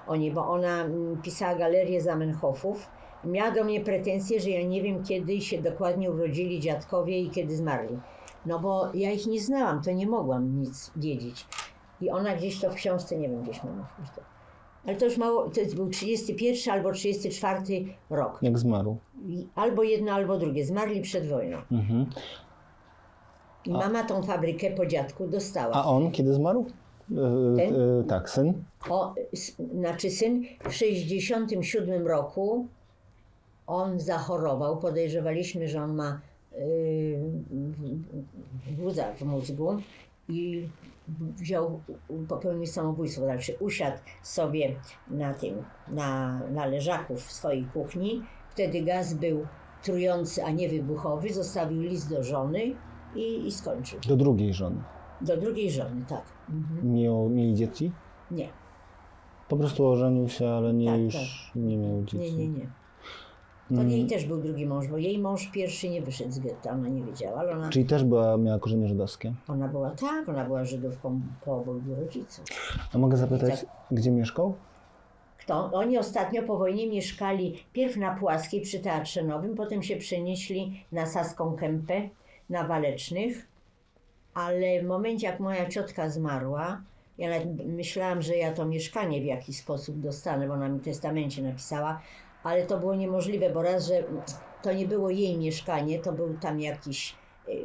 o niej, bo ona pisała galerię Zamenhofów. Miała do mnie pretensje, że ja nie wiem, kiedy się dokładnie urodzili dziadkowie i kiedy zmarli. No bo ja ich nie znałam, to nie mogłam nic wiedzieć. I ona gdzieś to w książce, nie wiem, gdzieś mam. Ale to już mało, to był 31 albo 34 rok. Jak zmarł? Albo jedno, albo drugie. Zmarli przed wojną. I mama tą fabrykę po dziadku dostała. A on kiedy zmarł? Tak, syn? Znaczy syn w 67 roku on zachorował. Podejrzewaliśmy, że on ma guza w mózgu i popełnił samobójstwo. Znaczy usiadł sobie na leżaku w swojej kuchni. Wtedy gaz był trujący, a nie wybuchowy. Zostawił list do żony i skończył. Do drugiej żony? Do drugiej żony, tak. Mieli dzieci? Nie. Po prostu ożenił się, ale nie miał dzieci. Nie. To jej też był drugi mąż, bo jej mąż pierwszy nie wyszedł z getta, ona nie wiedziała, ale ona... Czyli też miała korzenie żydowskie? Ona była Żydówką po oboju rodziców. A mogę zapytać, gdzie mieszkał? Kto? Oni ostatnio po wojnie mieszkali pierw na Płaskiej przy Teatrze Nowym, potem się przenieśli na Saską Kępę, na Walecznych, ale w momencie jak moja ciotka zmarła, ja nawet myślałam, że ja to mieszkanie w jakiś sposób dostanę, bo ona mi w testamencie napisała, ale to było niemożliwe, bo raz, że to nie było jej mieszkanie, to był tam jakiś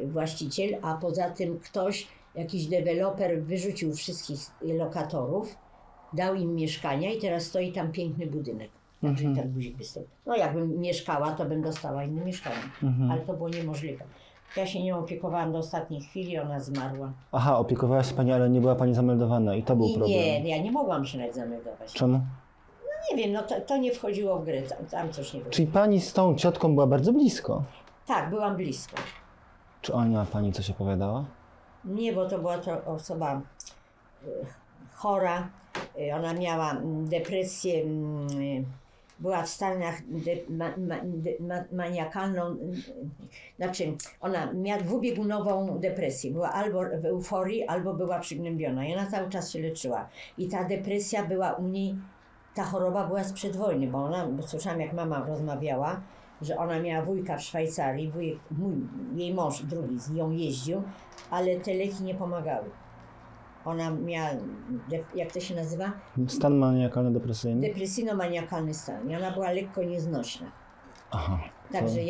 właściciel, a poza tym jakiś deweloper wyrzucił wszystkich lokatorów, dał im mieszkania i teraz stoi tam piękny budynek. Także ten guzik by stał. No jakbym mieszkała, to bym dostała inne mieszkanie, ale to było niemożliwe. Ja się nią opiekowałam do ostatniej chwili, ona zmarła. Aha, opiekowała się pani, ale nie była pani zameldowana i to był problem. Nie, ja nie mogłam się nawet zameldować. Czemu? Nie wiem, no to nie wchodziło w grę, tam coś nie było. Czyli pani z tą ciotką była bardzo blisko? Tak, byłam blisko. Czy ona pani coś opowiadała? Nie, bo to była to osoba chora, ona miała depresję, była w stanach maniakalną, znaczy ona miała dwubiegunową depresję, była albo w euforii, albo była przygnębiona i ona cały czas się leczyła. I ta depresja była u niej, ta choroba była sprzed wojny, bo słyszałam jak mama rozmawiała, że ona miała wujka w Szwajcarii, jej mąż drugi z nią jeździł, ale te leki nie pomagały. Ona miała, jak to się nazywa? Stan maniakalno-depresyjny? Depresyjno-maniakalny stan. I ona była lekko nieznośna. Aha. Także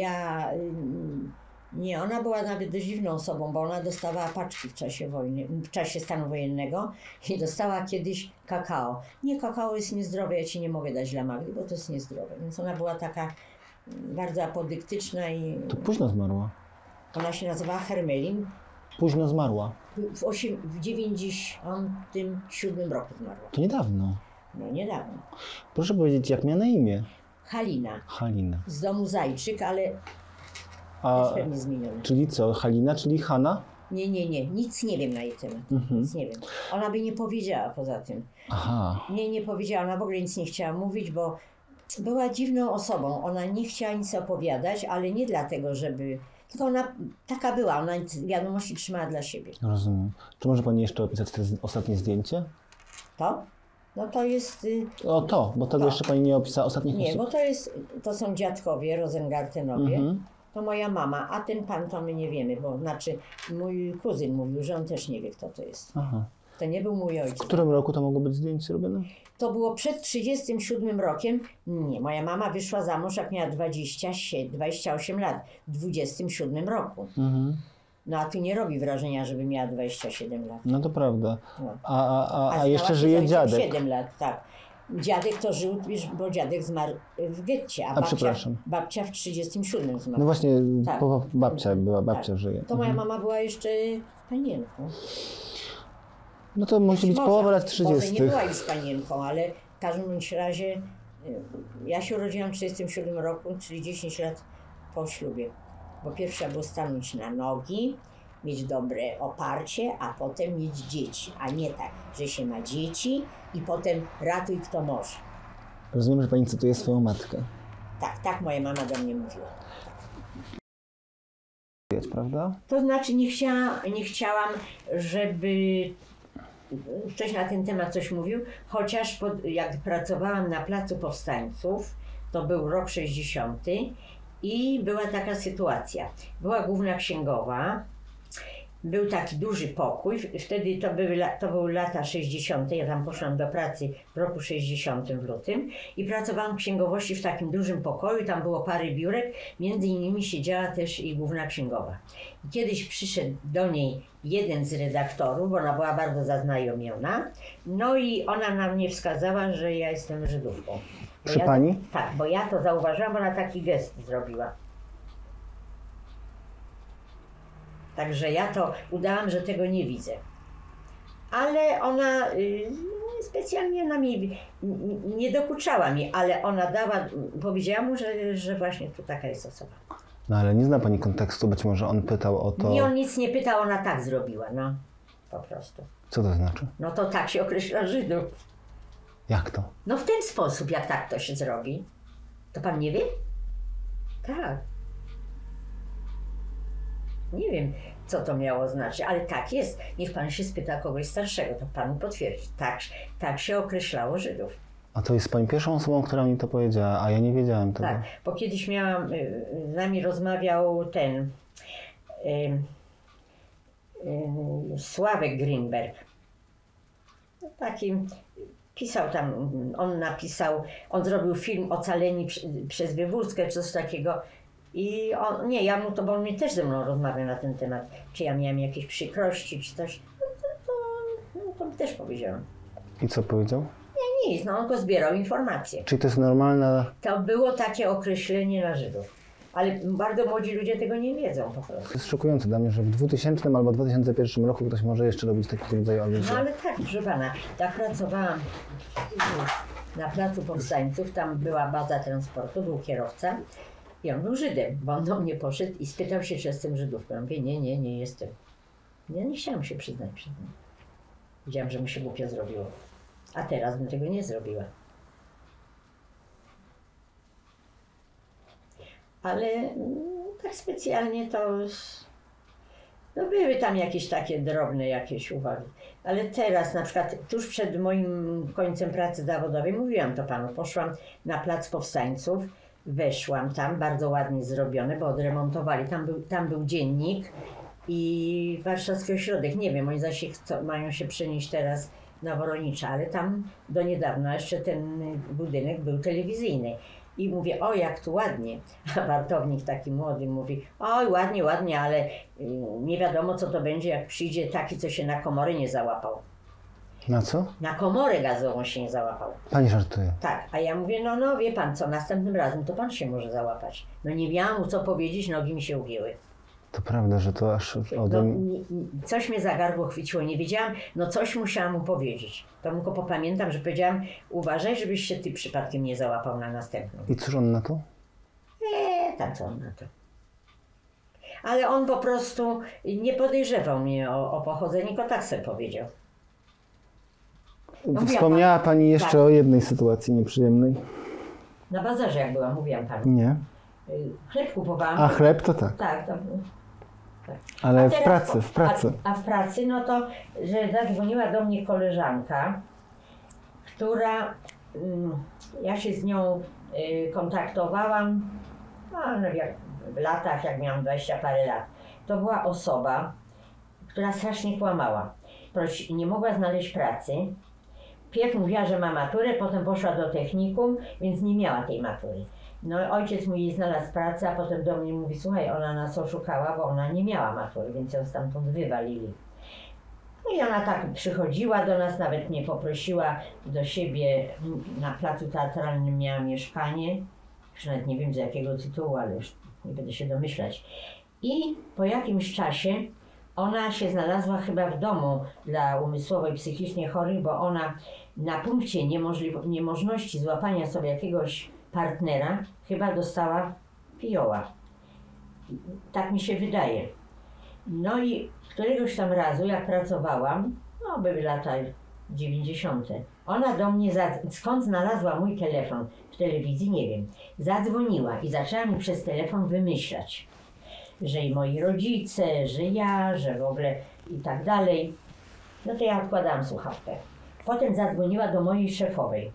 nie, ona była nawet dość dziwną osobą, bo ona dostawała paczki w czasie wojny, w czasie stanu wojennego i dostała kiedyś kakao. Nie, kakao jest niezdrowe, ja ci nie mogę dać dla Magdy, bo to jest niezdrowe. Więc ona była taka bardzo apodyktyczna i... To późno zmarła. Ona się nazywała Hermelin. Późno zmarła. W 97 roku zmarła. To niedawno. No niedawno. Proszę powiedzieć, jak miała na imię? Halina. Halina. Z domu Zajczyk, ale jest pewnie zmieniona. Czyli co? Halina, czyli Hanna? Nie. Nic nie wiem na jej temat. Nic nie wiem. Ona by nie powiedziała poza tym. Aha. Nie powiedziała. Ona w ogóle nic nie chciała mówić, bo była dziwną osobą. Ona nie chciała nic opowiadać, ale nie dlatego, żeby... Tylko ona taka była, ona wiadomości trzymała dla siebie. Rozumiem. Czy może pani jeszcze opisać te ostatnie zdjęcie? To? No to jest... bo tego jeszcze pani nie opisała ostatnich osób. Nie, bo to są dziadkowie Rosengartenowie. To moja mama, a ten pan to my nie wiemy, bo znaczy mój kuzyn mówił, że on też nie wie, kto to jest. Aha. To nie był mój ojciec. W którym roku to mogło być zdjęcie robione? To było przed 37 rokiem. Nie, moja mama wyszła za mąż, jak miała 28 lat, w 27 roku. No a tu nie robi wrażenia, żeby miała 27 lat. No to prawda. No. A jeszcze żyje dziadek. 7 lat, tak. Dziadek to żył, bo dziadek zmarł w getcie, a babcia w 37 zmarła. No właśnie, tak. babcia żyje. To moja mama była jeszcze panienką. No to musi być połowa lat 30. Może nie była już panienką, ale w każdym bądź razie ja się urodziłam w 37 roku, czyli 10 lat po ślubie. Bo pierwsze trzeba było stanąć na nogi, mieć dobre oparcie, a potem mieć dzieci. A nie tak, że się ma dzieci i potem ratuj kto może. Rozumiem, że pani cytuje swoją matkę. Tak moja mama do mnie mówiła. Prawda? To znaczy nie chciałam, żeby ktoś na ten temat coś mówił, chociaż jak pracowałam na Placu Powstańców, to był rok 60 i była taka sytuacja. Była główna księgowa, był taki duży pokój, wtedy to były lata 60. Ja tam poszłam do pracy w roku 60 w lutym i pracowałam w księgowości w takim dużym pokoju, tam było parę biurek, między innymi siedziała też i główna księgowa. I kiedyś przyszedł do niej jeden z redaktorów, bo ona była bardzo zaznajomiona, no i ona na mnie wskazała, że ja jestem Żydówką. Przy pani? Tak, bo ja to zauważyłam, bo ona taki gest zrobiła. Także ja to udałam, że tego nie widzę. Ale ona specjalnie na mnie nie dokuczała mi, ale ona powiedziała mu, że właśnie tu taka jest osoba. No ale nie zna pani kontekstu, być może on pytał o to... Nie, on nic nie pytał, ona tak zrobiła, no. Po prostu. Co to znaczy? No to tak się określa Żydów. Jak to? No w ten sposób, jak tak to się zrobi. To pan nie wie? Tak. Nie wiem, co to miało znaczyć, ale tak jest. Niech pan się spyta kogoś starszego, to panu potwierdzi. Tak się określało Żydów. A to jest pani pierwszą osobą, która mi to powiedziała, a ja nie wiedziałem tego. Tak, bo kiedyś z nami rozmawiał ten Sławek Greenberg. Taki pisał tam, on zrobił film Ocaleni przez Wywódzkę, czy coś takiego. I bo on mnie też ze mną rozmawiał na ten temat, czy ja miałem jakieś przykrości, czy coś, to też powiedziałam. I co powiedział? Nie, nic, on go zbierał informacje. Czyli to jest normalne? To było takie określenie na Żydów, ale bardzo młodzi ludzie tego nie wiedzą po prostu. To jest szokujące dla mnie, że w 2000 albo 2001 roku ktoś może jeszcze robić taki rodzaj aluzji. No ale tak, proszę pana, ja pracowałam na Placu Powstańców, tam była baza transportu, był kierowca. I on był Żydem, bo on do mnie poszedł i spytał się, czy jestem Żydówką. Ja mówię, nie jestem. Ja nie chciałam się przyznać przed nim. Wiedziałam, że mi się głupio zrobiło. A teraz bym tego nie zrobiła. Ale tak specjalnie to... No były tam jakieś takie drobne uwagi. Ale teraz na przykład tuż przed moim końcem pracy zawodowej, mówiłam to panu, poszłam na Plac Powstańców, weszłam tam, bardzo ładnie zrobione, bo odremontowali. Tam był dziennik i Warszawski Ośrodek. Nie wiem, oni zaś mają się przenieść teraz na Woronicza, ale tam do niedawna jeszcze ten budynek był telewizyjny. I mówię, o jak tu ładnie. A wartownik taki młody mówi, oj ładnie, ale nie wiadomo co to będzie, jak przyjdzie taki, co się na komorę nie załapał. Na co? Na komorę gazową się nie załapał. Pani żartuje. Tak, a ja mówię, no wie pan co, następnym razem to pan się może załapać. No nie miałam mu co powiedzieć, nogi mi się ugięły. To prawda, że to aż coś mnie za gardło chwyciło, nie wiedziałam, coś musiałam mu powiedzieć. To tylko popamiętam, że powiedziałam, uważaj, żebyś się ty przypadkiem nie załapał na następną. I cóż on na to? Tam co on na to. Ale on po prostu nie podejrzewał mnie o pochodzenie, tylko tak sobie powiedział. Wspomniała pani jeszcze o jednej sytuacji nieprzyjemnej. Na bazarze jak byłam, mówiłam pani. Nie. Chleb kupowałam. A chleb to tak. Tak. Ale w pracy. A w pracy, że zadzwoniła do mnie koleżanka, która, ja się z nią kontaktowałam, w latach, jak miałam 20 parę lat. To była osoba, która strasznie kłamała. Nie mogła znaleźć pracy. Pierw mówiła, że ma maturę, potem poszła do technikum, więc nie miała tej matury. No ojciec mój jej znalazł pracę, a potem do mnie mówi, słuchaj, ona nas oszukała, bo ona nie miała matury, więc ją stamtąd wywalili. No i ona tak przychodziła do nas, nawet mnie poprosiła do siebie. Na placu teatralnym miała mieszkanie. Już nawet nie wiem z jakiego tytułu, ale już nie będę się domyślać. I po jakimś czasie ona się znalazła chyba w domu dla umysłowo i psychicznie chorych, bo ona na punkcie niemożności złapania sobie jakiegoś partnera chyba dostała fioła. Tak mi się wydaje. No i któregoś tam razu, jak pracowałam, no były lata 90. Ona do mnie, skąd znalazła mój telefon w telewizji, nie wiem, zadzwoniła i zaczęła mi przez telefon wymyślać, że i moi rodzice, że ja, że w ogóle i tak dalej. No to ja odkładałam słuchawkę. Potem zadzwoniła do mojej szefowej.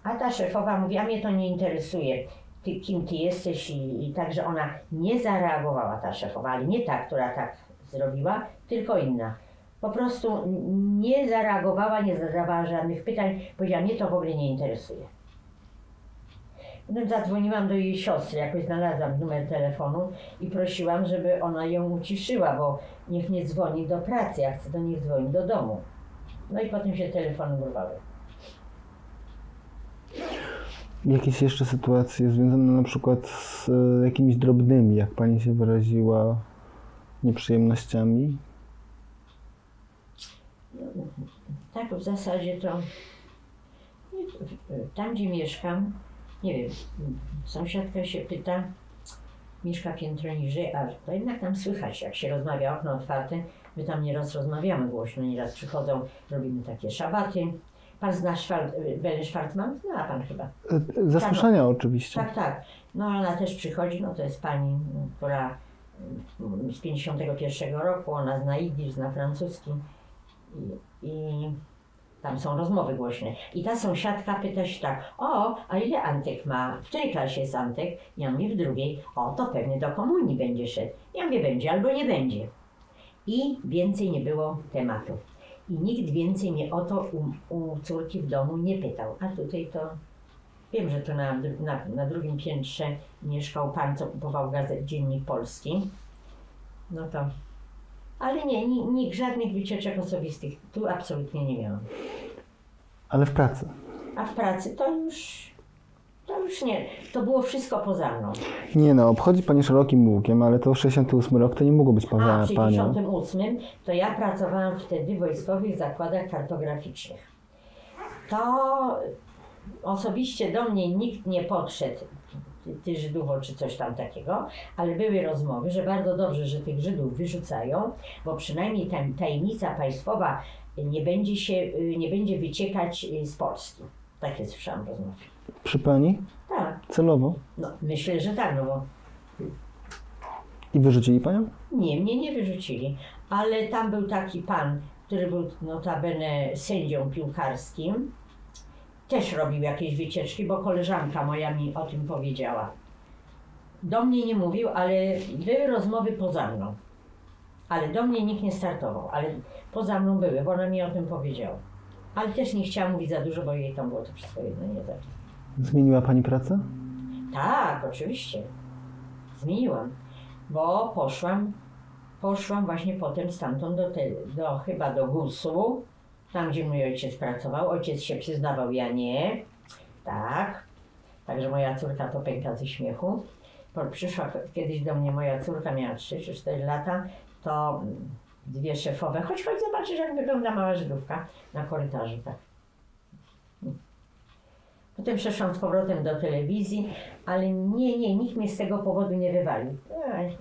A ta szefowa mówi, a mnie to nie interesuje, kim ty jesteś i także ona nie zareagowała, ta szefowa, ale nie ta, która tak zrobiła, tylko inna. Po prostu nie zareagowała, nie zadawała żadnych pytań, powiedziała, mnie to w ogóle nie interesuje. Potem zadzwoniłam do jej siostry, jakoś znalazłam numer telefonu i prosiłam, żeby ona ją uciszyła, bo niech nie dzwoni do pracy, ja chcę do nich dzwonić do domu. No i potem się telefony urwały. Jakieś jeszcze sytuacje związane na przykład z jakimiś drobnymi, jak pani się wyraziła, nieprzyjemnościami? Tak, w zasadzie to tam, gdzie mieszkam, nie wiem, sąsiadka się pyta, mieszka piętro niżej, a to jednak tam słychać, jak się rozmawia, okno otwarte, my tam nieraz rozmawiamy głośno, nieraz przychodzą, robimy takie szabaty. Pan zna Belę Schwartman? Zna pan chyba. Ze słyszenia oczywiście. Tak, tak. No ona też przychodzi, no to jest pani, która z 51 roku, ona zna jidysz, zna francuski i tam są rozmowy głośne. I ta sąsiadka pyta się tak, o, a ile Antek ma? W której klasie jest Antek? Ja mówię w drugiej. O, to pewnie do komunii będzie szedł. Ja mówię, będzie albo nie będzie. I więcej nie było tematu. I nikt więcej mnie o to u córki w domu nie pytał. A tutaj to, wiem, że to na drugim piętrze mieszkał pan, co kupował Dziennik Polski. No to, ale nie, nikt, żadnych wycieczek osobistych tu absolutnie nie miałam. Ale w pracy? A w pracy to już nie, to było wszystko poza mną. Nie no, obchodzi pani szerokim łukiem, ale to 68 rok to nie mogło być poza panią. A w 68 to ja pracowałam wtedy w Wojskowych Zakładach Kartograficznych. To osobiście do mnie nikt nie podszedł, ty Żydowo czy coś tam takiego, ale były rozmowy, że bardzo dobrze, że tych Żydów wyrzucają, bo przynajmniej tajemnica państwowa nie będzie wyciekać z Polski. Takie słyszałam rozmowy. Przy pani? Tak. Celowo? No, myślę, że tak, no bo... I wyrzucili panią? Nie, mnie nie wyrzucili, ale tam był taki pan, który był notabene sędzią piłkarskim. Też robił jakieś wycieczki, bo koleżanka moja mi o tym powiedziała. Do mnie nie mówił, ale były rozmowy poza mną. Ale do mnie nikt nie startował, ale poza mną były, bo ona mi o tym powiedziała. Ale też nie chciała mówić za dużo, bo jej tam było to wszystko jedno, nie tak. Zmieniła pani pracę? Tak, oczywiście. Zmieniłam, bo poszłam właśnie potem stamtąd chyba do GUS-u, tam gdzie mój ojciec pracował. Ojciec się przyznawał, ja nie. Tak. Także moja córka to pęka ze śmiechu. Przyszła kiedyś do mnie moja córka, miała 3 czy 4 lata, to dwie szefowe, chodź zobaczysz, jak wygląda mała Żydówka na korytarzu, tak. Potem przeszłam z powrotem do telewizji, ale nie, nikt mnie z tego powodu nie wywalił.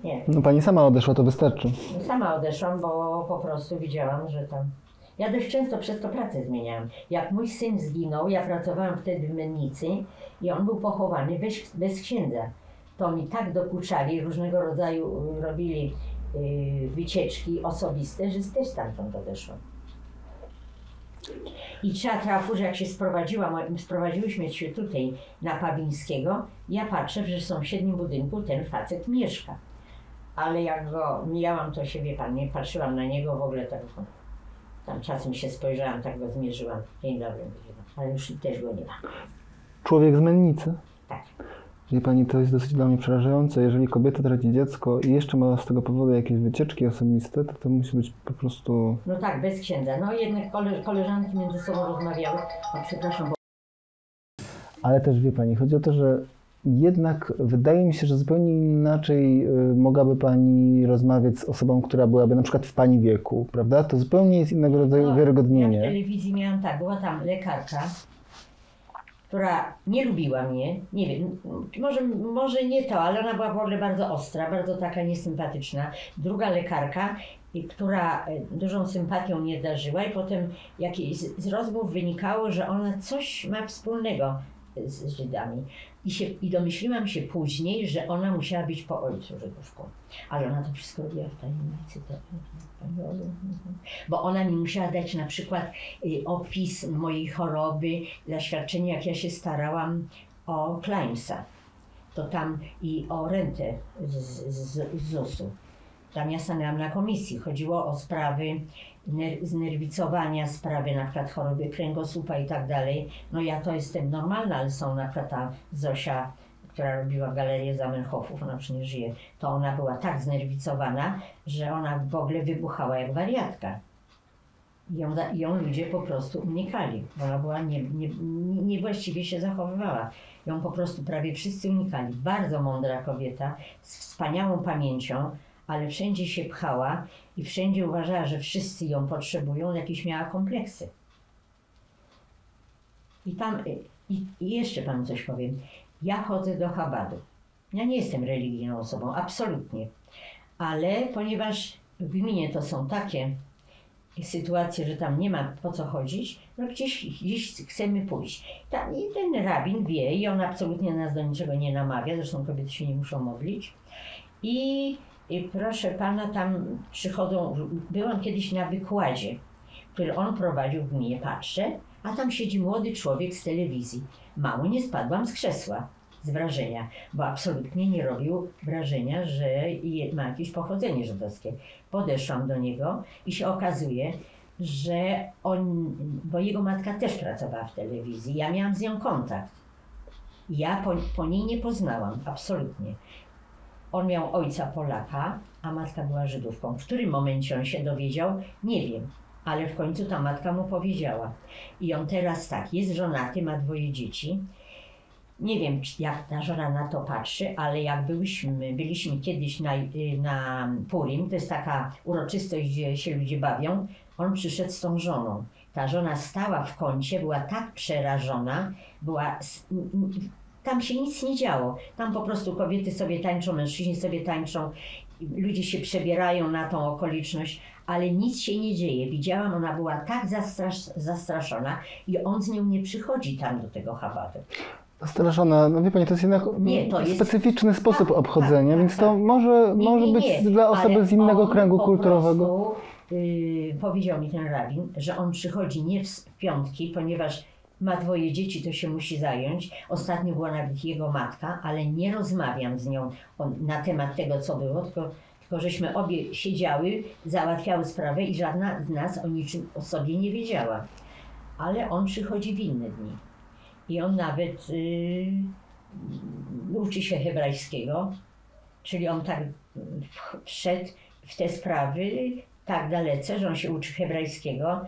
Nie. No pani sama odeszła, to wystarczy. Sama odeszłam, bo po prostu widziałam, że tam... Ja dość często przez to pracę zmieniałam. Jak mój syn zginął, ja pracowałam wtedy w Mennicy i on był pochowany bez księdza. To mi tak dokuczali, różnego rodzaju robili wycieczki osobiste, że też stamtąd odeszłam. I trzeba trafić, że jak się sprowadziłyśmy się tutaj na Pawińskiego, ja patrzę, że w sąsiednim budynku ten facet mieszka. Ale jak go mijałam, to się, wie pan, nie patrzyłam na niego w ogóle tak. Tam czasem się spojrzałam, tak go zmierzyłam. Dzień dobry, ale już też go nie ma. Człowiek z Mennicy? Tak. Wie pani, to jest dosyć dla mnie przerażające. Jeżeli kobieta traci dziecko i jeszcze ma z tego powodu jakieś wycieczki osobiste, to musi być po prostu... No tak, bez księdza. No jednak koleżanki między sobą rozmawiały. O, przepraszam, bo... Ale też wie pani, chodzi o to, że jednak wydaje mi się, że zupełnie inaczej mogłaby pani rozmawiać z osobą, która byłaby na przykład w pani wieku, prawda? To zupełnie jest innego rodzaju wiarygodnienie. Ja w telewizji miałam tak, była tam lekarka, która nie lubiła mnie, nie wiem, może nie to, ale ona była w ogóle bardzo ostra, bardzo taka niesympatyczna. Druga lekarka, która dużą sympatią nie darzyła i potem z rozmów wynikało, że ona coś ma wspólnego z Żydami. I domyśliłam się później, że ona musiała być po ojcu Żydówką. Ale ona to wszystko robiła w tajemnicy. Bo ona mi musiała dać na przykład opis mojej choroby, zaświadczenie, jak ja się starałam o Kleinsa. To tam i o rentę z ZUS-u. Tam ja stanęłam na komisji. Chodziło o sprawy znerwicowania, sprawy na przykład choroby kręgosłupa i tak dalej. No ja to jestem normalna, ale są na przykład ta Zosia, która robiła galerię Zamenhofów, ona już nie żyje, to ona była tak znerwicowana, że ona w ogóle wybuchała jak wariatka. Ją ludzie po prostu unikali. Ona była niewłaściwie się zachowywała. Ją po prostu prawie wszyscy unikali. Bardzo mądra kobieta, z wspaniałą pamięcią, ale wszędzie się pchała i wszędzie uważała, że wszyscy ją potrzebują, jakieś miała kompleksy. I jeszcze panu coś powiem. Ja chodzę do Chabadu. Ja nie jestem religijną osobą, absolutnie. Ale ponieważ w gminie to są takie sytuacje, że tam nie ma po co chodzić, no gdzieś chcemy pójść. I ten rabin wie i on absolutnie nas do niczego nie namawia, zresztą kobiety się nie muszą modlić. I proszę pana, tam przychodzą, byłam kiedyś na wykładzie, który on prowadził w gminie, patrzę, a tam siedzi młody człowiek z telewizji. Mało nie spadłam z krzesła, z wrażenia, bo absolutnie nie robił wrażenia, że ma jakieś pochodzenie żydowskie. Podeszłam do niego i się okazuje, że bo jego matka też pracowała w telewizji, ja miałam z nią kontakt. Ja po niej nie poznałam, absolutnie. On miał ojca Polaka, a matka była Żydówką. W którym momencie on się dowiedział, nie wiem, ale w końcu ta matka mu powiedziała. I on teraz tak, jest żonaty, ma 2 dzieci. Nie wiem, jak ta żona na to patrzy, ale jak byliśmy kiedyś na Purim, to jest taka uroczystość, gdzie się ludzie bawią, on przyszedł z tą żoną. Ta żona stała w kącie, była tak przerażona, tam się nic nie działo. Tam po prostu kobiety sobie tańczą, mężczyźni sobie tańczą, ludzie się przebierają na tą okoliczność, ale nic się nie dzieje. Widziałam, ona była tak zastraszona i on z nią nie przychodzi tam do tego Chabadu. Zastraszona, no wie pani, to jest jednak specyficzny sposób obchodzenia, więc to może być dla osoby z innego kręgu kulturowego. Powiedział mi ten rabin, że on przychodzi nie w piątki, ponieważ ma 2 dzieci, to się musi zająć. Ostatnio była nawet jego matka, ale nie rozmawiam z nią na temat tego, co było, tylko żeśmy obie siedziały, załatwiały sprawę i żadna z nas o niczym o sobie nie wiedziała. Ale on przychodzi w inne dni. I on nawet uczy się hebrajskiego, czyli on tak wszedł w te sprawy tak dalece, że on się uczy hebrajskiego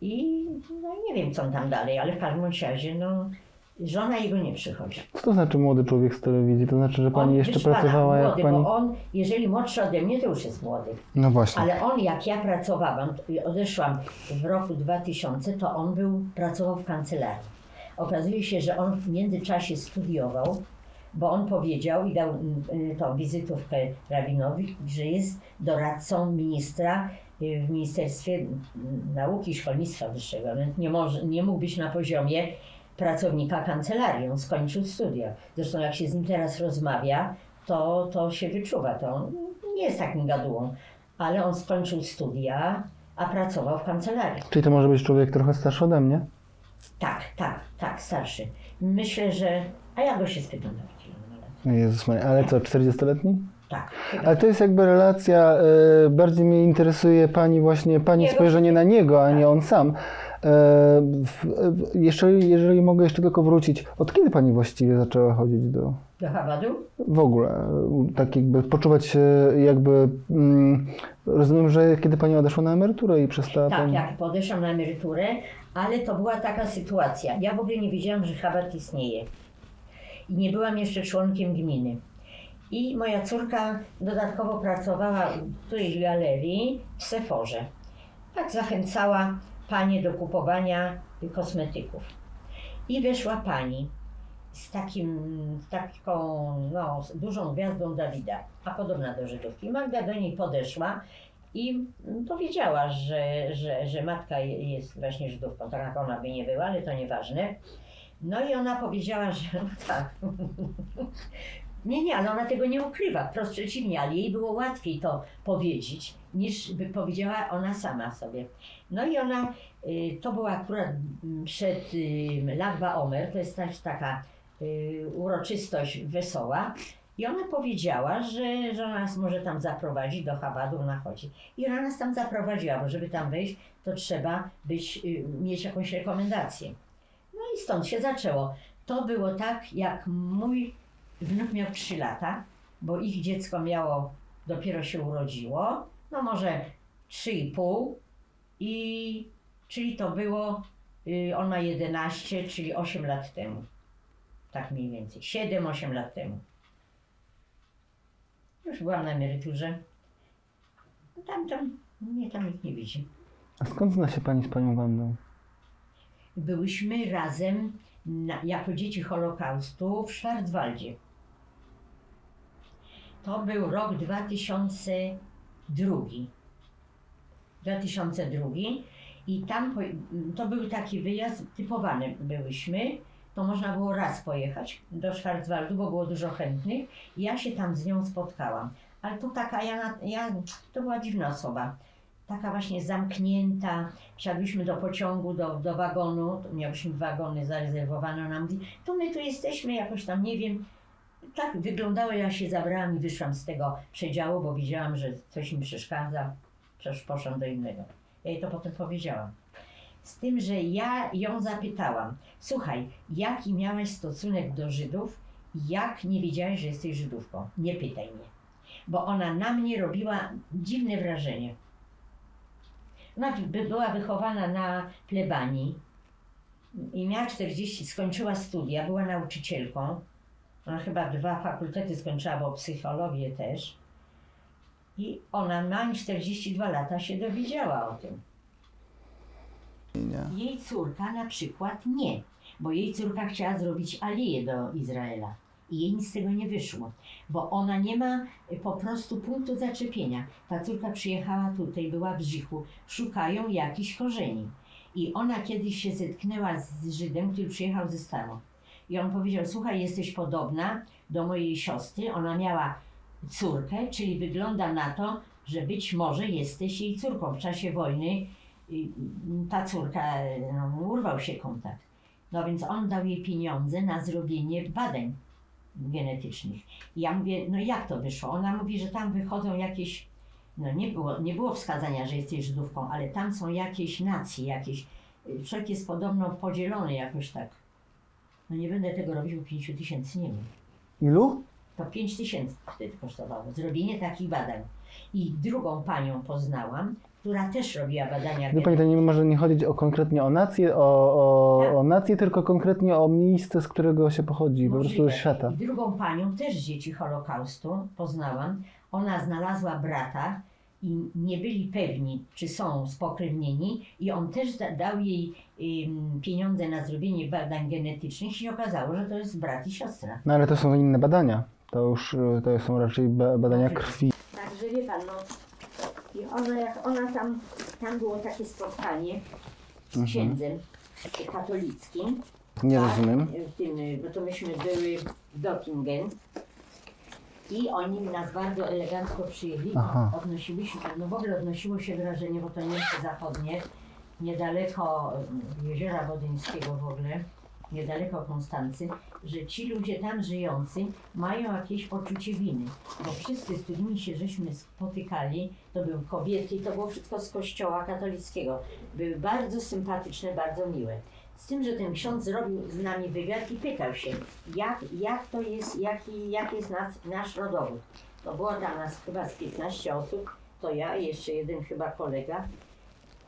i no nie wiem, co on tam dalej, ale w każdym razie, no, żona jego nie przychodzi. Co to znaczy młody człowiek z telewizji? To znaczy, że pani jeszcze pracowała młody, jak pani... Bo on, jeżeli młodszy ode mnie, to już jest młody. No właśnie. Ale on, jak ja pracowałam, odeszłam w roku 2000, to on pracował w kancelarii. Okazuje się, że on w międzyczasie studiował, bo on powiedział i dał tą wizytówkę rabinowi, że jest doradcą ministra w Ministerstwie Nauki i Szkolnictwa Wyższego. Nie mógł być na poziomie pracownika kancelarii, on skończył studia. Zresztą jak się z nim teraz rozmawia, to się wyczuwa, to on nie jest takim gadułą, ale on skończył studia, a pracował w kancelarii. Czyli to może być człowiek trochę starszy ode mnie? Tak, starszy. Myślę, że... A ja go się spytam. Jezus Maria, ale co, 40-letni? Tak. Ale to jest jakby relacja, bardziej mnie interesuje pani spojrzenie na niego, a nie on sam. Jeżeli mogę jeszcze tylko wrócić, od kiedy pani właściwie zaczęła chodzić do Do Chabadu? W ogóle, tak jakby poczuwać się jakby... rozumiem, że kiedy pani odeszła na emeryturę i przestała Tak, pani... jak podeszłam na emeryturę, ale to była taka sytuacja. Ja w ogóle nie wiedziałam, że Chabad istnieje. I nie byłam jeszcze członkiem gminy. I moja córka dodatkowo pracowała w którejś galerii w Sephorze. Tak zachęcała panie do kupowania kosmetyków. I weszła pani z taką dużą gwiazdą Dawida, a podobna do Żydówki. Magda do niej podeszła i powiedziała, że matka jest właśnie Żydówką. Tak jak ona by nie była, ale to nieważne. No i ona powiedziała, że no tak. Nie, ale ona tego nie ukrywa, wprost przeciwnie, ale jej było łatwiej to powiedzieć, niż by powiedziała ona sama sobie. No i ona, to była akurat przed Lag BaOmer, to jest też taka uroczystość wesoła, i ona powiedziała, że ona nas może tam zaprowadzić do Chabadu, ona chodzi. I ona nas tam zaprowadziła, bo żeby tam wejść, to trzeba mieć jakąś rekomendację. No i stąd się zaczęło. To było tak, jak mój wnuk miał 3 lata, bo ich dziecko dopiero się urodziło, no może 3,5, czyli to było, on ma 11, czyli 8 lat temu. Tak mniej więcej, 7-8 lat temu. Już byłam na emeryturze. Tam nikt nie widzi. A skąd zna się pani z panią Wandą? Byłyśmy razem jako dzieci Holokaustu w Schwarzwaldzie. To był rok 2002. I tam to był taki wyjazd typowany byłyśmy. To można było raz pojechać do Schwarzwaldu, bo było dużo chętnych. I ja się tam z nią spotkałam. Ale to taka, to była dziwna osoba. Taka właśnie zamknięta. Wsiadłyśmy do pociągu, do wagonu. Miałyśmy wagony zarezerwowane. Ona mówi, to my tu jesteśmy jakoś tam, nie wiem. Tak wyglądało, ja się zabrałam i wyszłam z tego przedziału, bo widziałam, że coś mi przeszkadza. Przecież poszłam do innego. Ja jej to potem powiedziałam. Z tym, że ja ją zapytałam, słuchaj, jaki miałeś stosunek do Żydów, jak nie wiedziałeś, że jesteś Żydówką? Nie pytaj mnie. Bo ona na mnie robiła dziwne wrażenie. Ona była wychowana na plebanii i miała 40, skończyła studia, była nauczycielką. Ona chyba 2 fakultety skończyła, bo psychologię też. I ona, mając 42 lata, się dowiedziała o tym. Nie. Jej córka na przykład nie, bo jej córka chciała zrobić aliję do Izraela. I jej nic z tego nie wyszło, bo ona nie ma po prostu punktu zaczepienia. Ta córka przyjechała tutaj, była w Brzychu, szukają jakichś korzeni. I ona kiedyś się zetknęła z Żydem, który przyjechał ze Stanów. I on powiedział, słuchaj, jesteś podobna do mojej siostry. Ona miała córkę, czyli wygląda na to, że być może jesteś jej córką. W czasie wojny ta córka, urwał się kontakt. No więc on dał jej pieniądze na zrobienie badań genetycznych. I ja mówię, no jak to wyszło? Ona mówi, że tam wychodzą jakieś, nie było wskazania, że jesteś Żydówką, ale tam są jakieś nacje, jakieś, człowiek jest podobno podzielony jakoś tak. No nie będę tego robić, bo 5 000 nie wiem. Ilu? To 5 000 wtedy kosztowało, zrobienie takich badań. I drugą panią poznałam, która też robiła badania. Wie pani, to nie może nie chodzić konkretnie o nację, o nację, tylko konkretnie o miejsce, z którego się pochodzi, po prostu ze świata. I drugą panią, też dzieci Holokaustu, poznałam. Ona znalazła brata i nie byli pewni, czy są spokrewnieni, i on też dał jej pieniądze na zrobienie badań genetycznych i się okazało, że to jest brat i siostra. No ale to są inne badania. To są raczej badania krwi. Także wie pan, i ona tam było takie spotkanie z księdzem katolickim. Nie rozumiem. Bo to myśmy były w Dottingen i oni nas bardzo elegancko przyjęli. W ogóle odnosiło się wrażenie, bo to Niemcy zachodnie, niedaleko Jeziora Wodyńskiego w ogóle, niedaleko Konstancy, że ci ludzie tam żyjący mają jakieś poczucie winy. Bo wszyscy, z którymi się żeśmy spotykali, to były kobiety i to było wszystko z kościoła katolickiego. Były bardzo sympatyczne, bardzo miłe. Z tym, że ten ksiądz zrobił z nami wywiad i pytał się, jak to jest, jaki jest nasz rodowód. No było tam nas chyba z 15 osób, to ja i jeszcze jeden chyba kolega,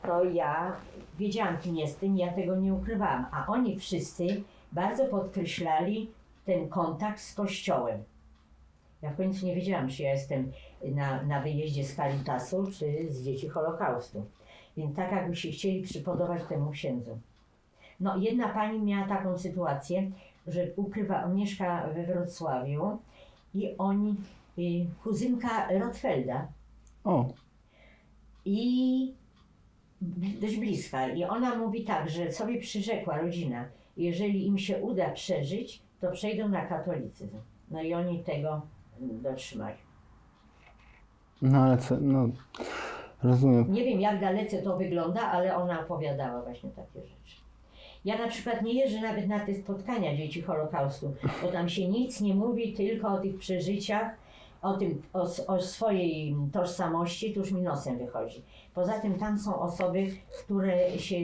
to ja wiedziałam, kim jestem, ja tego nie ukrywałam, a oni wszyscy bardzo podkreślali ten kontakt z Kościołem. Ja w końcu nie wiedziałam, czy ja jestem na wyjeździe z Caritasu, czy z dzieci Holokaustu. Więc tak jakby się chcieli przypodobać temu księdzu. No jedna pani miała taką sytuację, że mieszka we Wrocławiu i oni, kuzynka Rotfelda. O. I dość bliska. I ona mówi tak, że sobie przyrzekła rodzina, jeżeli im się uda przeżyć, to przejdą na katolicyzm. No i oni tego dotrzymali. No ale co, no rozumiem. Nie wiem, jak dalece to wygląda, ale ona opowiadała właśnie takie rzeczy. Ja na przykład nie jeżdżę nawet na te spotkania dzieci Holokaustu, bo tam się nic nie mówi, tylko o tych przeżyciach, o swojej tożsamości, to już mi nosem wychodzi. Poza tym tam są osoby, które się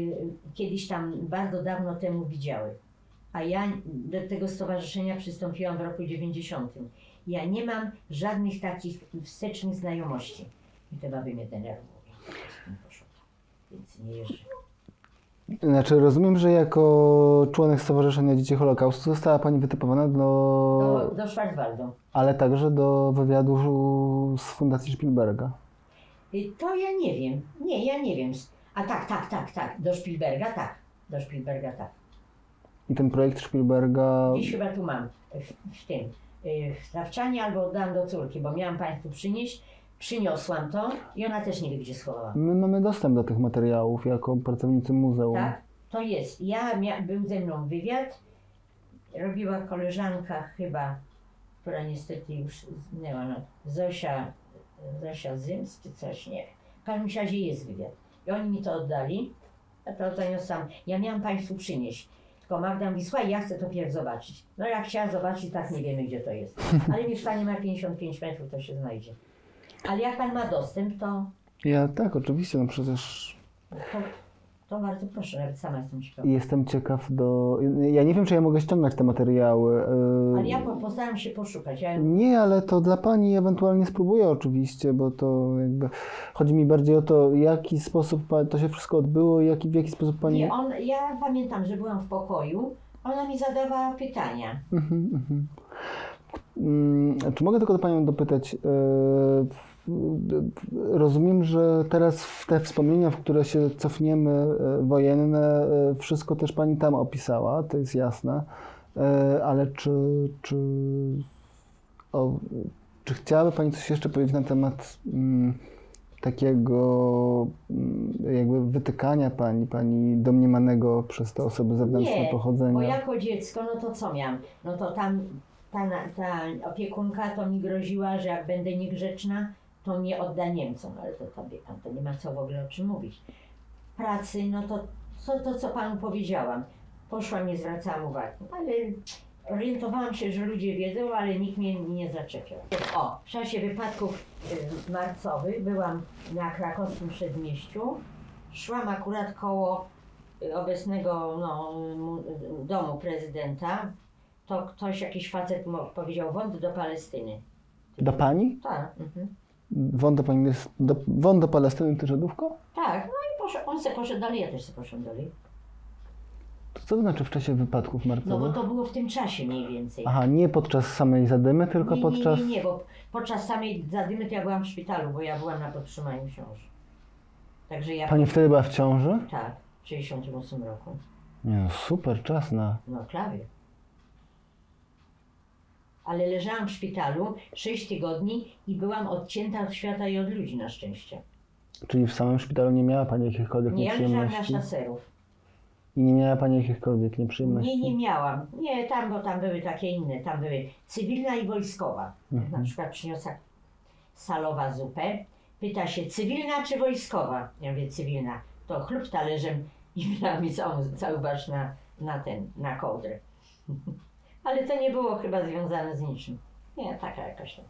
kiedyś tam bardzo dawno temu widziały. A ja do tego stowarzyszenia przystąpiłam w roku 90. Ja nie mam żadnych takich wstecznych znajomości. I chyba by mnie denerwowało. Więc nie jeżdżę. Znaczy rozumiem, że jako członek Stowarzyszenia Dzieci Holokaustu została Pani wytypowana do Schwarzwaldu. Ale także do wywiadu z Fundacji Spielberga. To ja nie wiem. Nie, ja nie wiem. A tak. Do Spielberga tak. Do Spielberga tak. I ten projekt Spielberga... Gdzieś chyba tu mam, w tym, w Stawczanie albo oddałam do córki, bo miałam Państwu przynieść. Przyniosłam to i ona też nie wie, gdzie schowała. My mamy dostęp do tych materiałów jako pracownicy muzeum. Tak, to jest. Był ze mną wywiad, robiła koleżanka chyba, która niestety już zginęła, no, Zosia Zyms czy coś, nie wiem. W każdym razie jest wywiad. I oni mi to oddali, a to zaniosłam. Ja miałam Państwu przynieść. Tylko Magda mówi, słuchaj, ja chcę to pierw zobaczyć. No jak chciała zobaczyć, tak nie wiemy, gdzie to jest. Ale mieszkanie ma 55 metrów, to się znajdzie. Ale jak Pan ma dostęp, to... Ja tak, oczywiście, no przecież... To bardzo proszę, nawet sama jestem ciekawa. Jestem ciekaw Ja nie wiem, czy ja mogę ściągnąć te materiały. Ale ja postaram się poszukać. Nie, ale to dla Pani ewentualnie spróbuję oczywiście, bo to jakby... Chodzi mi bardziej o to, w jaki sposób to się wszystko odbyło i w jaki sposób Pani... Nie, ja pamiętam, że byłam w pokoju, ona mi zadawała pytania. Czy mogę tylko do Panią dopytać? Rozumiem, że teraz w te wspomnienia, w które się cofniemy, wojenne, wszystko też Pani tam opisała, to jest jasne, ale czy chciałaby Pani coś jeszcze powiedzieć na temat takiego jakby wytykania Pani domniemanego przez te osoby zewnętrzne pochodzenia? Nie, bo jako dziecko, no to co miałam? No to tam ta opiekunka to mi groziła, że jak będę niegrzeczna, to mnie odda Niemcom, ale to nie ma co w ogóle o czym mówić. W pracy, no to co Panu powiedziałam, poszłam, nie zwracałam uwagi, ale orientowałam się, że ludzie wiedzą, ale nikt mnie nie zaczepiał. W czasie wypadków marcowych byłam na krakowskim przedmieściu, szłam akurat koło obecnego domu prezydenta, to ktoś, jakiś facet powiedział, wąt do Palestyny. Do Pani? Tak. Mhm. Wąt do Palestyny, ty Żydówko? Tak, no i on se poszedł dalej, ja też se poszedłem dalej. Co to znaczy w czasie wypadków marcowych? No bo to było w tym czasie mniej więcej. Aha, nie podczas samej zadymy, tylko podczas... Nie, bo podczas samej zadymy to ja byłam w szpitalu, bo ja byłam na podtrzymaniu ciąży. Także ja... Pani wtedy była w ciąży? Tak, w 1968 roku. Nie, no super czas na... No klawie. Ale leżałam w szpitalu 6 tygodni i byłam odcięta od świata i od ludzi na szczęście. Czyli w samym szpitalu nie miała Pani jakichkolwiek nieprzyjemności? Nie, ja leżałam na szaserów. I nie miała Pani jakichkolwiek nieprzyjemności? Nie miałam. Nie, bo tam były takie inne. Tam były cywilna i wojskowa. Na przykład przyniosła salowa zupę. Pyta się, cywilna czy wojskowa? Ja mówię, cywilna. To chlub talerzem i wlała mi cały barsz na kołdrę. Ale to nie było chyba związane z niczym. Nie, taka jakaś tam.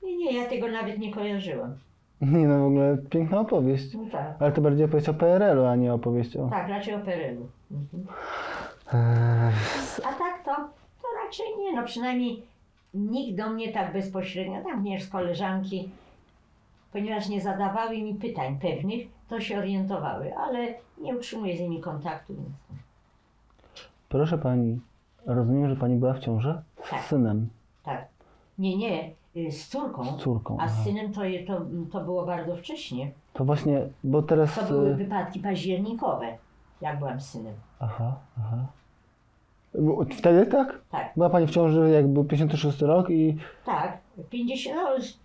Nie, ja tego nawet nie kojarzyłam. Nie no, w ogóle piękna opowieść. No tak. Ale to bardziej opowieść o PRL-u, a nie opowieść o... Tak, raczej o PRL-u. A tak to raczej nie, no przynajmniej nikt do mnie tak bezpośrednio, tam nie z koleżanki, ponieważ nie zadawały mi pytań pewnych, to się orientowały, ale nie utrzymuję z nimi kontaktu, więc... Proszę pani, rozumiem, że pani była w ciąży Tak. z synem. Tak. Nie, z córką. Z córką, A z aha. synem to było bardzo wcześnie. To właśnie, bo teraz... To były wypadki październikowe, jak byłam z synem. Aha. Wtedy tak? Tak. Była pani w ciąży, jak był 56 rok i... Tak, 50,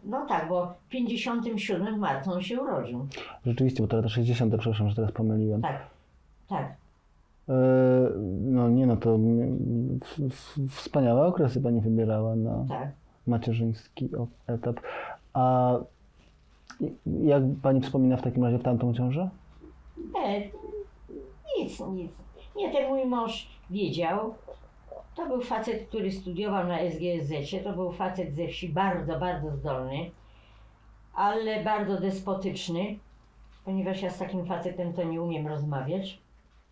no tak, bo w 57 marca on się urodził. Rzeczywiście, bo teraz to 60, przepraszam, że teraz pomyliłem. Tak. No nie no, to wspaniałe okresy pani wybierała na Tak. macierzyński etap. A jak pani wspomina w takim razie w tamtą ciążę? Nic. Nie, ten mój mąż wiedział. To był facet, który studiował na SGSZ-cie. To był facet ze wsi, bardzo, bardzo zdolny, ale bardzo despotyczny, ponieważ ja z takim facetem to nie umiem rozmawiać.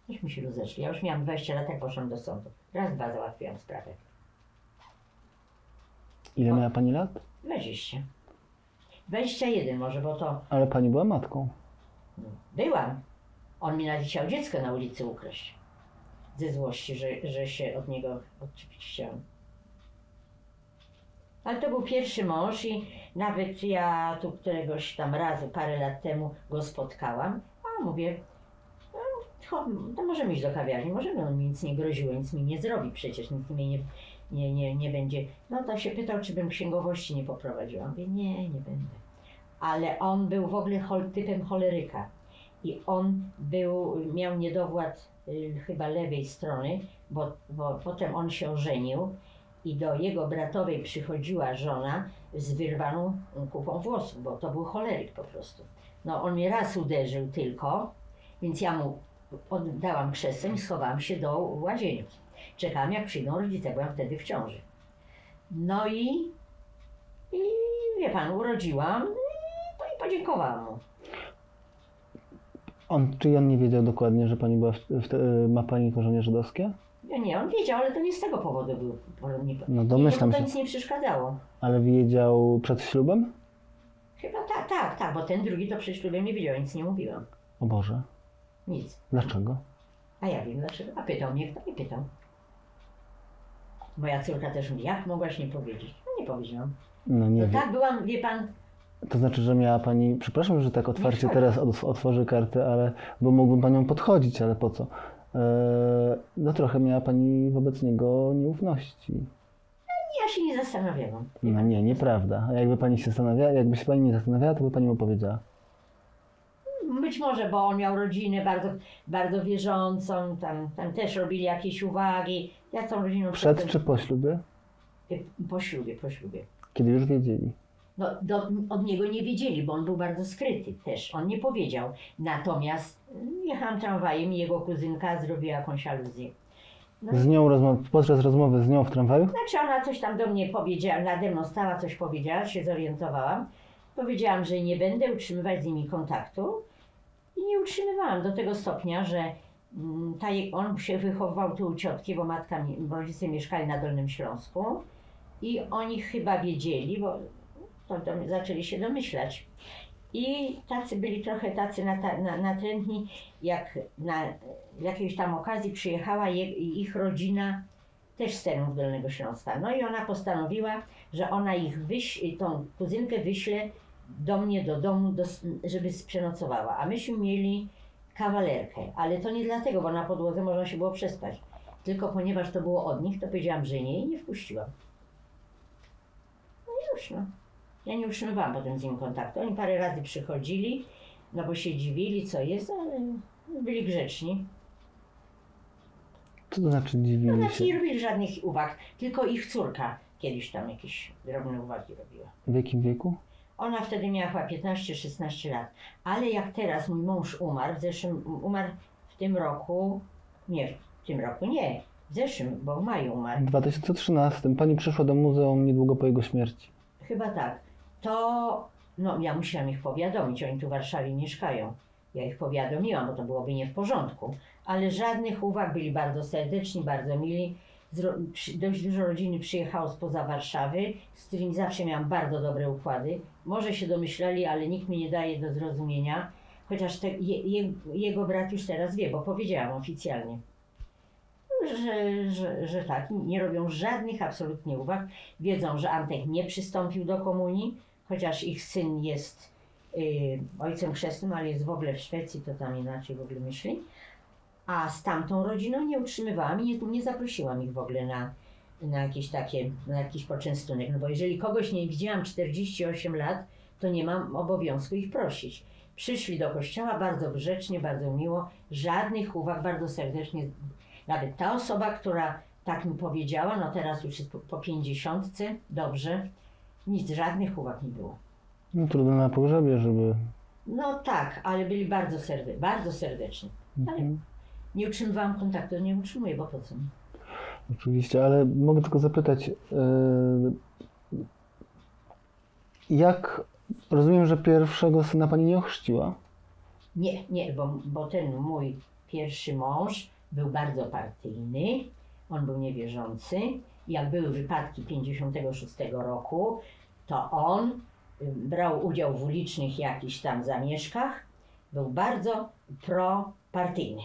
Myśmy się rozeszli. Ja już miałam 20 lat, jak poszłam do sądu. Raz, dwa załatwiłam sprawę. Ile miała pani lat? 20. 21 może, bo to Ale pani była matką. byłam. On mi nawet chciał dziecko na ulicy ukraść. Ze złości, że się od niego odczepić chciałam. Ale to był pierwszy mąż i nawet ja tu któregoś tam razu, parę lat temu go spotkałam. A mówię, no, to możemy iść do kawiarni, możemy, on mi nic nie groziło, nic mi nie zrobi przecież, nic mi nie będzie. No to się pytał, czy bym księgowości nie poprowadziła. Mówię, nie będę. Ale on był w ogóle typem choleryka. I on miał niedowład chyba lewej strony, bo potem on się ożenił i do jego bratowej przychodziła żona z wyrwaną kupą włosów, bo to był choleryk po prostu. No on mnie raz uderzył tylko, więc ja mu oddałam krzesłem i schowałam się do łazienki. Czekałam, jak przyjdą rodzice, byłam wtedy w ciąży. No i wie pan, urodziłam i podziękowałam mu. Czy on nie wiedział dokładnie, że pani była ma pani korzenie żydowskie? Nie, on wiedział, ale to nie z tego powodu był. No domyślam to się. nic nie przeszkadzało. Ale wiedział przed ślubem? Chyba tak, bo ten drugi to przed ślubem nie wiedział, nic nie mówiłam. O Boże. Nic. Dlaczego? A ja wiem dlaczego. A pytał mnie, kto nie pytał. Moja córka też mówi, jak mogłaś nie powiedzieć? No nie powiedziałam. No nie wiem. Tak byłam, wie pan... To znaczy, że miała pani, przepraszam, że tak otwarcie teraz otworzę kartę, bo mógłbym panią podchodzić, ale po co? No trochę miała pani wobec niego nieufności. Ja się nie zastanawiałam. No nie, nieprawda. A jakby się pani nie zastanawiała, to by pani mu powiedziała. Być może, bo on miał rodzinę bardzo, bardzo wierzącą, tam też robili jakieś uwagi. Ja tą rodziną... Przed czy po ślubie? Po ślubie. Kiedy już wiedzieli. No, od niego nie wiedzieli, bo on był bardzo skryty też. On nie powiedział. Natomiast jechałam tramwajem i jego kuzynka zrobiła jakąś aluzję. No, podczas rozmowy z nią w tramwaju? znaczy ona coś tam do mnie powiedziała, nade mną stała, coś powiedziała, się zorientowałam. Powiedziałam, że nie będę utrzymywać z nimi kontaktu i nie utrzymywałam do tego stopnia, że on się wychowywał tu u ciotki, bo rodzice mieszkali na Dolnym Śląsku i oni chyba wiedzieli, bo zaczęli się domyślać. I byli trochę tacy natrętni, jak na jakiejś tam okazji przyjechała ich rodzina też z terenów Dolnego Śląska. No i ona postanowiła, że ona tą kuzynkę wyśle do mnie do domu, żeby przenocowała. A myśmy mieli kawalerkę, ale to nie dlatego, bo na podłodze można się było przespać. Tylko ponieważ to było od nich, to powiedziałam, że nie i nie wpuściłam. No i już no. Ja nie utrzymywałam potem z nim kontaktu. Oni parę razy przychodzili, no bo się dziwili, co jest, ale byli grzeczni. Co to znaczy dziwili No się? znaczy nie robili żadnych uwag, tylko ich córka kiedyś tam jakieś drobne uwagi robiła. W jakim wieku? Ona wtedy miała chyba 15-16 lat. Ale jak teraz mój mąż umarł, umarł w tym roku, w zeszłym, bo w maju umarł. W 2013. Pani przyszła do muzeum niedługo po jego śmierci. Chyba tak. To No ja musiałam ich powiadomić, oni tu w Warszawie mieszkają. Ja ich powiadomiłam, bo to byłoby nie w porządku. Ale żadnych uwag, byli bardzo serdeczni, bardzo mili. Dość dużo rodziny przyjechało spoza Warszawy, z którymi zawsze miałam bardzo dobre układy. Może się domyślali, ale nikt mi nie daje do zrozumienia. Chociaż jego brat już teraz wie, bo powiedziałam oficjalnie, że tak, nie robią żadnych absolutnie uwag. Wiedzą, że Antek nie przystąpił do komunii, chociaż ich syn jest ojcem chrzestnym, ale jest w ogóle w Szwecji, to tam inaczej w ogóle myśli. A z tamtą rodziną nie utrzymywałam i nie zaprosiłam ich w ogóle na jakieś takie, na jakiś poczęstunek. No bo jeżeli kogoś nie widziałam 48 lat, to nie mam obowiązku ich prosić. Przyszli do kościoła bardzo grzecznie, bardzo miło, żadnych uwag, bardzo serdecznie. Nawet ta osoba, która tak mi powiedziała, no teraz już jest po 50, dobrze, nic, żadnych uwag nie było. No, trudno na pogrzebie, żeby... No tak, ale byli bardzo serdeczni. Ale nie utrzymywałam kontaktu, nie utrzymuję, bo po co? Oczywiście, ale mogę tylko zapytać, jak... Rozumiem, że pierwszego syna pani nie ochrzciła? Nie, bo ten mój pierwszy mąż był bardzo partyjny, on był niewierzący. Jak były wypadki 56 roku, to on brał udział w ulicznych jakichś tam zamieszkach, był bardzo propartyjny.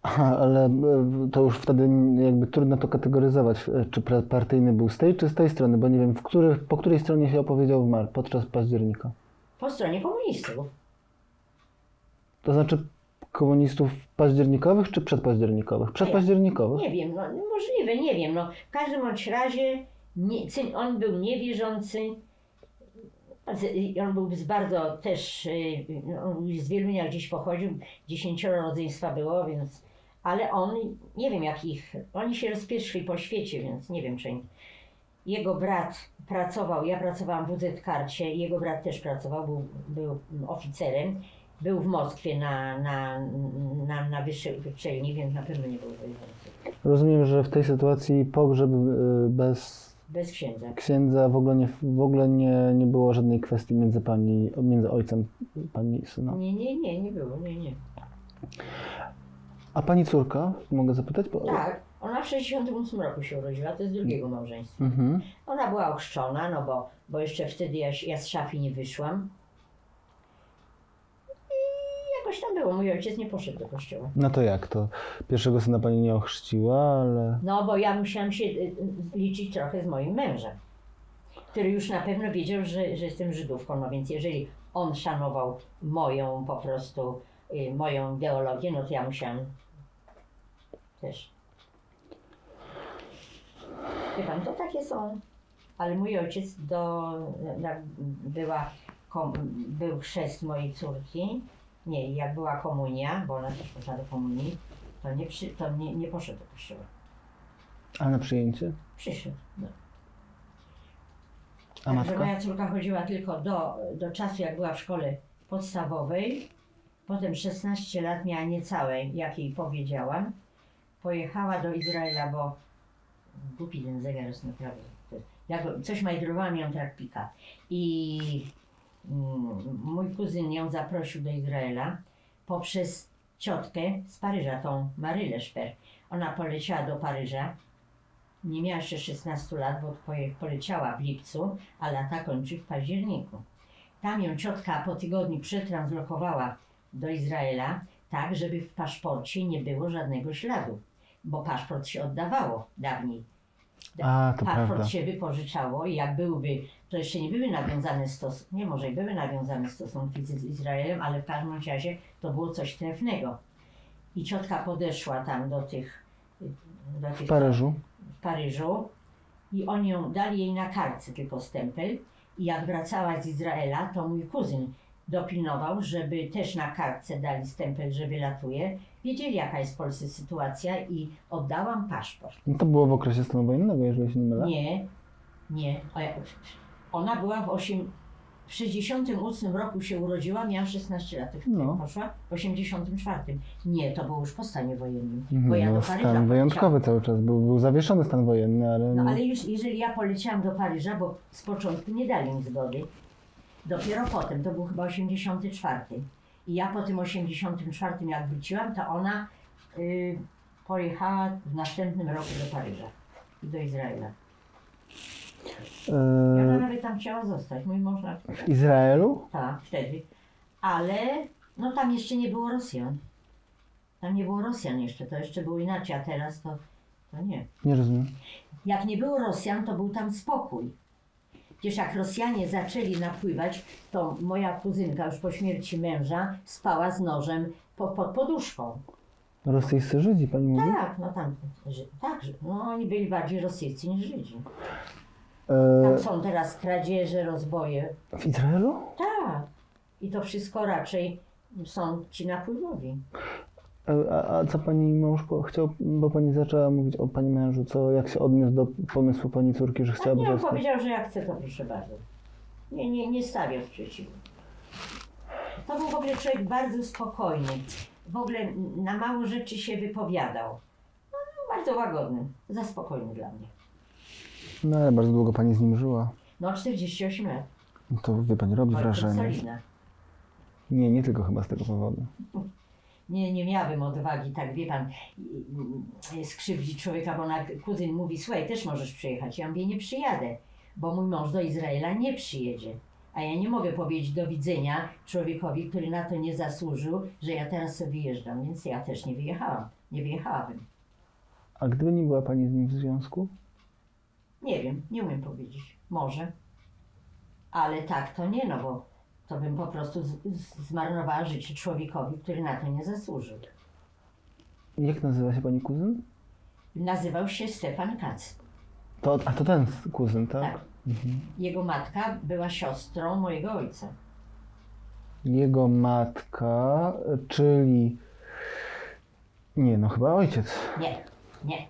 Aha, ale to już wtedy jakby trudno to kategoryzować, czy partyjny był z tej, czy z tej strony, bo nie wiem, po której stronie się opowiedział podczas października? Po stronie komunistów. To znaczy komunistów październikowych, czy przedpaździernikowych? Przedpaździernikowych? Nie wiem, no, możliwe, nie wiem. No, w każdym bądź razie on był niewierzący. On był z bardzo też, z Wielunia gdzieś pochodził, 10 rodzeństwa było, więc, ale on, nie wiem oni się rozpieszli po świecie, więc nie wiem, czy jego brat pracował, ja pracowałam w WZ-karcie, jego brat też pracował, był oficerem, był w Moskwie na wyższej uczelni, więc na pewno nie był województwem. Rozumiem, że w tej sytuacji pogrzeb bez księdza w ogóle nie było żadnej kwestii między ojcem pani i syna? Nie było, nie. A pani córka, mogę zapytać? Tak, ona w 68 roku się urodziła, to jest drugiego małżeństwa. Ona była ochrzczona, no bo jeszcze wtedy ja z szafy nie wyszłam. I jakoś tam było, mój ojciec nie poszedł do kościoła. No to jak to? Pierwszego syna pani nie ochrzciła, ale... No bo ja musiałam się liczyć trochę z moim mężem, który już na pewno wiedział, że jestem Żydówką, no więc jeżeli on szanował moją po prostu, moją ideologię, no to ja musiałam też. Wie pan, to takie są, ale mój ojciec był chrzest mojej córki, nie, jak była komunia, bo ona też poszła do komunii, to nie poszedł do kościoła. A na przyjęcie? Przyszedł, no. A Także matka? moja córka chodziła tylko do czasu, jak była w szkole podstawowej. Potem 16 lat miała niecałe, jak jej powiedziałam. Pojechała do Izraela, bo głupi ten zegar jest naprawdę. Coś majdrowałam ją tak pika. I mój kuzyn ją zaprosił do Izraela poprzez ciotkę z Paryża, tą Marylę Szper. Ona poleciała do Paryża. Nie miała jeszcze 16 lat, bo poleciała w lipcu, a lata kończy w październiku. Tam ją ciotka po tygodniu przetranslokowała do Izraela, tak żeby w paszporcie nie było żadnego śladu, bo paszport się oddawało dawniej. Paszport prawda. się wypożyczało i jak byłby, to jeszcze nie były nawiązane były nawiązane stosunki z Izraelem, ale w każdym razie to było coś trefnego. I ciotka podeszła tam do tych W Paryżu? W Paryżu i oni ją dali jej na kartce tylko stempel i jak wracała z Izraela, to mój kuzyn dopilnował, żeby też na kartce dali stempel, że wylatuje. Wiedzieli, jaka jest w Polsce sytuacja i oddałam paszport. No to było w okresie stanu wojennego, jeżeli się nie mylę? Nie. Ona była w 68 roku się urodziła, miała 16 lat. Poszła w 84. Nie, to było już po stanie wojennym. Bo ja do Paryża stan wyjątkowy cały czas, był zawieszony stan wojenny, ale... No ale już jeżeli ja poleciałam do Paryża, bo z początku nie dali mi zgody, Dopiero potem, to był chyba 84. I ja po tym 84 jak wróciłam, to ona pojechała w następnym roku do Paryża i do Izraela. I ona nawet tam chciała zostać, mój mąż nawet. W Izraelu? Tak, wtedy. Ale no tam jeszcze nie było Rosjan. Tam nie było Rosjan jeszcze, to jeszcze było inaczej, a teraz to nie. Nie rozumiem. Jak nie było Rosjan, to był tam spokój. Przecież jak Rosjanie zaczęli napływać, to moja kuzynka już po śmierci męża spała z nożem pod poduszką. Rosyjscy Żydzi, pani mówi? Tak, no tam, tak, no oni byli bardziej rosyjscy niż Żydzi. Tam są teraz kradzieże, rozboje. W Izraelu? Tak. I to wszystko raczej są ci napływowi. A co pani mąż chciał, bo pani zaczęła mówić o pani mężu, jak się odniósł do pomysłu pani córki, że chciałaby Nie, on zostać? powiedział, że jak chce, to proszę bardzo. Nie stawiał sprzeciwu. To był w ogóle człowiek bardzo spokojny. W ogóle na mało rzeczy się wypowiadał. No, bardzo łagodny, za spokojny dla mnie. No ale bardzo długo pani z nim żyła. No 48 lat. No to wie pani, robi wrażenie. Solidna. Nie tylko chyba z tego powodu. Nie miałabym odwagi, tak wie pan, skrzywdzić człowieka, bo kuzyn mówi, słuchaj, też możesz przyjechać. Ja mówię, nie przyjadę, bo mój mąż do Izraela nie przyjedzie. A ja nie mogę powiedzieć do widzenia człowiekowi, który na to nie zasłużył, że ja teraz sobie wyjeżdżam, więc ja też nie wyjechałam, nie wyjechałabym. A gdyby nie była pani z nim w związku? Nie wiem, nie umiem powiedzieć. Może. Ale tak to nie, no bo to bym po prostu zmarnowała życie człowiekowi, który na to nie zasłużył. Jak nazywa się pani kuzyn? Nazywał się Stefan Katz. To ten kuzyn, tak? Tak. Mhm. Jego matka była siostrą mojego ojca. Jego matka, czyli... Nie, no chyba ojciec. Nie.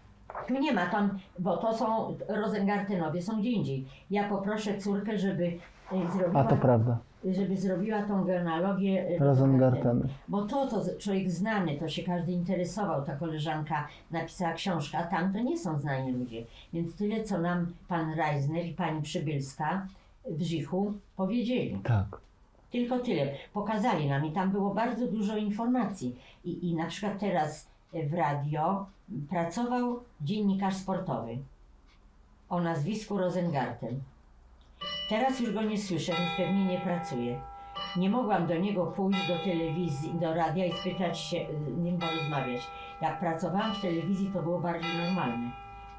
Tu nie ma tam, bo to są Rosengartenowie, są gdzie indziej. Ja poproszę córkę, żeby zrobiła... A to prawda. Żeby zrobiła tą genealogię Rosengarten. Bo to człowiek znany, to się każdy interesował, ta koleżanka napisała książkę, a tam to nie są znani ludzie. Więc tyle, co nam pan Reisner i pani Przybylska w Żychu powiedzieli. Tak. Tylko tyle. Pokazali nam i tam było bardzo dużo informacji. I na przykład teraz w radio pracował dziennikarz sportowy o nazwisku Rosengarten. Teraz już go nie słyszę, więc pewnie nie pracuje. Nie mogłam do niego pójść do telewizji, do radia i spytać się, z nim porozmawiać. Jak pracowałam w telewizji, to było bardziej normalne.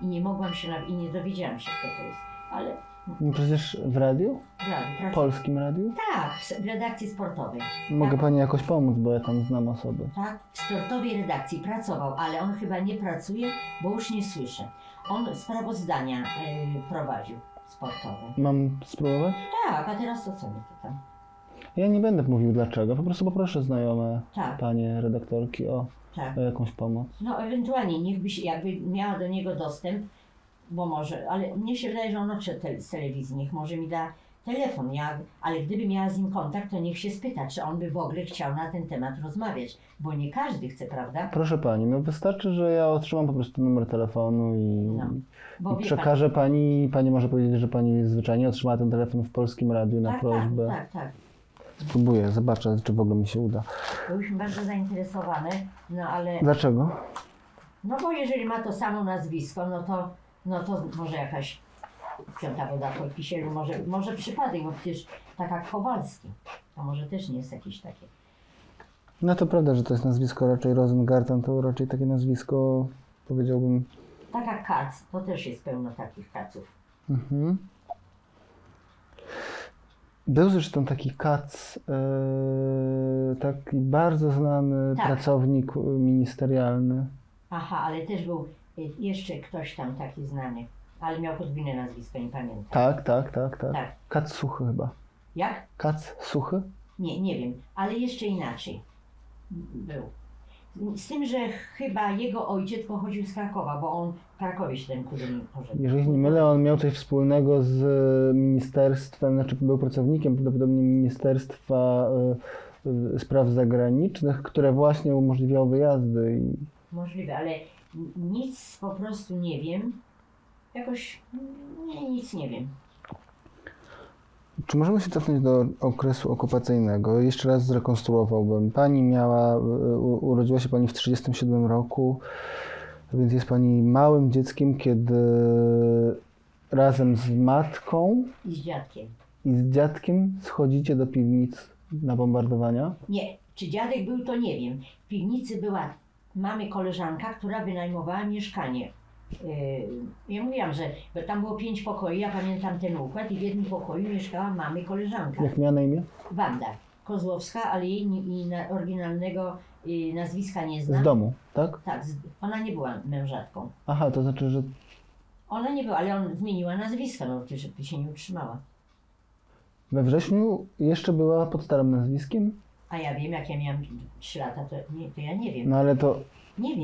I nie mogłam się, i nie dowiedziałam się, kto to jest. Ale... No przecież w radiu? W radiu. Polskim radiu? Tak, w redakcji sportowej. Mogę tak, pani jakoś pomóc, bo ja tam znam osoby. Tak, w sportowej redakcji pracował, ale on chyba nie pracuje, bo już nie słyszę. On sprawozdania prowadził sportowe. Mam spróbować? Tak, a teraz to co mi to tam? Ja nie będę mówił dlaczego, po prostu poproszę znajome Tak. panie redaktorki o jakąś pomoc. No ewentualnie, niechby się, jakby miała do niego dostęp, bo może, ale mnie się wydaje, że on odszedł z telewizji, niech może mi da telefon, ale gdyby miała z nim kontakt, to niech się spyta, czy on by w ogóle chciał na ten temat rozmawiać, bo nie każdy chce, prawda? Proszę pani, no wystarczy, że ja otrzymam po prostu numer telefonu i przekażę pani, pani może powiedzieć, że pani zwyczajnie otrzymała ten telefon w Polskim Radiu na prośbę. Tak. Spróbuję, zobaczę, czy w ogóle mi się uda. Byłyśmy bardzo zainteresowane, no ale... Dlaczego? No bo jeżeli ma to samo nazwisko, no to może jakaś piąta woda po kisielu, może przypadek, bo przecież tak jak Kowalski, to może też nie jest jakieś takie. No to prawda, że to jest nazwisko raczej Rosengarten, to raczej takie nazwisko, powiedziałbym... Tak jak Katz, to też jest pełno takich Kaców. Mhm. Był zresztą taki Katz, taki bardzo znany pracownik ministerialny. Aha, ale też był jeszcze ktoś tam taki znany, ale miał podwójne nazwisko, nie pamiętam. Tak. Katz Suchy chyba. Jak? Katz Suchy? Nie wiem, ale jeszcze inaczej był. Z tym, że chyba jego ojciec pochodził z Krakowa, bo on w Krakowie się ten kuzyn pożegnał. Jeżeli nie mylę, on miał coś wspólnego z ministerstwem, znaczy był pracownikiem prawdopodobnie Ministerstwa Spraw Zagranicznych, które właśnie umożliwiało wyjazdy. Możliwe, ale nic po prostu nie wiem. Jakoś nic nie wiem. Czy możemy się cofnąć do okresu okupacyjnego? Jeszcze raz zrekonstruowałbym. Urodziła się pani w 1937 roku, więc jest pani małym dzieckiem, kiedy razem z matką I z dziadkiem. i z dziadkiem schodzicie do piwnic na bombardowania? Nie, czy dziadek był, to nie wiem. W piwnicy była mamy koleżanka, która wynajmowała mieszkanie. Ja mówiłam, że bo tam było 5 pokoi, ja pamiętam ten układ i w jednym pokoju mieszkała mamy koleżanka. Jak miała na imię? Wanda Kozłowska, ale jej oryginalnego nazwiska nie znam. Z domu, tak? Tak, ona nie była mężatką. Aha, to znaczy, że Ona nie była, ale on zmieniła nazwisko, no przecież się nie utrzymała. we wrześniu jeszcze była pod starym nazwiskiem? A ja wiem, jak ja miałam 3 lata, to ja nie wiem. No ale to... Nie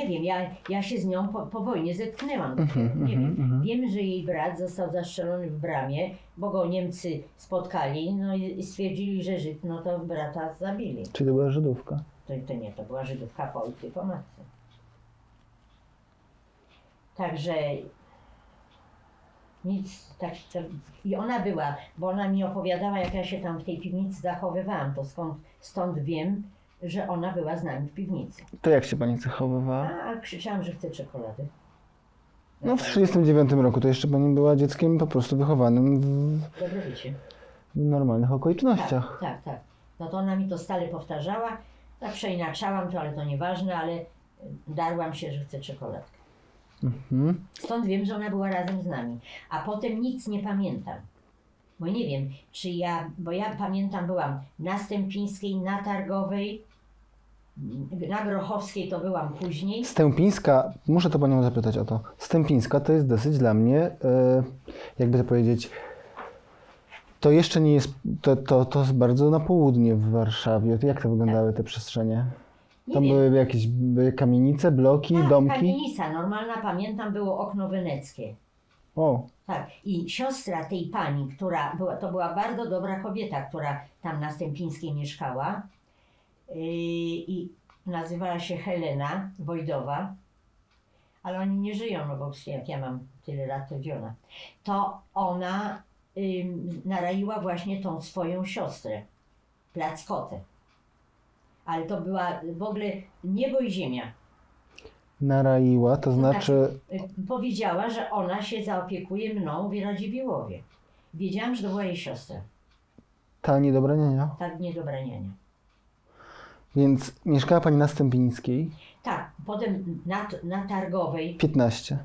wiem, ja się z nią po wojnie zetknęłam. Nie wiem. Wiem, że jej brat został zastrzelony w bramie, bo go Niemcy spotkali, no i stwierdzili, że Żyd, no to brata zabili. Czyli to była Żydówka? To nie, to była Żydówka po ojcu i po matce. Także nic tak. I ona była, bo ona mi opowiadała, jak ja się tam w tej piwnicy zachowywałam, to stąd wiem, że ona była z nami w piwnicy. To jak się pani zachowywała? A krzyczałam, że chcę czekolady. No w 1939 roku to jeszcze pani była dzieckiem po prostu wychowanym w Dobrobycie. normalnych okolicznościach. Tak. No to ona mi to stale powtarzała. Tak przeinaczałam to, ale to nieważne, ale darłam się, że chcę czekoladkę. Stąd wiem, że ona była razem z nami. A potem nic nie pamiętam. Bo nie wiem, bo ja pamiętam, byłam na Stępińskiej, na Targowej, na Grochowskiej to byłam później. Stępińska, muszę to panią zapytać o to. Stępińska to jest dosyć dla mnie, jakby to powiedzieć, to jeszcze nie jest, to jest bardzo na południe w Warszawie. Jak to wyglądały te przestrzenie? Tam były jakieś kamienice, bloki, domki? Kamienica normalna, pamiętam, było okno weneckie. O. Tak, i siostra tej pani, to była bardzo dobra kobieta, która tam na Stępińskiej mieszkała i nazywała się Helena Wojdowa, ale oni nie żyją, no bo jak ja mam tyle lat, to gdzie ona? To ona naraiła właśnie tą swoją siostrę, Plackotę. Ale to była w ogóle niebo i ziemia. Naraiła, to znaczy... Powiedziała, że ona się zaopiekuje mną w Radziwiłłowie. Wiedziałam, że to była jej siostra. Ta niedobraniania? Ta niedobraniania. Więc mieszkała pani na Stępińskiej? Tak, potem na Targowej. 15.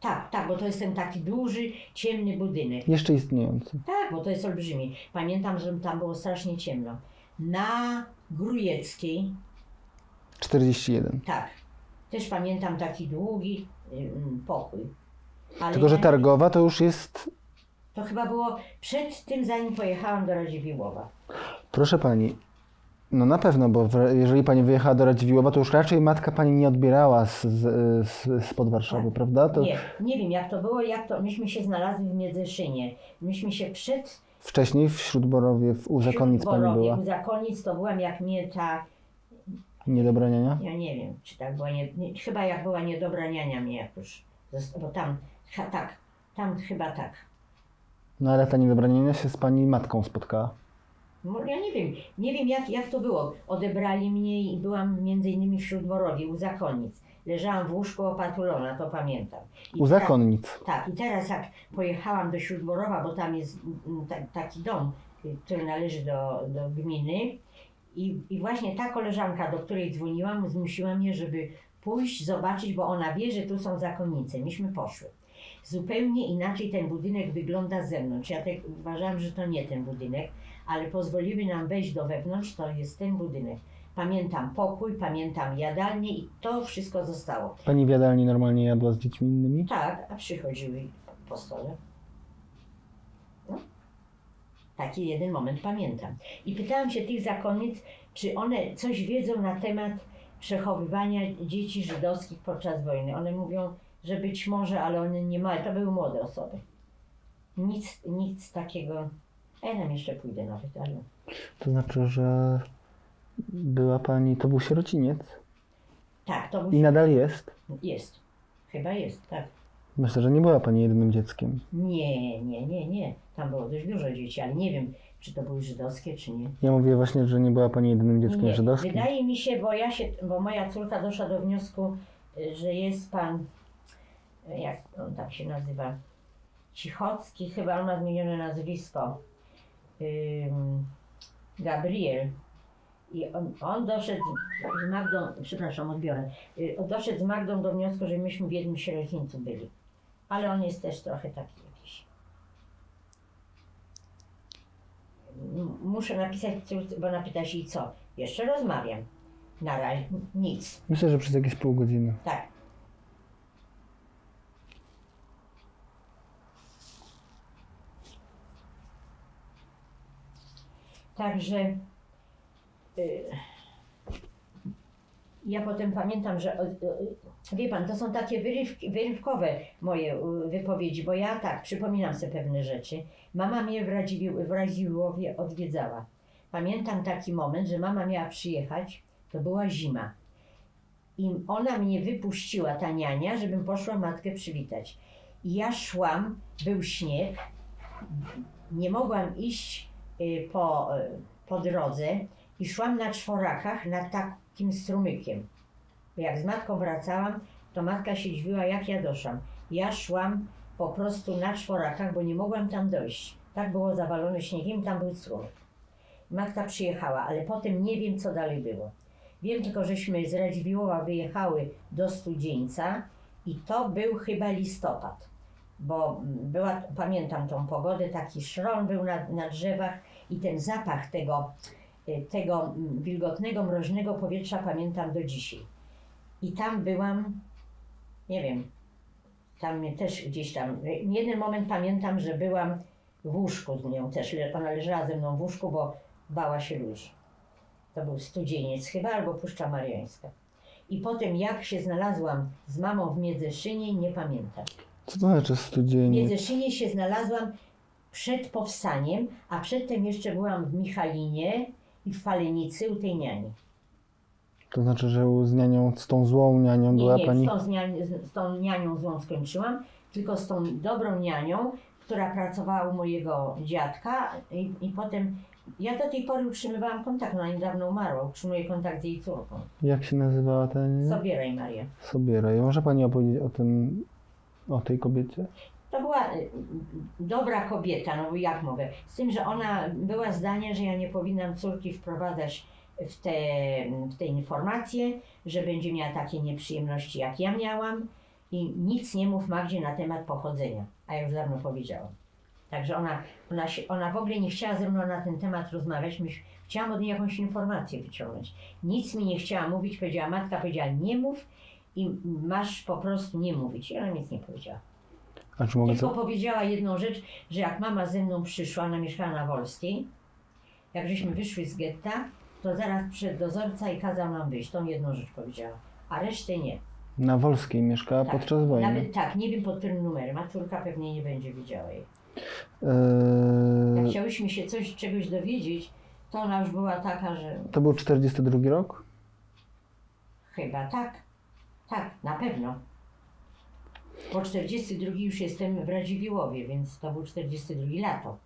Tak, bo to jest ten taki duży, ciemny budynek. Jeszcze istniejący. Tak, bo to jest olbrzymi. Pamiętam, że tam było strasznie ciemno. Na Grujeckiej. 41. Tak. Też pamiętam taki długi pokój. Ale tylko, że Targowa to już jest... To chyba było przed tym, zanim pojechałam do Radziwiłłowa. Proszę pani, no na pewno, bo jeżeli pani wyjechała do Radziwiłłowa, to już raczej matka pani nie odbierała spod Warszawy, tak. Prawda? To... Nie wiem jak to było, myśmy się znalazli w Międzyszynie. Myśmy się Wcześniej w Śródborowie, u zakonnic pani była. U zakonnic to byłam, jak mnie ta... Niedobraniania? Ja nie wiem, czy tak była, chyba jak była niedobraniania mnie jakoś, bo tam chyba tak. No ale ta niedobraniania się z pani matką spotkała? No, ja nie wiem jak to było. Odebrali mnie i byłam między innymi w Śródborowie, u zakonnic. Leżałam w łóżku opatulona, to pamiętam. U zakonnic? Tak, i teraz jak pojechałam do Śródborowa, bo tam jest taki dom, który należy do gminy, i właśnie ta koleżanka, do której dzwoniłam, zmusiła mnie, żeby pójść, zobaczyć, bo ona wie, że tu są zakonnice. Myśmy poszły. Zupełnie inaczej ten budynek wygląda z zewnątrz. Ja tak uważam, że to nie ten budynek, ale pozwoliły nam wejść do wewnątrz, to jest ten budynek. Pamiętam pokój, pamiętam jadalnię i to wszystko zostało. Pani w jadalni normalnie jadła z dziećmi innymi? Tak, a przychodziły po stole. No. Taki jeden moment pamiętam. I pytałam się tych zakonnic, czy one coś wiedzą na temat przechowywania dzieci żydowskich podczas wojny. One mówią, że być może, ale one nie mają. To były młode osoby. Nic takiego. Ja tam jeszcze pójdę nawet, ale... To znaczy, że była pani, to był sierociniec? Tak, to był... I nadal jest? Jest. Chyba jest, tak. Myślę, że nie była pani jedynym dzieckiem. Nie. tam było dość dużo dzieci, ale nie wiem, czy to były żydowskie, czy nie. Ja mówię właśnie, że nie była pani jedynym dzieckiem Nie. żydowskim. Wydaje mi się, bo moja córka doszła do wniosku, że jest pan, jak on tak się nazywa, Cichocki, chyba on ma zmienione nazwisko, Gabriel. I on doszedł z Magdą, przepraszam, odbiorę, doszedł z Magdą do wniosku, że myśmy w jednym sierocińcu byli. Ale on jest też trochę taki jakiś. Muszę napisać córce, bo ona pyta się i co? Jeszcze rozmawiam. Na razie nic. Myślę, że przez jakieś pół godziny. Tak. Także ja potem pamiętam, że wie pan, to są takie wyrywkowe moje wypowiedzi, bo ja tak, przypominam sobie pewne rzeczy. Mama mnie w Radziłowie odwiedzała. Pamiętam taki moment, że mama miała przyjechać, to była zima. I ona mnie wypuściła, ta niania, żebym poszła matkę przywitać. I ja szłam, był śnieg, nie mogłam iść po drodze i szłam na czworakach nad takim strumykiem. Jak z matką wracałam, to matka się dziwiła, jak ja doszłam. Ja szłam po prostu na czworakach, bo nie mogłam tam dojść. Tak było zawalone śniegiem, tam był strumyk. Matka przyjechała, ale potem nie wiem, co dalej było. Wiem tylko, żeśmy z Radziwiłłowa wyjechały do Studzieńca i to był chyba listopad, bo pamiętam tą pogodę, taki szron był na drzewach i ten zapach tego wilgotnego, mroźnego powietrza pamiętam do dzisiaj. I tam byłam, nie wiem, tam też gdzieś tam, jeden moment pamiętam, że byłam w łóżku z nią też, ona leżała ze mną w łóżku, bo bała się ludzi. To był Studzieniec chyba, albo Puszcza Mariańska. I potem jak się znalazłam z mamą w Miedzeszynie, nie pamiętam. Co to znaczy Studzieniec? W Miedzeszynie się znalazłam przed powstaniem, a przedtem jeszcze byłam w Michalinie i w Falenicy u tej niani. To znaczy, że z nianią, z tą złą nianią była pani... Nie, z tą nianią złą skończyłam, tylko z tą dobrą nianią, która pracowała u mojego dziadka i potem ja do tej pory utrzymywałam kontakt, ona niedawno umarła, utrzymuję kontakt z jej córką. Jak się nazywała ta niania? Sobieraj, Maria. Sobieraj. Może pani opowiedzieć o tej kobiecie? To była dobra kobieta, no jak mogę. Z tym, że ona była zdania, że ja nie powinnam córki wprowadzać w te informacje, że będzie miała takie nieprzyjemności, jak ja miałam i nic nie mów Magdzie na temat pochodzenia, a ja już dawno powiedziałam. Także ona w ogóle nie chciała ze mną na ten temat rozmawiać, chciałam od niej jakąś informację wyciągnąć. Nic mi nie chciała mówić, powiedziała matka, powiedziała nie mów i masz po prostu nie mówić. I ona nic nie powiedziała. A czy mogę Tylko powiedziała jedną rzecz, że jak mama ze mną przyszła, ona mieszkała na Wolskiej, jak żeśmy wyszły z getta, to zaraz przyszedł dozorca i kazał nam wyjść. Tą jedną rzecz powiedziała, a resztę nie. Na Wolskiej mieszkała Tak, podczas wojny? Nawet tak, nie wiem pod którym numerem, a córka pewnie nie będzie wiedziała jej. Jak chciałyśmy się czegoś dowiedzieć, to ona już była taka, że... To był 42 rok? Chyba tak. Tak, na pewno. Po 42 już jestem w Radziwiłłowie, więc to był 42 lato.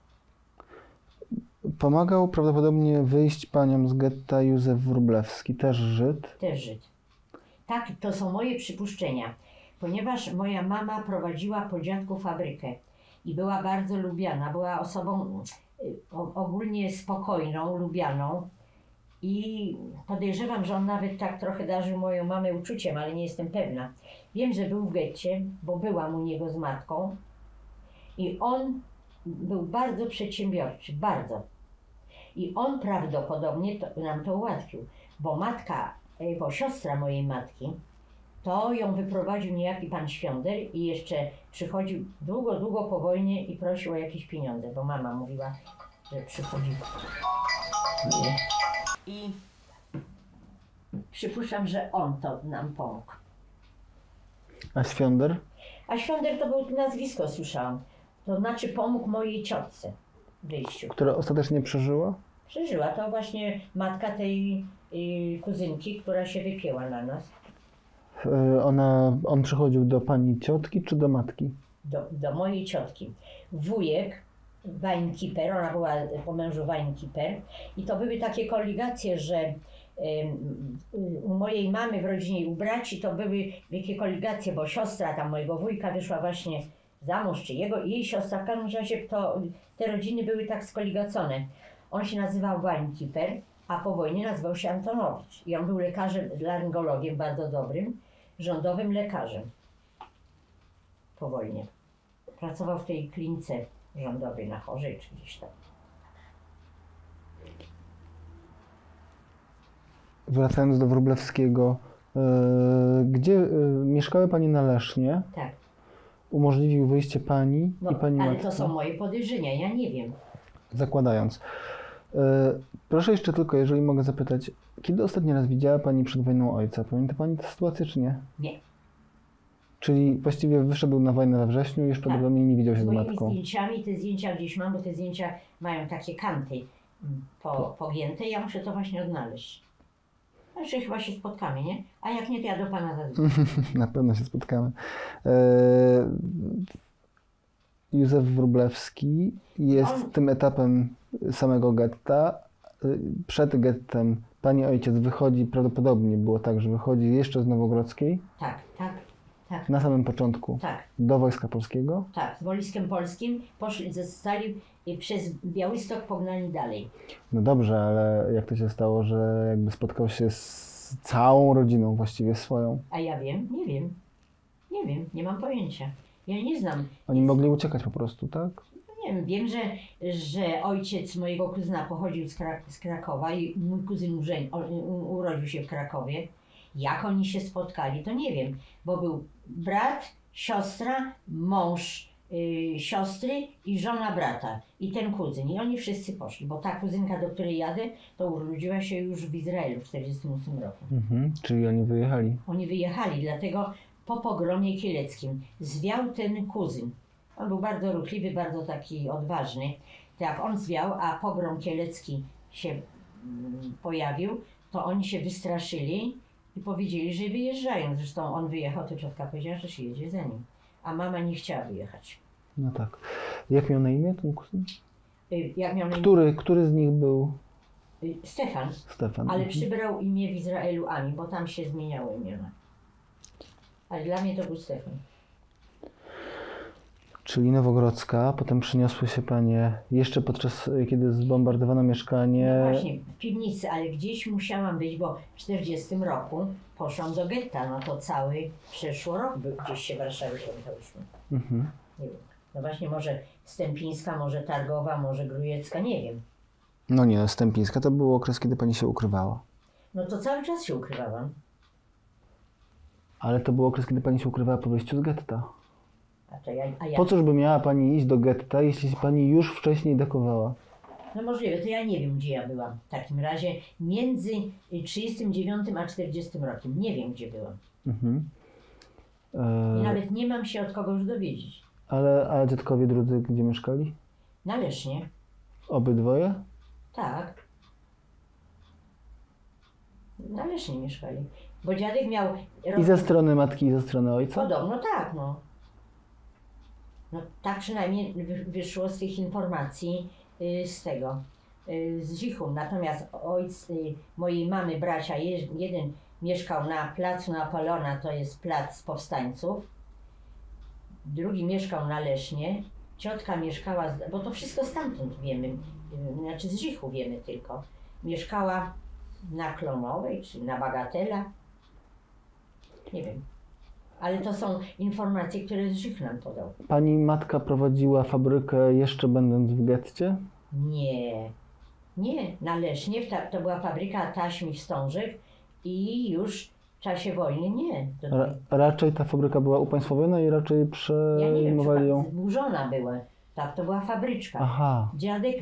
Pomagał prawdopodobnie wyjść paniom z getta Józef Wróblewski, też Żyd? Też Żyd. Tak, to są moje przypuszczenia, ponieważ moja mama prowadziła po dziadku fabrykę i była bardzo lubiana, była osobą ogólnie spokojną, lubianą i podejrzewam, że on nawet tak trochę darzył moją mamę uczuciem, ale nie jestem pewna. Wiem, że był w getcie, bo byłam u niego z matką i on był bardzo przedsiębiorczy, bardzo. I on prawdopodobnie nam to ułatwił, bo matka, bo siostra mojej matki, to ją wyprowadził niejaki pan Świąder i jeszcze przychodził długo, długo po wojnie i prosił o jakieś pieniądze, bo mama mówiła, że przychodzi. I przypuszczam, że on to nam pomógł. A Świąder? A Świąder to było nazwisko, słyszałam. To znaczy pomógł mojej ciotce w wyjściu. Która ostatecznie przeżyła? Przeżyła. To właśnie matka tej kuzynki, która się wypięła na nas. On przychodził do pani ciotki czy do matki? Do mojej ciotki. Wujek Weinkeeper, ona była po mężu Weinkeeper i to były takie koligacje, że u mojej mamy w rodzinie u braci to były wielkie koligacje, bo siostra tam mojego wujka wyszła właśnie za mąż, czy jej siostra, w każdym razie to, te rodziny były tak skoligacone. On się nazywał Weinkeeper, a po wojnie nazywał się Antonowicz i on był lekarzem, laryngologiem bardzo dobrym, rządowym lekarzem po wojnie. Pracował w tej klinice rządowej na Chorzej czy gdzieś tam. Wracając do Wróblewskiego, gdzie mieszkały Panie na Lesznie? Tak. Umożliwił wyjście Pani No, i Pani ale matki? to są moje podejrzenia, ja nie wiem. Zakładając. Proszę jeszcze tylko, jeżeli mogę zapytać, kiedy ostatni raz widziała Pani przed wojną ojca? Pamięta Pani tę sytuację, czy nie? Nie. Czyli właściwie wyszedł na wojnę we wrześniu i już prawdopodobnie nie widział się z moimi matką. zdjęciami, te zdjęcia gdzieś mam, bo te zdjęcia mają takie kanty pogięte, ja muszę to właśnie odnaleźć. Znaczy chyba się spotkamy, nie? A jak nie, to ja do Pana zadzwonię. Na pewno się spotkamy. Józef Wróblewski jest tym etapem samego getta. Przed gettem Pani ojciec wychodzi, prawdopodobnie było tak, że wychodzi jeszcze z Nowogrodzkiej. Tak. Na samym początku. Tak. Do Wojska Polskiego. Tak, z Wojskiem Polskim zostali i przez Białystok pognani dalej. No dobrze, ale jak to się stało, że jakby spotkał się z całą rodziną właściwie swoją? A ja wiem, nie wiem, nie mam pojęcia. Ja nie znam. Oni mogli uciekać po prostu, tak? Nie wiem, że ojciec mojego kuzyna pochodził z Krakowa i mój kuzyn urodził się w Krakowie. Jak oni się spotkali, to nie wiem, bo był brat, siostra, mąż siostry i żona brata i ten kuzyn. I oni wszyscy poszli, bo ta kuzynka, do której jadę, to urodziła się już w Izraelu w 1948 roku. Czyli oni wyjechali. Oni wyjechali, dlatego po pogromie kieleckim zwiał ten kuzyn. On był bardzo ruchliwy, bardzo taki odważny. To jak on zwiał, a pogrom kielecki się pojawił, to oni się wystraszyli i powiedzieli, że wyjeżdżają. Zresztą on wyjechał, to ciotka powiedziała, że się jedzie za nim. A mama nie chciała wyjechać. No tak. Jak miał na imię ten kuzyn? Jak miał na imię? Który z nich był? Stefan. Stefan. Ale przybrał imię w Izraelu Ami, bo tam się zmieniało imiona. Ale dla mnie to był Stefan. Czyli Nowogrodzka, potem przyniosły się Panie jeszcze podczas, kiedy zbombardowano mieszkanie. No właśnie, w piwnicy, ale gdzieś musiałam być, bo w 40 roku poszłam do getta, no to cały przeszło rok gdzieś się w Warszawie spotykałyśmy. Nie wiem. No właśnie, może Stępińska, może Targowa, może Grujecka, nie wiem. No nie, Stępińska to był okres, kiedy Pani się ukrywała. No to cały czas się ukrywałam. Ale to był okres, kiedy Pani się ukrywała po wyjściu z getta. A Po cóż by miała Pani iść do getta, jeśli Pani już wcześniej dekowała? No możliwe, to ja nie wiem, gdzie ja byłam w takim razie. Między 39 a 40 rokiem. Nie wiem, gdzie byłam. I nawet nie mam się od kogo już dowiedzieć. A dziadkowie drudzy gdzie mieszkali? Na Lesznie. Obydwoje? Tak. Na Lesznie mieszkali. Bo dziadek miał... I ze strony matki, i ze strony ojca? Podobno tak, no. No tak przynajmniej wyszło z tych informacji z Zichu. Natomiast mojej mamy, bracia, jeden mieszkał na placu Napoleona, to jest plac powstańców. Drugi mieszkał na Lesznie. Ciotka mieszkała, bo to wszystko stamtąd wiemy, znaczy z Zichu wiemy tylko. Mieszkała na Klonowej, czy na Bagatela. Nie wiem. Ale to są informacje, które z Żych nam podał. Pani matka prowadziła fabrykę jeszcze będąc w getcie? Nie. Nie. Na Lesznie to była fabryka taśm i wstążek i już w czasie wojny nie. Raczej ta fabryka była upaństwowiona i raczej przejmowali ją? Zburzona była. Tak, to była fabryczka. Aha. Dziadek,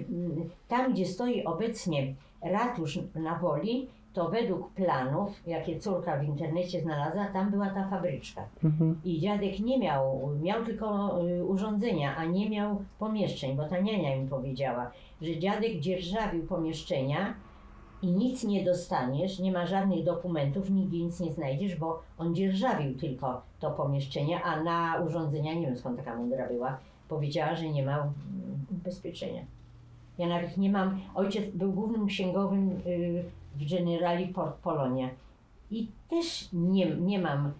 tam gdzie stoi obecnie ratusz na Woli, to według planów, jakie córka w internecie znalazła, tam była ta fabryczka. I dziadek nie miał tylko urządzenia, a nie miał pomieszczeń, bo ta niania mi powiedziała, że dziadek dzierżawił pomieszczenia i nic nie dostaniesz, nie ma żadnych dokumentów, nigdzie nic nie znajdziesz, bo on dzierżawił tylko to pomieszczenie, a na urządzenia, nie wiem skąd taka mądra była, powiedziała, że nie ma ubezpieczenia. Ja nawet nie mam, ojciec był głównym księgowym w Generali Port Polonia i też nie mam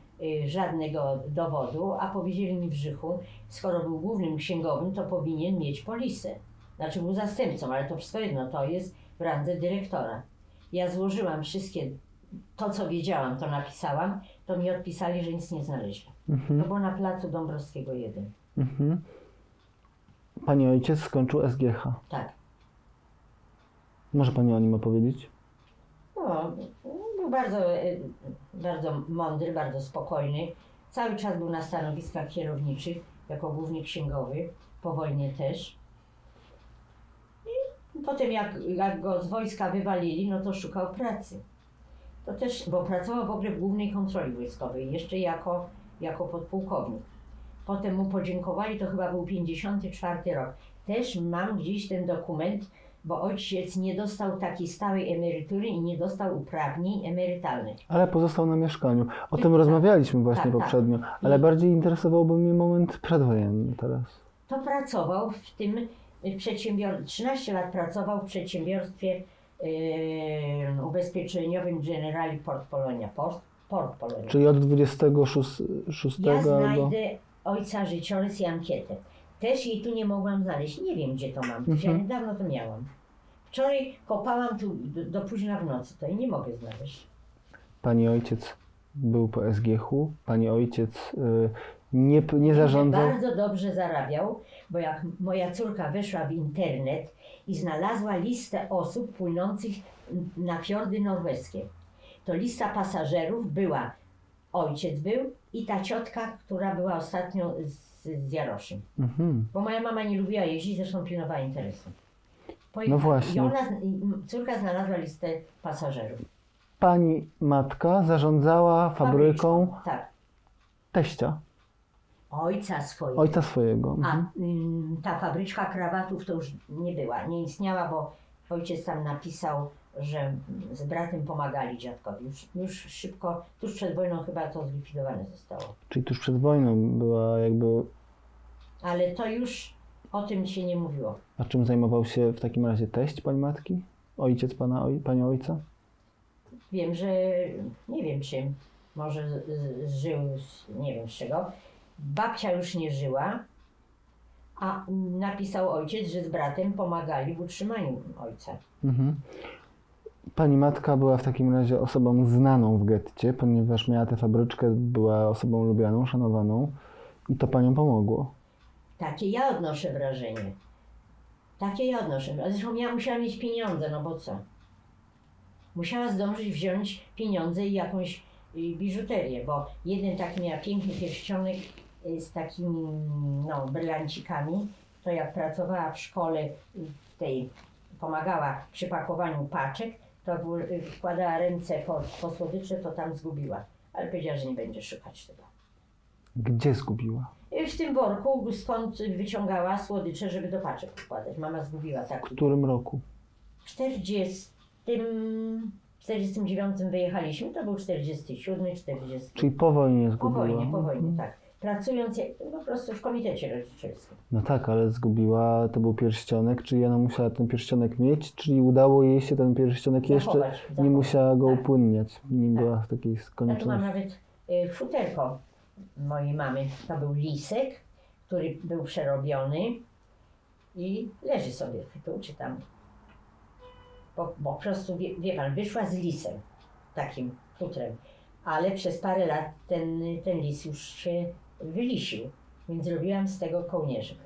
żadnego dowodu, a powiedzieli mi w Żychu, skoro był głównym księgowym, to powinien mieć polisę. Znaczy był zastępcą, ale to wszystko jedno, to jest w randze dyrektora. Ja złożyłam wszystkie, to co wiedziałam, to napisałam, to mi odpisali, że nic nie znaleźli. To było na placu Dąbrowskiego 1. Pani ojciec skończył SGH. Tak. Może Pani o nim opowiedzieć? No, był bardzo mądry, bardzo spokojny. Cały czas był na stanowiskach kierowniczych, jako główny księgowy, po wojnie też. I potem jak go z wojska wywalili, no to szukał pracy. To też, bo pracował w ogóle w Głównej Kontroli Wojskowej, jeszcze jako podpułkownik. Potem mu podziękowali, to chyba był 54 rok. Też mam gdzieś ten dokument, bo ojciec nie dostał takiej stałej emerytury i nie dostał uprawnień emerytalnych. Ale pozostał na mieszkaniu. O tym rozmawialiśmy właśnie poprzednio, ale bardziej interesowałby mnie moment przedwojenny teraz. To pracował w tym przedsiębiorstwie, 13 lat pracował w przedsiębiorstwie ubezpieczeniowym Generali Port Polonia. Port Polonia. Czyli od 26 Ja znajdę albo... ojca życiorys i ankietę. Też jej tu nie mogłam znaleźć. Nie wiem, gdzie to mam. Ja niedawno to miałam. Wczoraj kopałam tu do późna w nocy. To i nie mogę znaleźć. Pani ojciec był po SGH-u. Pani ojciec nie zarządzał... Bardzo dobrze zarabiał, bo jak moja córka weszła w internet i znalazła listę osób płynących na fiordy norweskie, to lista pasażerów była, ojciec był i ta ciotka, która była ostatnio z Jaroszem. Bo moja mama nie lubiła jeździć, zresztą pilnowała interesu. No właśnie. I córka znalazła listę pasażerów. Pani matka zarządzała fabryką tak. Teścia. Ojca swojego. A ta fabryczka krawatów to już nie była, nie istniała, bo ojciec tam napisał, że z bratem pomagali dziadkowi. Już szybko, tuż przed wojną chyba to zlikwidowane zostało. Pani tuż przed wojną była jakby... Ale to już o tym się nie mówiło. A czym zajmował się w takim razie teść pani matki? Ojciec pani ojca? Wiem, że nie wiem czym. Może żył, nie wiem z czego. Babcia już nie żyła, a napisał ojciec, że z bratem pomagali w utrzymaniu ojca. Pani matka była w takim razie osobą znaną w getcie, ponieważ miała tę fabryczkę, była osobą lubianą, szanowaną i to panią pomogło. Takie ja odnoszę wrażenie. Zresztą ja musiała mieć pieniądze, no bo co? Musiała zdążyć wziąć pieniądze i jakąś biżuterię, bo jeden taki miała piękny pierścionek z takimi brylancikami, to jak pracowała w szkole, pomagała przy pakowaniu paczek, to wkładała ręce po słodycze, to tam zgubiła. Ale powiedziała, że nie będzie szukać tego. Gdzie zgubiła? W tym worku, skąd wyciągała słodycze, żeby do paczek wkładać. Mama zgubiła taki. W którym roku? W 49 wyjechaliśmy, to był 47, 40. Czyli po wojnie zgubiła? Po wojnie, tak. Pracując po prostu w komitecie rodzicielskim. No tak, ale zgubiła, to był pierścionek, czyli ona musiała ten pierścionek mieć, czyli udało jej się ten pierścionek zachować. Nie musiała go upłynniać, nie była w takiej konieczności. Ja tu mam nawet futerko mojej mamy, to był lisek, który był przerobiony i leży sobie tu czy tam. Bo po prostu, wie pan, wyszła z lisem, takim futrem, ale przez parę lat ten lis już się wylisił, więc zrobiłam z tego kołnierzyk.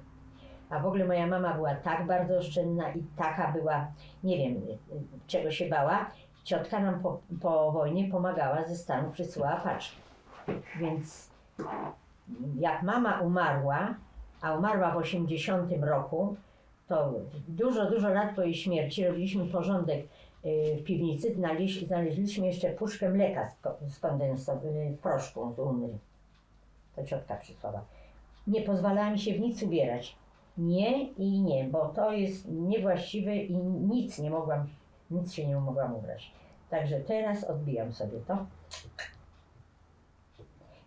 A w ogóle moja mama była tak bardzo oszczędna i taka była, nie wiem czego się bała, ciotka nam po wojnie pomagała, ze Stanów przysyłała paczki. Więc jak mama umarła, a umarła w 80 roku, to dużo lat po jej śmierci robiliśmy porządek w piwnicy, znaleźliśmy jeszcze puszkę mleka w proszku z Unry. To ciotka przysłała. Nie pozwalała mi się w nic ubierać. Nie i nie, bo to jest niewłaściwe i nic się nie mogłam ubrać. Także teraz odbijam sobie to.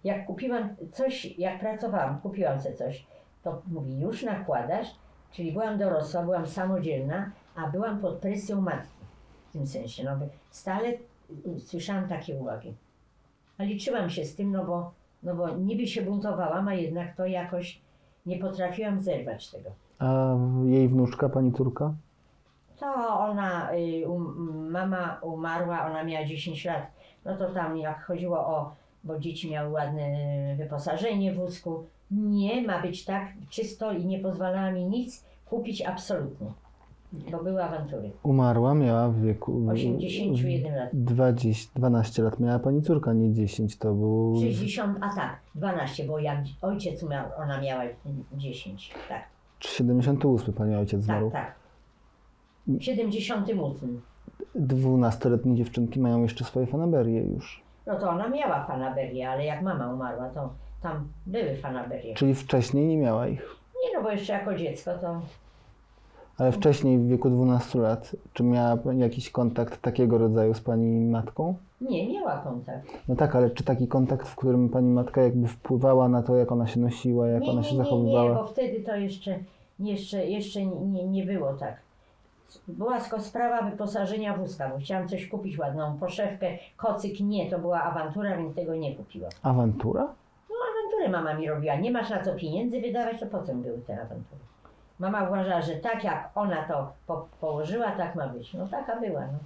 Jak kupiłam coś, jak pracowałam, kupiłam sobie coś, to mówi, już nakładasz, Czyli byłam dorosła, byłam samodzielna, a byłam pod presją matki. W tym sensie, no stale słyszałam takie uwagi. A liczyłam się z tym, no bo niby się buntowałam, a jednak to jakoś nie potrafiłam zerwać tego. A jej wnuczka, pani córka? To ona, mama umarła, ona miała 10 lat. No to tam jak chodziło bo dzieci miały ładne wyposażenie w wózku. Nie, ma być tak czysto i nie pozwalała mi nic kupić absolutnie. Bo były awantury. Umarła, miała w wieku 81 lat. 12 lat miała pani córka, nie 10, to był... 60, a tak, 12, bo jak ojciec umarł, ona miała 10, tak. 78 pani ojciec zmarł. Tak, tak. W 78. 12-letnie dziewczynki mają jeszcze swoje fanaberie już. No to ona miała fanaberię, ale jak mama umarła, to tam były fanaberie. Czyli wcześniej nie miała ich? Nie, no bo jeszcze jako dziecko to... Ale wcześniej, w wieku 12 lat, czy miała pani jakiś kontakt takiego rodzaju z pani matką? Nie, miała kontakt. No tak, ale czy taki kontakt, w którym pani matka jakby wpływała na to, jak ona się nosiła, jak ona się zachowywała? Nie, bo wtedy to jeszcze nie było tak. Była tylko sprawa wyposażenia wózka, bo chciałam coś kupić, ładną poszewkę, kocyk, nie, to była awantura, więc tego nie kupiłam. Awantura? No awanturę mama mi robiła, nie masz na co pieniędzy wydawać, to po co były te awantury? Mama uważała, że tak jak ona to położyła, tak ma być. No taka była, no.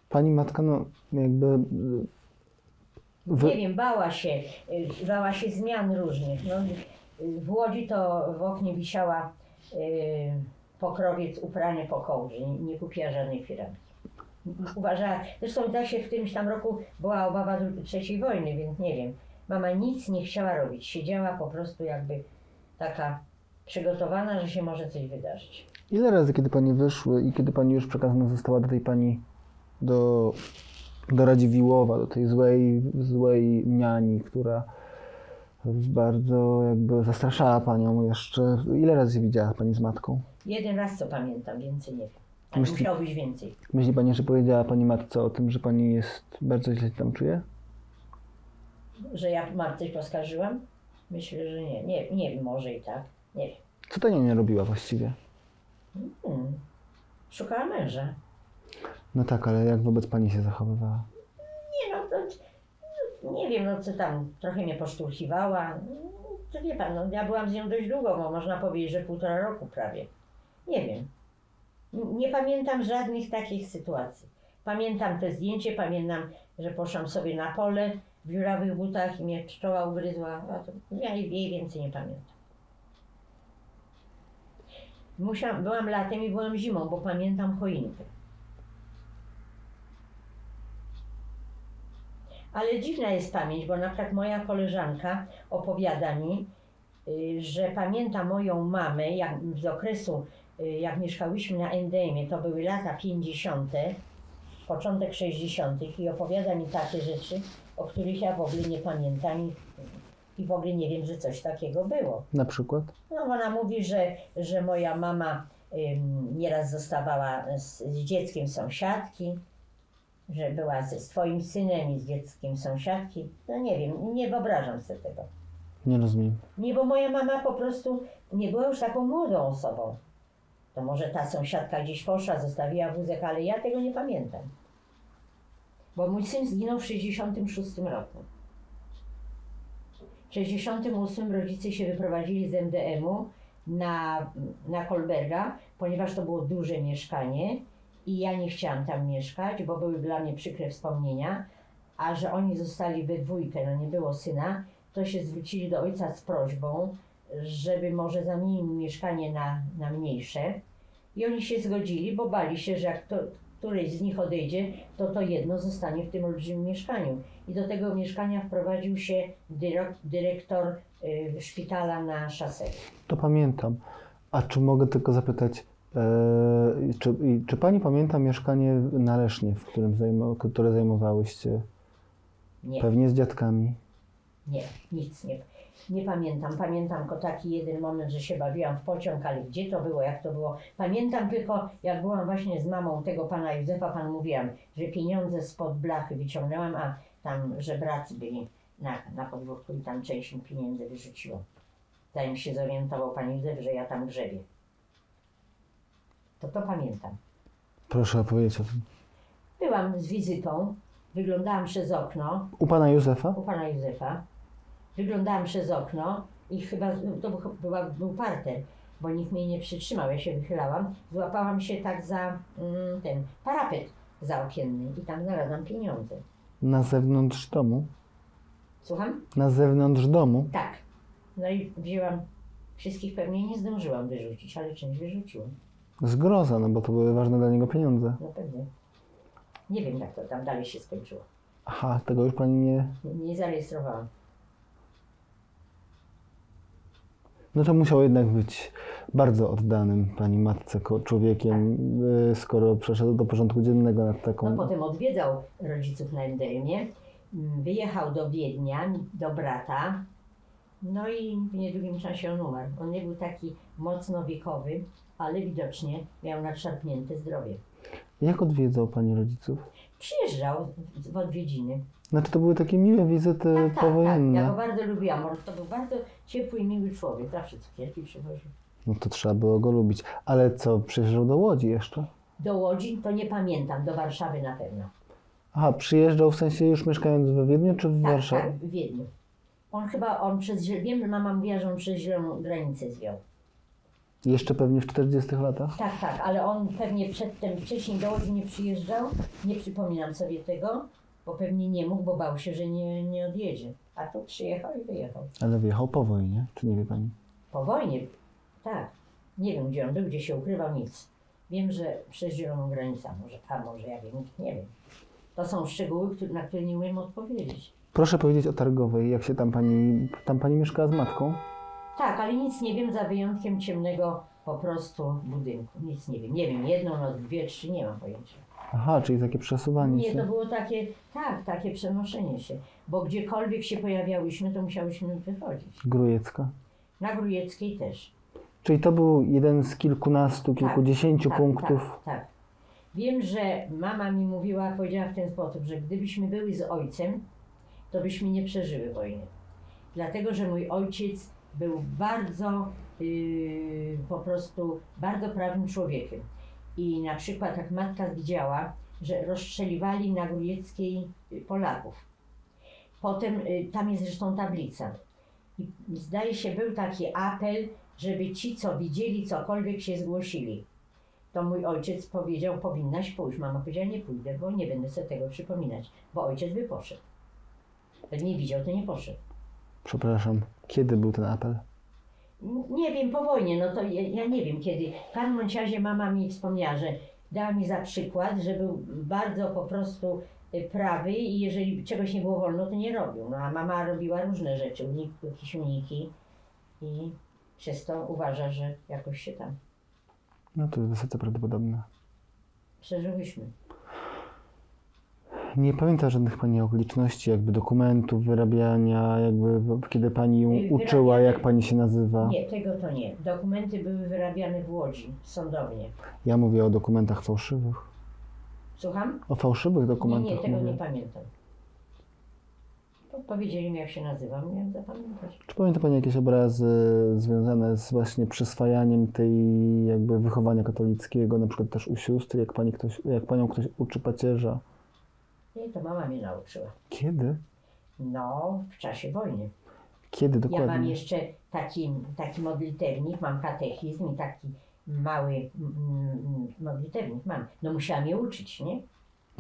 Pani matka, no jakby... Nie wiem, bała się zmian różnych. No, w Łodzi to w oknie wisiała pokrowiec uprany po kołdrze, nie kupiła żadnej firanki. Uważała, zresztą tak się w którymś tam roku była obawa III wojny, więc nie wiem. Mama nic nie chciała robić, siedziała po prostu jakby taka przygotowana, że się może coś wydarzyć. Ile razy, kiedy pani wyszły i kiedy pani już przekazana została do tej pani, do Radziwiłłowa, do tej złej niani, która bardzo jakby zastraszała panią jeszcze. Ile razy się widziała pani z matką? Jeden raz, co pamiętam, więcej nie wiem. Ale musiało być więcej. Myśli pani, że powiedziała pani matce o tym, że pani jest bardzo źle się tam czuje? Że ja matce poskarżyłam? Myślę, że nie. Nie wiem, może i tak. Nie wiem. Co ta niania robiła właściwie? Szukała męża. No tak, ale jak wobec pani się zachowywała? Nie no, to nie wiem, no co tam, trochę mnie poszturchiwała. To wie pan, no ja byłam z nią dość długo, bo można powiedzieć, że 1,5 roku prawie. Nie wiem. Nie pamiętam żadnych takich sytuacji. Pamiętam te zdjęcie, pamiętam, że poszłam sobie na pole w dziurawych butach i mnie pszczoła ugryzła, a to ja jej więcej nie pamiętam. Byłam latem i byłam zimą, bo pamiętam choinkę. Ale dziwna jest pamięć, bo na przykład moja koleżanka opowiada mi, że pamięta moją mamę z okresu, jak mieszkałyśmy na NDM-ie, to były lata 50., początek 60. i opowiada mi takie rzeczy, o których ja w ogóle nie pamiętam i w ogóle nie wiem, że coś takiego było. Na przykład? No ona mówi, że moja mama nieraz zostawała z dzieckiem sąsiadki, że była z twoim synem i z dzieckiem sąsiadki. No nie wiem, nie wyobrażam sobie tego. Nie rozumiem. Nie, bo moja mama po prostu nie była już taką młodą osobą. To może ta sąsiadka gdzieś poszła, zostawiła wózek, ale ja tego nie pamiętam. Bo mój syn zginął w 66 roku. W 68 rodzice się wyprowadzili z MDM-u na Kolberga, ponieważ to było duże mieszkanie i ja nie chciałam tam mieszkać, bo były dla mnie przykre wspomnienia, a że oni zostali we dwójkę, no nie było syna, to się zwrócili do ojca z prośbą, żeby może zamienił mieszkanie na mniejsze. I oni się zgodzili, bo bali się, że jak któreś z nich odejdzie, to jedno zostanie w tym olbrzymim mieszkaniu. I do tego mieszkania wprowadził się dyrektor szpitala na Szaselu. To pamiętam. A czy mogę tylko zapytać, czy pani pamięta mieszkanie na Lesznie, które zajmowałyście? Nie. Pewnie z dziadkami. Nie, nic nie pamiętam. Pamiętam tylko taki jeden moment, że się bawiłam w pociąg, ale gdzie to było, jak to było. Pamiętam tylko, jak byłam właśnie z mamą tego pana Józefa, mówiłam, że pieniądze spod blachy wyciągnęłam, a tam żebracy byli na podwórku i tam część mi pieniędzy wyrzuciło. Zanim się zorientował pan Józef, że ja tam grzebię. To pamiętam. Proszę opowiedzieć o tym. Byłam z wizytą, wyglądałam przez okno. U pana Józefa? U pana Józefa. Wyglądałam przez okno i chyba to był parter, bo nikt mnie nie przytrzymał. Ja się wychylałam, złapałam się tak za ten parapet zaokienny i tam znalazłam pieniądze. Na zewnątrz domu? Słucham? Na zewnątrz domu? Tak. No i wzięłam, wszystkich pewnie nie zdążyłam wyrzucić, ale część wyrzuciłam. Zgroza, no bo to były ważne dla niego pieniądze. No pewnie. Nie wiem, jak to tam dalej się skończyło. Aha, tego już pani nie... Nie zarejestrowałam. No to musiał jednak być bardzo oddanym pani matce człowiekiem, skoro przeszedł do porządku dziennego nad taką... No potem odwiedzał rodziców na Endelmie, wyjechał do Wiednia, do brata, no i w niedługim czasie on umarł. On nie był taki mocno wiekowy, ale widocznie miał nadszarpnięte zdrowie. Jak odwiedzał pani rodziców? Przyjeżdżał w odwiedziny. Znaczy to były takie miłe wizyty powojenne. Tak, ja go bardzo lubiłam. To był bardzo ciepły i miły człowiek. Zawsze cukierki przywoził. No to trzeba było go lubić. Ale co, przyjeżdżał do Łodzi jeszcze? Do Łodzi to nie pamiętam, do Warszawy na pewno. Aha, przyjeżdżał w sensie już mieszkając we Wiedniu czy w Warszawie? Tak, w Wiedniu. Wiem, że mama mówiła, że on przez zieloną granicę zwiał. Jeszcze pewnie w 40 latach? Tak, ale on pewnie wcześniej do Łodzi nie przyjeżdżał. Nie przypominam sobie tego, bo pewnie nie mógł, bo bał się, że nie odjedzie. A tu przyjechał i wyjechał. Ale wyjechał po wojnie, czy nie wie pani? Po wojnie, tak. Nie wiem, gdzie on był, gdzie się ukrywał, nic. Wiem, że przez zieloną granicę, może ja wiem, nie wiem. To są szczegóły, na które nie umiem odpowiedzieć. Proszę powiedzieć o Targowej, jak się tam pani mieszkała z matką? Tak, ale nic nie wiem za wyjątkiem ciemnego po prostu budynku. Nic nie wiem. Nie wiem, jedną noc, 2, 3, nie mam pojęcia. Aha, czyli takie przesuwanie się. Nie, to było takie przenoszenie się. Bo gdziekolwiek się pojawiałyśmy, to musiałyśmy wychodzić. Grujecka? Na Grujeckiej też. Czyli to był jeden z kilkunastu, kilkudziesięciu punktów? Tak. Wiem, że mama mi powiedziała w ten sposób, że gdybyśmy były z ojcem, to byśmy nie przeżyły wojny. Dlatego, że mój ojciec był bardzo, po prostu bardzo prawym człowiekiem. I na przykład jak matka widziała, że rozstrzeliwali na Grujeckiej Polaków. Potem, tam jest zresztą tablica. I zdaje się, był taki apel, żeby ci, co widzieli cokolwiek, się zgłosili. To mój ojciec powiedział, powinnaś pójść. Mama powiedziała, nie pójdę, bo nie będę sobie tego przypominać. Bo ojciec by poszedł. Jak nie widział, to nie poszedł. Przepraszam, kiedy był ten apel? Nie wiem, po wojnie, no to ja nie wiem kiedy. W każdym razie mama mi wspomniała, że dała mi za przykład, że był bardzo po prostu prawy i jeżeli czegoś nie było wolno, to nie robił. No a mama robiła różne rzeczy, jakieś uniki i przez to uważa, że jakoś się tam... No to jest wysoce prawdopodobne. Przeżyłyśmy. Nie pamięta żadnych pani okoliczności, jakby dokumentów, wyrabiania, jakby kiedy pani ją uczyła, jak pani się nazywa? Nie, tego to nie. Dokumenty były wyrabiane w Łodzi, sądownie. Ja mówię o dokumentach fałszywych. Słucham? O fałszywych dokumentach Nie, tego mówię. nie pamiętam. Powiedzieli mi, jak się nazywam, miałem zapamiętać. Czy pamięta pani jakieś obrazy związane z właśnie przyswajaniem tej jakby wychowania katolickiego, na przykład też u sióstr, jak panią ktoś uczy pacierza? Nie, to mama mnie nauczyła. Kiedy? No, w czasie wojny. Kiedy dokładnie? Ja mam jeszcze taki modlitewnik, mam katechizm i taki mały modlitewnik mam. No musiałam je uczyć, nie?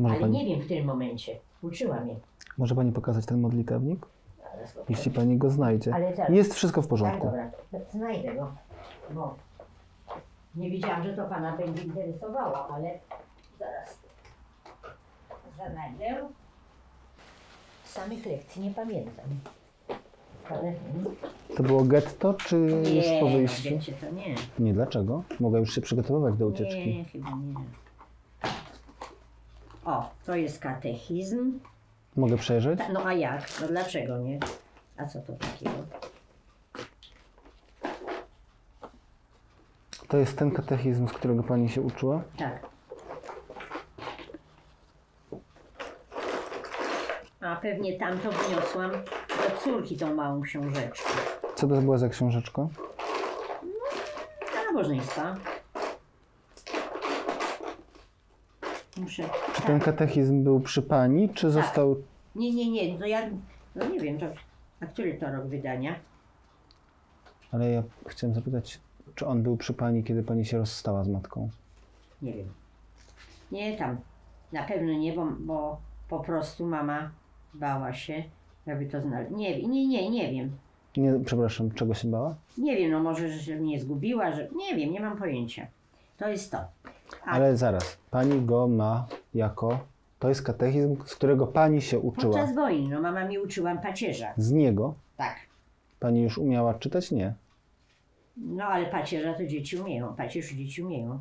Ale nie wiem w którym momencie. Uczyła mnie. Może pani pokazać ten modlitewnik? Jeśli pani go znajdzie. Jest wszystko w porządku. Tak, dobra, znajdę go. Bo nie wiedziałam, że to pana będzie interesowało, ale zaraz znajdę. Samych lekcji nie pamiętam. Ale... To było getto, czy już po wyjściu? Nie, to nie. Nie, dlaczego? Mogę już się przygotowywać do ucieczki. Nie, chyba nie. O, to jest katechizm. Mogę przejrzeć? No a jak? No dlaczego nie? A co to takiego? To jest ten katechizm, z którego pani się uczyła? Tak. A pewnie tamto wniosłam do córki tą małą książeczkę. Co to była za książeczka? Na nabożeństwa. Muszę... Czy ten katechizm był przy pani, czy został... Nie, no ja... No nie wiem, to... A który to rok wydania? Ale ja chciałem zapytać, czy on był przy pani, kiedy pani się rozstała z matką? Nie wiem. Nie tam. Na pewno nie, bo po prostu mama bała się, żeby to znaleźć. Nie wiem. Nie, przepraszam, czego się bała? Nie wiem, no może, że mnie zgubiła, że... Nie wiem, nie mam pojęcia. To jest to. Ale zaraz, pani go ma jako... To jest katechizm, z którego pani się uczyła. Podczas wojny, no mama mi uczyła pacierza. Z niego? Tak. Pani już umiała czytać? Nie. No ale pacierza to dzieci umieją. Pacierz dzieci umieją.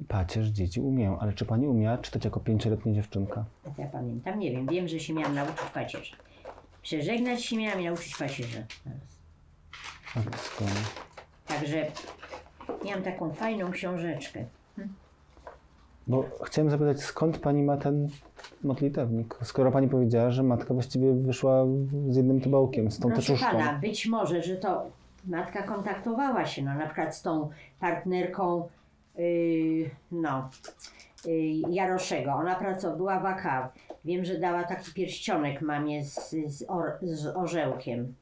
Pacierz dzieci umieją, ale czy pani umiała czytać jako 5-letnia dziewczynka? Ja pamiętam, nie wiem. Wiem, że się miałam nauczyć pacierza. Przeżegnać się miałam i nauczyć pacierza. Matko. Także miałam taką fajną książeczkę. Bo chciałem zapytać, skąd pani ma ten modlitewnik? Skoro pani powiedziała, że matka właściwie wyszła z jednym tobołkiem, z tą Proszę teczuszką. pana, być może, że to matka kontaktowała się, no na przykład z tą partnerką Jaroszego. Ona była w AK. Wiem, że dała taki pierścionek mamie z orzełkiem.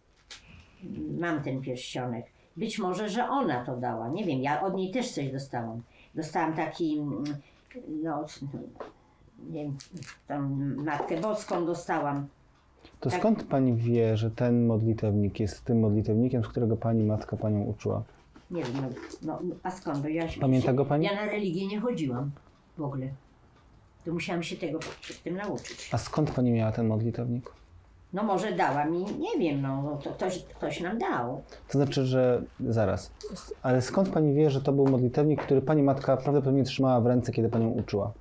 Mam ten pierścionek. Być może, że ona to dała. Nie wiem, ja od niej też coś dostałam. Dostałam taki, no, nie wiem, tam Matkę Boską dostałam. To tak. Skąd pani wie, że ten modlitewnik jest tym modlitewnikiem, z którego pani matka panią uczyła? Nie wiem, a skąd? Bo ja Pamięta go pani? Ja na religię nie chodziłam w ogóle. To musiałam się tego przed tym nauczyć. A skąd pani miała ten modlitewnik? No może dała mi, nie wiem, no to ktoś nam dał. To znaczy, że zaraz, ale skąd pani wie, że to był modlitewnik, który pani matka prawdopodobnie trzymała w ręce, kiedy panią uczyła?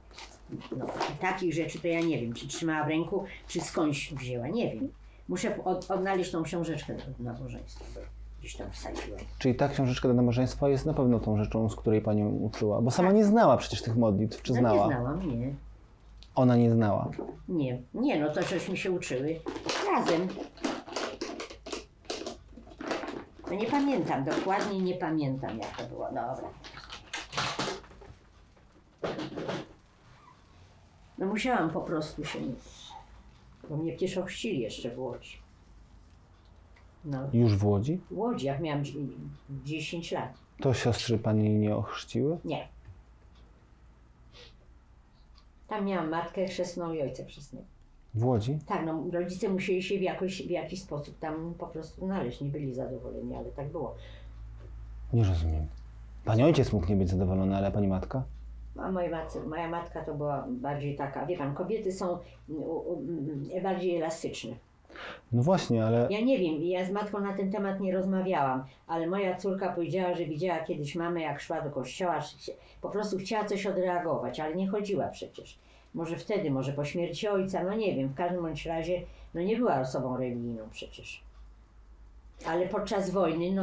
No, takich rzeczy to ja nie wiem, czy trzymała w ręku, czy skądś wzięła, nie wiem. Muszę odnaleźć tą książeczkę do nabożeństwa, bo gdzieś tam wsadziłam. Czyli ta książeczka do nabożeństwa jest na pewno tą rzeczą, z której panią uczyła, bo sama nie znała przecież tych modlitw, czy znała? Nie znałam, nie. Ona nie znała. Nie, no to żeśmy się uczyły razem. No nie pamiętam, dokładnie nie pamiętam jak to było, dobra. No musiałam po prostu się, bo mnie przecież ochrzcili jeszcze w Łodzi. No, Już w Łodzi? w Łodzi, jak miałam 10 lat. To siostry pani nie ochrzciły? Nie. Tam miałam matkę chrzestną i ojca chrzestnego. W Łodzi? Tak, no rodzice musieli się w jakiś sposób tam po prostu znaleźć. Nie byli zadowoleni, ale tak było. Nie rozumiem. Pani ojciec mógł nie być zadowolony, ale pani matka? A moja matka to była bardziej taka, wie pan, kobiety są bardziej elastyczne. No właśnie, ale... Ja nie wiem, ja z matką na ten temat nie rozmawiałam, ale moja córka powiedziała, że widziała kiedyś mamę, jak szła do kościoła, po prostu chciała coś odreagować, ale nie chodziła przecież. Może wtedy, może po śmierci ojca, no nie wiem, w każdym bądź razie, no nie była osobą religijną przecież. Ale podczas wojny,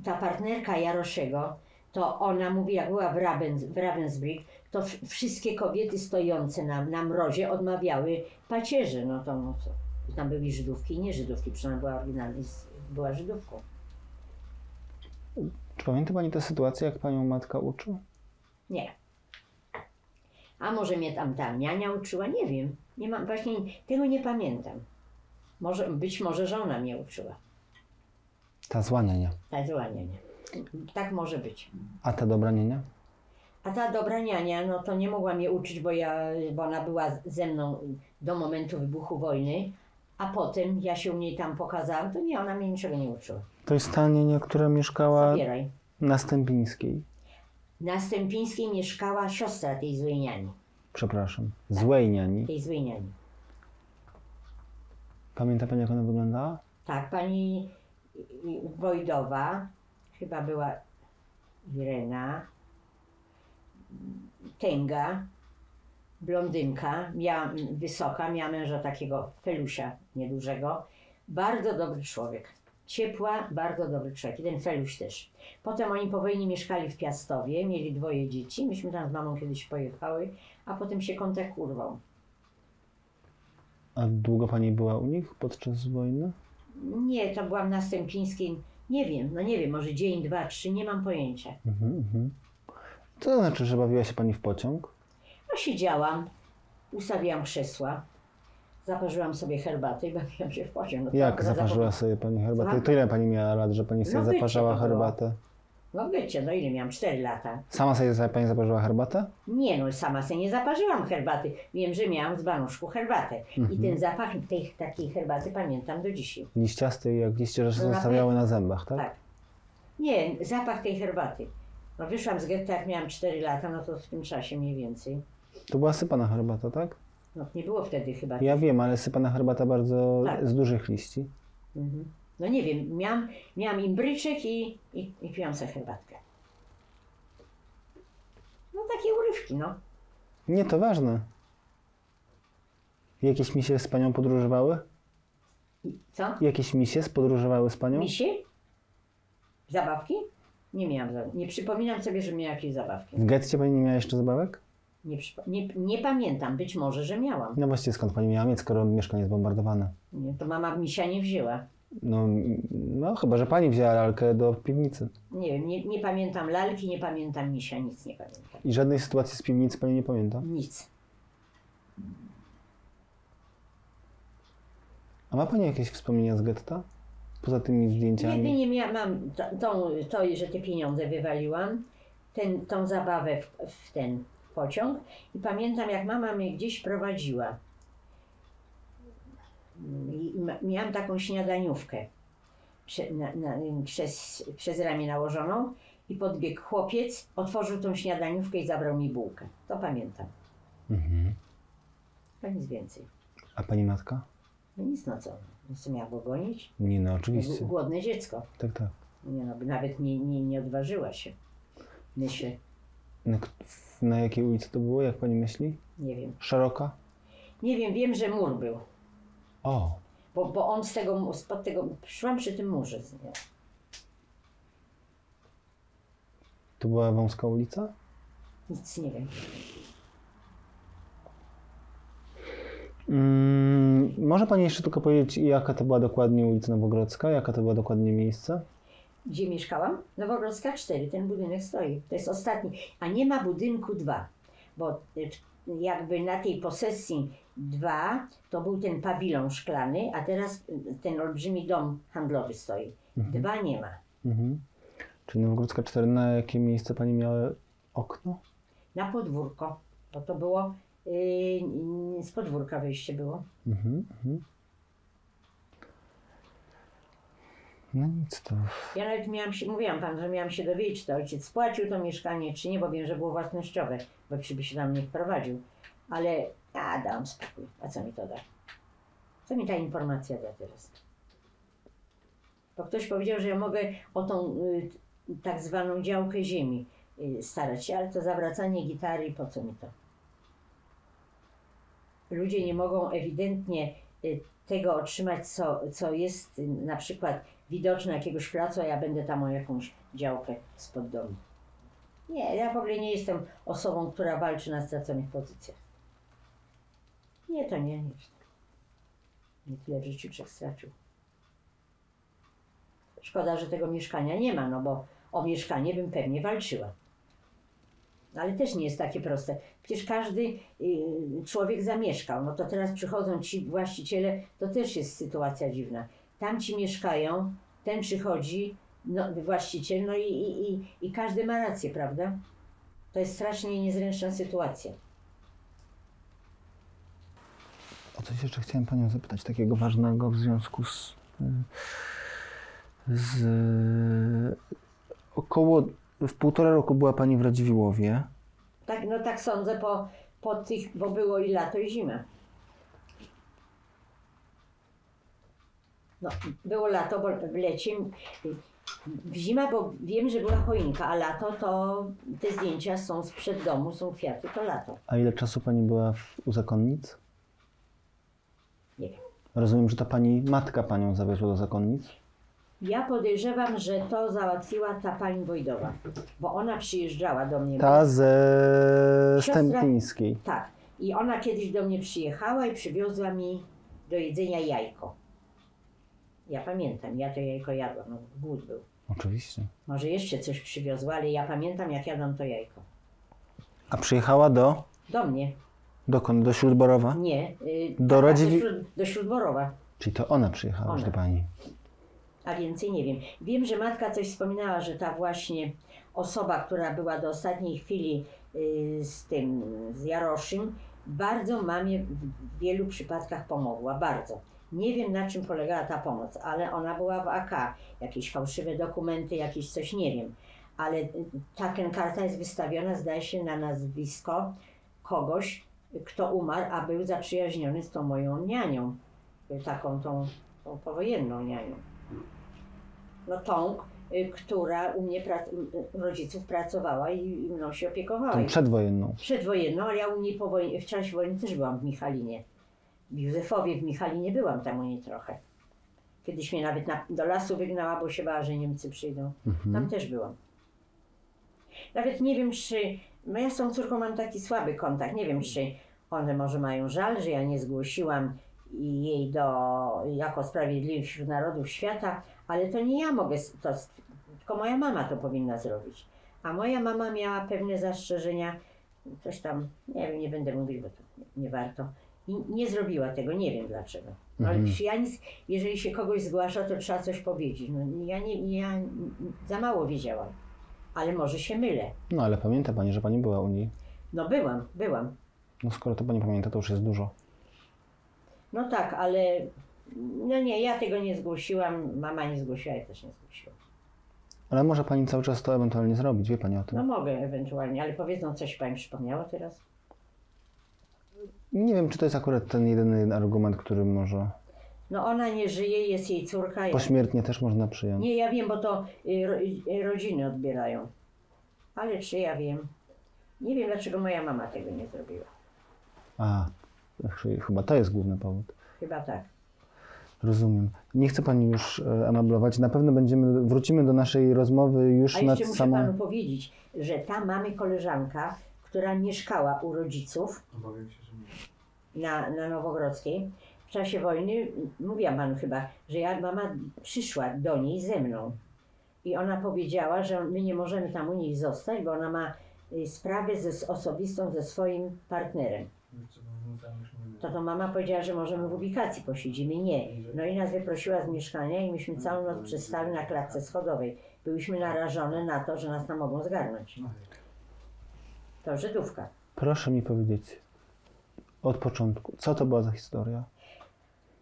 ta partnerka Jaroszego, to ona mówi, jak była w Ravensbrück, to wszystkie kobiety stojące na mrozie odmawiały pacierzy. No co? Tam były Żydówki i nie Żydówki, przynajmniej była oryginalnie, była Żydówką. Czy pamięta pani tę sytuację, jak panią matka uczy? Nie. A może mnie tam ta niania uczyła? Nie wiem. Nie mam, właśnie tego nie pamiętam. Być może, że ona mnie uczyła. Ta zła niania. Ta zła niania. Tak może być. A ta dobra niania? A ta dobra niania, no to nie mogła mnie uczyć, bo ona była ze mną do momentu wybuchu wojny, a potem ja się u niej tam pokazałam, to nie, ona mnie niczego nie uczyła. To jest ta niania, która mieszkała Zabieraj. na Stępińskiej. Na Stępińskiej mieszkała siostra tej złej niani. Przepraszam, złej niani. Tej złej niani. Pamięta pani, jak ona wyglądała? Tak, pani Wojdowa, chyba była Irena, tęga, blondynka, wysoka, miała męża takiego Felusia niedużego, bardzo dobry człowiek, ciepła, bardzo dobry człowiek i ten Feluś też. Potem oni po wojnie mieszkali w Piastowie, mieli 2 dzieci, myśmy tam z mamą kiedyś pojechały, a potem się kontakt urwał. A długo pani była u nich podczas wojny? Nie, to byłam na Stępińskiej, nie wiem, no nie wiem, może dzień, 2, 3, nie mam pojęcia. Co to znaczy, że bawiła się pani w pociąg? No siedziałam, ustawiłam krzesła, zaparzyłam sobie herbatę i bawiłam się w pociąg. No, Jak zaparzyła sobie pani herbatę? I to ile pani miała lat, że pani sobie zaparzała herbatę? No wiecie, no ile miałam? 4 lata. Sama sobie pani zaparzyła herbatę? Nie, no sama sobie nie zaparzyłam herbaty. Wiem, że miałam z banuszku herbatę. I ten zapach tej takiej herbaty pamiętam do dzisiaj. Liściastej, jak liście, że się zostawiały na zębach, tak? Tak. Nie, zapach tej herbaty. No wyszłam z getta, jak miałam 4 lata, no to w tym czasie mniej więcej. To była sypana herbata, tak? No nie było wtedy chyba. Ja wiem, ale sypana herbata bardzo z dużych liści. No nie wiem, miałam imbryczek i piłam sobie herbatkę. No takie urywki, no. Nie, to ważne. Jakieś misie z panią podróżowały? Co? Jakieś misie podróżowały z panią? Misie? Zabawki? Nie miałam zabawki. Nie przypominam sobie, że miałam jakieś zabawki. W getcie pani nie miała jeszcze zabawek? Nie pamiętam, być może, że miałam. No właściwie skąd pani miała mieć, skoro mieszkanie zbombardowane? Nie, to mama misia nie wzięła. No chyba, że pani wzięła lalkę do piwnicy. Nie wiem, nie pamiętam lalki, nie pamiętam misia, nic nie pamiętam. I żadnej sytuacji z piwnicy pani nie pamięta? Nic. A ma pani jakieś wspomnienia z getta? Poza tymi zdjęciami? Nie miałam, mam to, że te pieniądze wywaliłam, tą zabawę w ten pociąg i pamiętam, jak mama mnie gdzieś prowadziła. I miałam taką śniadaniówkę przez ramię nałożoną i podbiegł chłopiec, otworzył tą śniadaniówkę i zabrał mi bułkę. To pamiętam. A nic więcej. A pani matka? No nic, no co? Co miała go gonić? Nie, no oczywiście. Głodne dziecko. Tak, tak. Nie, no, nawet nie odważyła się. Myślę. Na jakiej ulicy to było, jak pani myśli? Nie wiem. Szeroka? Nie wiem, wiem, że mur był. O! Bo on spod tego, szłam przy tym murze z nią. To była wąska ulica? Nic nie wiem. Może pani jeszcze tylko powiedzieć, jaka to była dokładnie ulica Nowogrodzka, jaka to była dokładnie miejsce? Gdzie mieszkałam? Nowogrodzka 4, ten budynek stoi. To jest ostatni. A nie ma budynku 2, bo jakby na tej posesji 2 to był ten pawilon szklany, a teraz ten olbrzymi dom handlowy stoi. 2 nie ma. Czyli Nowogrodzka 4, na jakie miejsce pani miała okno? Na podwórko, bo to było z podwórka wyjście było. No nic to. Ja nawet mówiłam panu, że miałam się dowiedzieć, czy ojciec spłacił to mieszkanie, czy nie, bo wiem, że było własnościowe, bo by się tam nie wprowadził. Ale ja dałam spokój. A co mi to da? Co mi ta informacja da teraz? Bo ktoś powiedział, że ja mogę o tą tak zwaną działkę ziemi starać się, ale to zawracanie gitary, po co mi to? Ludzie nie mogą ewidentnie tego otrzymać, co jest na przykład widoczne jakiegoś placu, a ja będę tam o jakąś działkę spod domu. Nie, ja w ogóle nie jestem osobą, która walczy na straconych pozycjach. Nie, to nie. Nie tyle w życiu człowiek stracił. Szkoda, że tego mieszkania nie ma, no bo o mieszkanie bym pewnie walczyła. Ale też nie jest takie proste. Przecież każdy człowiek zamieszkał. No to teraz przychodzą ci właściciele, to też jest sytuacja dziwna. Tamci mieszkają, ten przychodzi, no, właściciel, no i każdy ma rację, prawda? To jest strasznie niezręczna sytuacja. O coś jeszcze chciałem panią zapytać, takiego ważnego w związku z około w 1,5 roku była pani w Radziwiłłowie. Tak, no tak sądzę po tych, bo było i lato, i zima. No, było lato, bo w lecie, zima, bo wiem, że była choinka, a lato to te zdjęcia są sprzed domu, są kwiaty, to lato. A ile czasu pani była u zakonnic? Nie wiem. Rozumiem, że to pani matka panią zawiozła do zakonnic? Ja podejrzewam, że to załatwiła ta pani Wojdowa, bo ona przyjeżdżała do mnie. Ta ze Stępińskiej. Tak. I ona kiedyś do mnie przyjechała i przywiozła mi do jedzenia jajko. Ja pamiętam, ja to jajko jadłam, no głód był. Oczywiście. Może jeszcze coś przywiozła, ale ja pamiętam, jak jadłam to jajko. A przyjechała do? Do mnie. Dokąd? Do Śródborowa? Nie. Do Radziwi... do Śródborowa. Czyli to ona przyjechała już do pani. A więcej nie wiem. Wiem, że matka coś wspominała, że ta właśnie osoba, która była do ostatniej chwili z Jaroszym, bardzo mamie w wielu przypadkach pomogła, bardzo. Nie wiem, na czym polegała ta pomoc, ale ona była w AK. Jakieś fałszywe dokumenty, jakieś coś, nie wiem. Ale ta karta jest wystawiona, zdaje się, na nazwisko kogoś, kto umarł, a był zaprzyjaźniony z tą moją nianią. Taką tą powojenną nianią. No tą, która u mnie rodziców pracowała i mną się opiekowała. Tą przedwojenną. Przedwojenną, ale ja u niej w czasie wojny też byłam w Michalinie. W Józefowie w Michalinie byłam tam u niej trochę. Kiedyś mnie nawet do lasu wygnała, bo się bała, że Niemcy przyjdą. Tam też byłam. Nawet nie wiem, czy... No ja z tą córką mam taki słaby kontakt. Nie wiem, czy one może mają żal, że ja nie zgłosiłam jej jako Sprawiedliwy wśród Narodów Świata, ale to nie ja mogę, tylko moja mama to powinna zrobić. A moja mama miała pewne zastrzeżenia, coś tam, nie wiem, nie będę mówić, bo to nie warto. I nie zrobiła tego, nie wiem dlaczego. Ale jeżeli się kogoś zgłasza, to trzeba coś powiedzieć. No, ja za mało wiedziałam, ale może się mylę. No ale pamięta pani, że pani była u niej? No byłam. No skoro to pani pamięta, to już jest dużo. No tak, ale no nie, ja tego nie zgłosiłam, mama nie zgłosiła, ja też nie zgłosiłam. Ale może pani cały czas to ewentualnie zrobić, wie pani o tym? No mogę ewentualnie, ale powiedzą, coś pani przypomniało teraz? Nie wiem, czy to jest akurat ten jedyny argument, który może... No ona nie żyje, jest jej córka. Pośmiertnie też można przyjąć. Nie, ja wiem, bo to rodziny odbierają. Ale czy ja wiem? Nie wiem, dlaczego moja mama tego nie zrobiła. A, chyba to jest główny powód. Chyba tak. Rozumiem. Nie chcę pani już emablować. Na pewno wrócimy do naszej rozmowy już nad jeszcze muszę panu powiedzieć, że ta mamy koleżanka, która mieszkała u rodziców na Nowogrodzkiej, w czasie wojny, mówiłam panu chyba, że mama przyszła do niej ze mną i ona powiedziała, że my nie możemy tam u niej zostać, bo ona ma sprawę osobistą ze swoim partnerem. To mama powiedziała, że możemy w ubikacji posiedzimy. Nie. No i nas wyprosiła z mieszkania i myśmy całą noc przestali na klatce schodowej. Byłyśmy narażone na to, że nas tam mogą zgarnąć. To Żydówka. Proszę mi powiedzieć od początku, co to była za historia?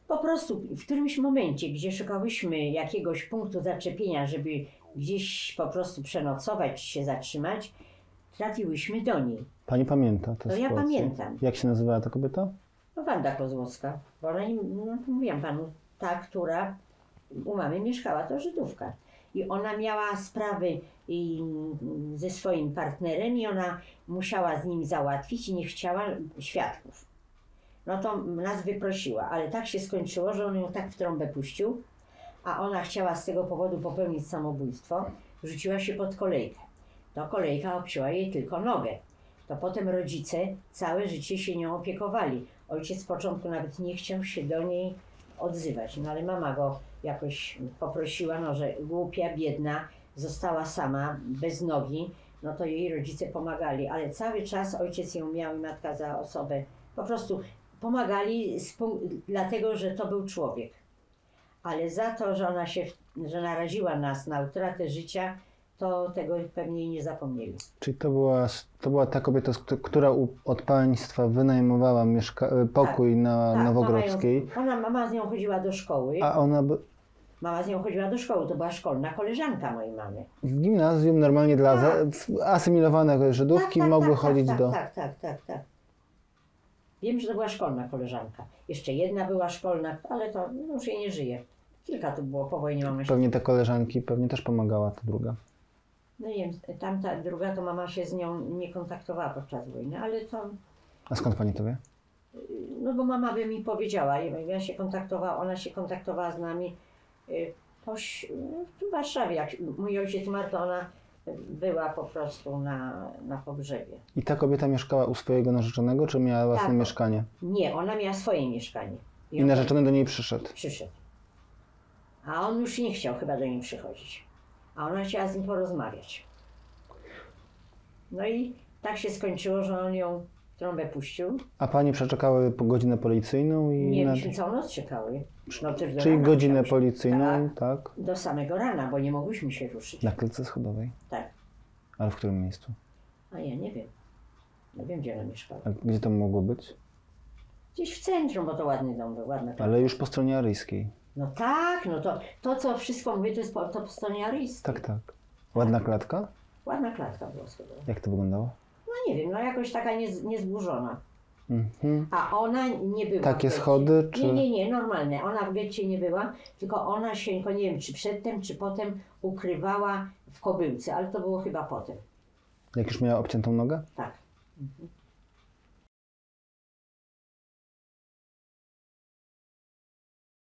Po prostu w którymś momencie, gdzie szukałyśmy jakiegoś punktu zaczepienia, żeby gdzieś po prostu przenocować czy się zatrzymać, trafiłyśmy do niej. Pani pamięta tę sytuację? Ja pamiętam. Jak się nazywała ta kobieta? No Wanda Kozłowska. Bo ona, no, mówiłam panu, ta, która u mamy mieszkała, to Żydówka. I ona miała sprawy ze swoim partnerem i ona musiała z nim załatwić i nie chciała świadków. No to nas wyprosiła, ale tak się skończyło, że on ją tak w trąbę puścił, a ona chciała z tego powodu popełnić samobójstwo, rzuciła się pod kolejkę. To kolejka obcięła jej tylko nogę. To potem rodzice całe życie się nią opiekowali. Ojciec z początku nawet nie chciał się do niej odzywać, no ale mama go jakoś poprosiła, no że głupia, biedna, została sama, bez nogi, no to jej rodzice pomagali, ale cały czas ojciec ją miał i matka za osobę, po prostu pomagali dlatego, że to był człowiek. Ale za to, że ona że naraziła nas na utratę życia, to tego pewnie jej nie zapomnieli. Czyli to była ta kobieta, która od państwa wynajmowała pokój na Nowogrodzkiej. Mama z nią chodziła do szkoły. A ona Mama z nią chodziła do szkoły, to była szkolna koleżanka mojej mamy. W gimnazjum normalnie dla asymilowane Żydówki mogły chodzić do... Tak. Wiem, że to była szkolna koleżanka. Jeszcze jedna była szkolna, ale to już jej nie żyje. Kilka tu było po wojnie. Pewnie te koleżanki, pewnie też pomagała ta druga. No nie wiem, tamta druga to mama się z nią nie kontaktowała podczas wojny, ale to... A skąd pani to wie? No bo mama by mi powiedziała, ona się kontaktowała z nami w Warszawie. Jak mój ojciec umarł, to ona była po prostu na pogrzebie. I ta kobieta mieszkała u swojego narzeczonego, czy miała własne mieszkanie? Nie, ona miała swoje mieszkanie. I narzeczony do niej przyszedł. Przyszedł. A on już nie chciał chyba do niej przychodzić. A ona chciała z nim porozmawiać. No i tak się skończyło, że on ją trąbę puścił. A pani przeczekały godzinę policyjną i... Nie, myśmy całą noc czekały. No, też do Czyli rana godzinę musiałyśmy. policyjną, tak? Do samego rana, bo nie mogłyśmy się ruszyć. Na klatce schodowej. Tak. Ale w którym miejscu? A ja nie wiem. Nie wiem, gdzie ona mieszkała. A gdzie to mogło być? Gdzieś w centrum, bo to ładny dom był, ładna klatka. Ale już po stronie aryjskiej. No tak, no to co wszystko mówię, to jest to po stronie aryjskiej. Tak, tak. Ładna klatka? Ładna klatka była schodowa. Jak to wyglądało? No nie wiem, no jakoś taka niezburzona. Mhm. A ona nie była Takie w getcie. schody, czy... Nie, normalne. Ona w getcie nie była, tylko ona się, nie wiem, czy przedtem, czy potem ukrywała w Kobyłce, ale to było chyba potem. Jak już miała obciętą nogę? Tak. Mhm.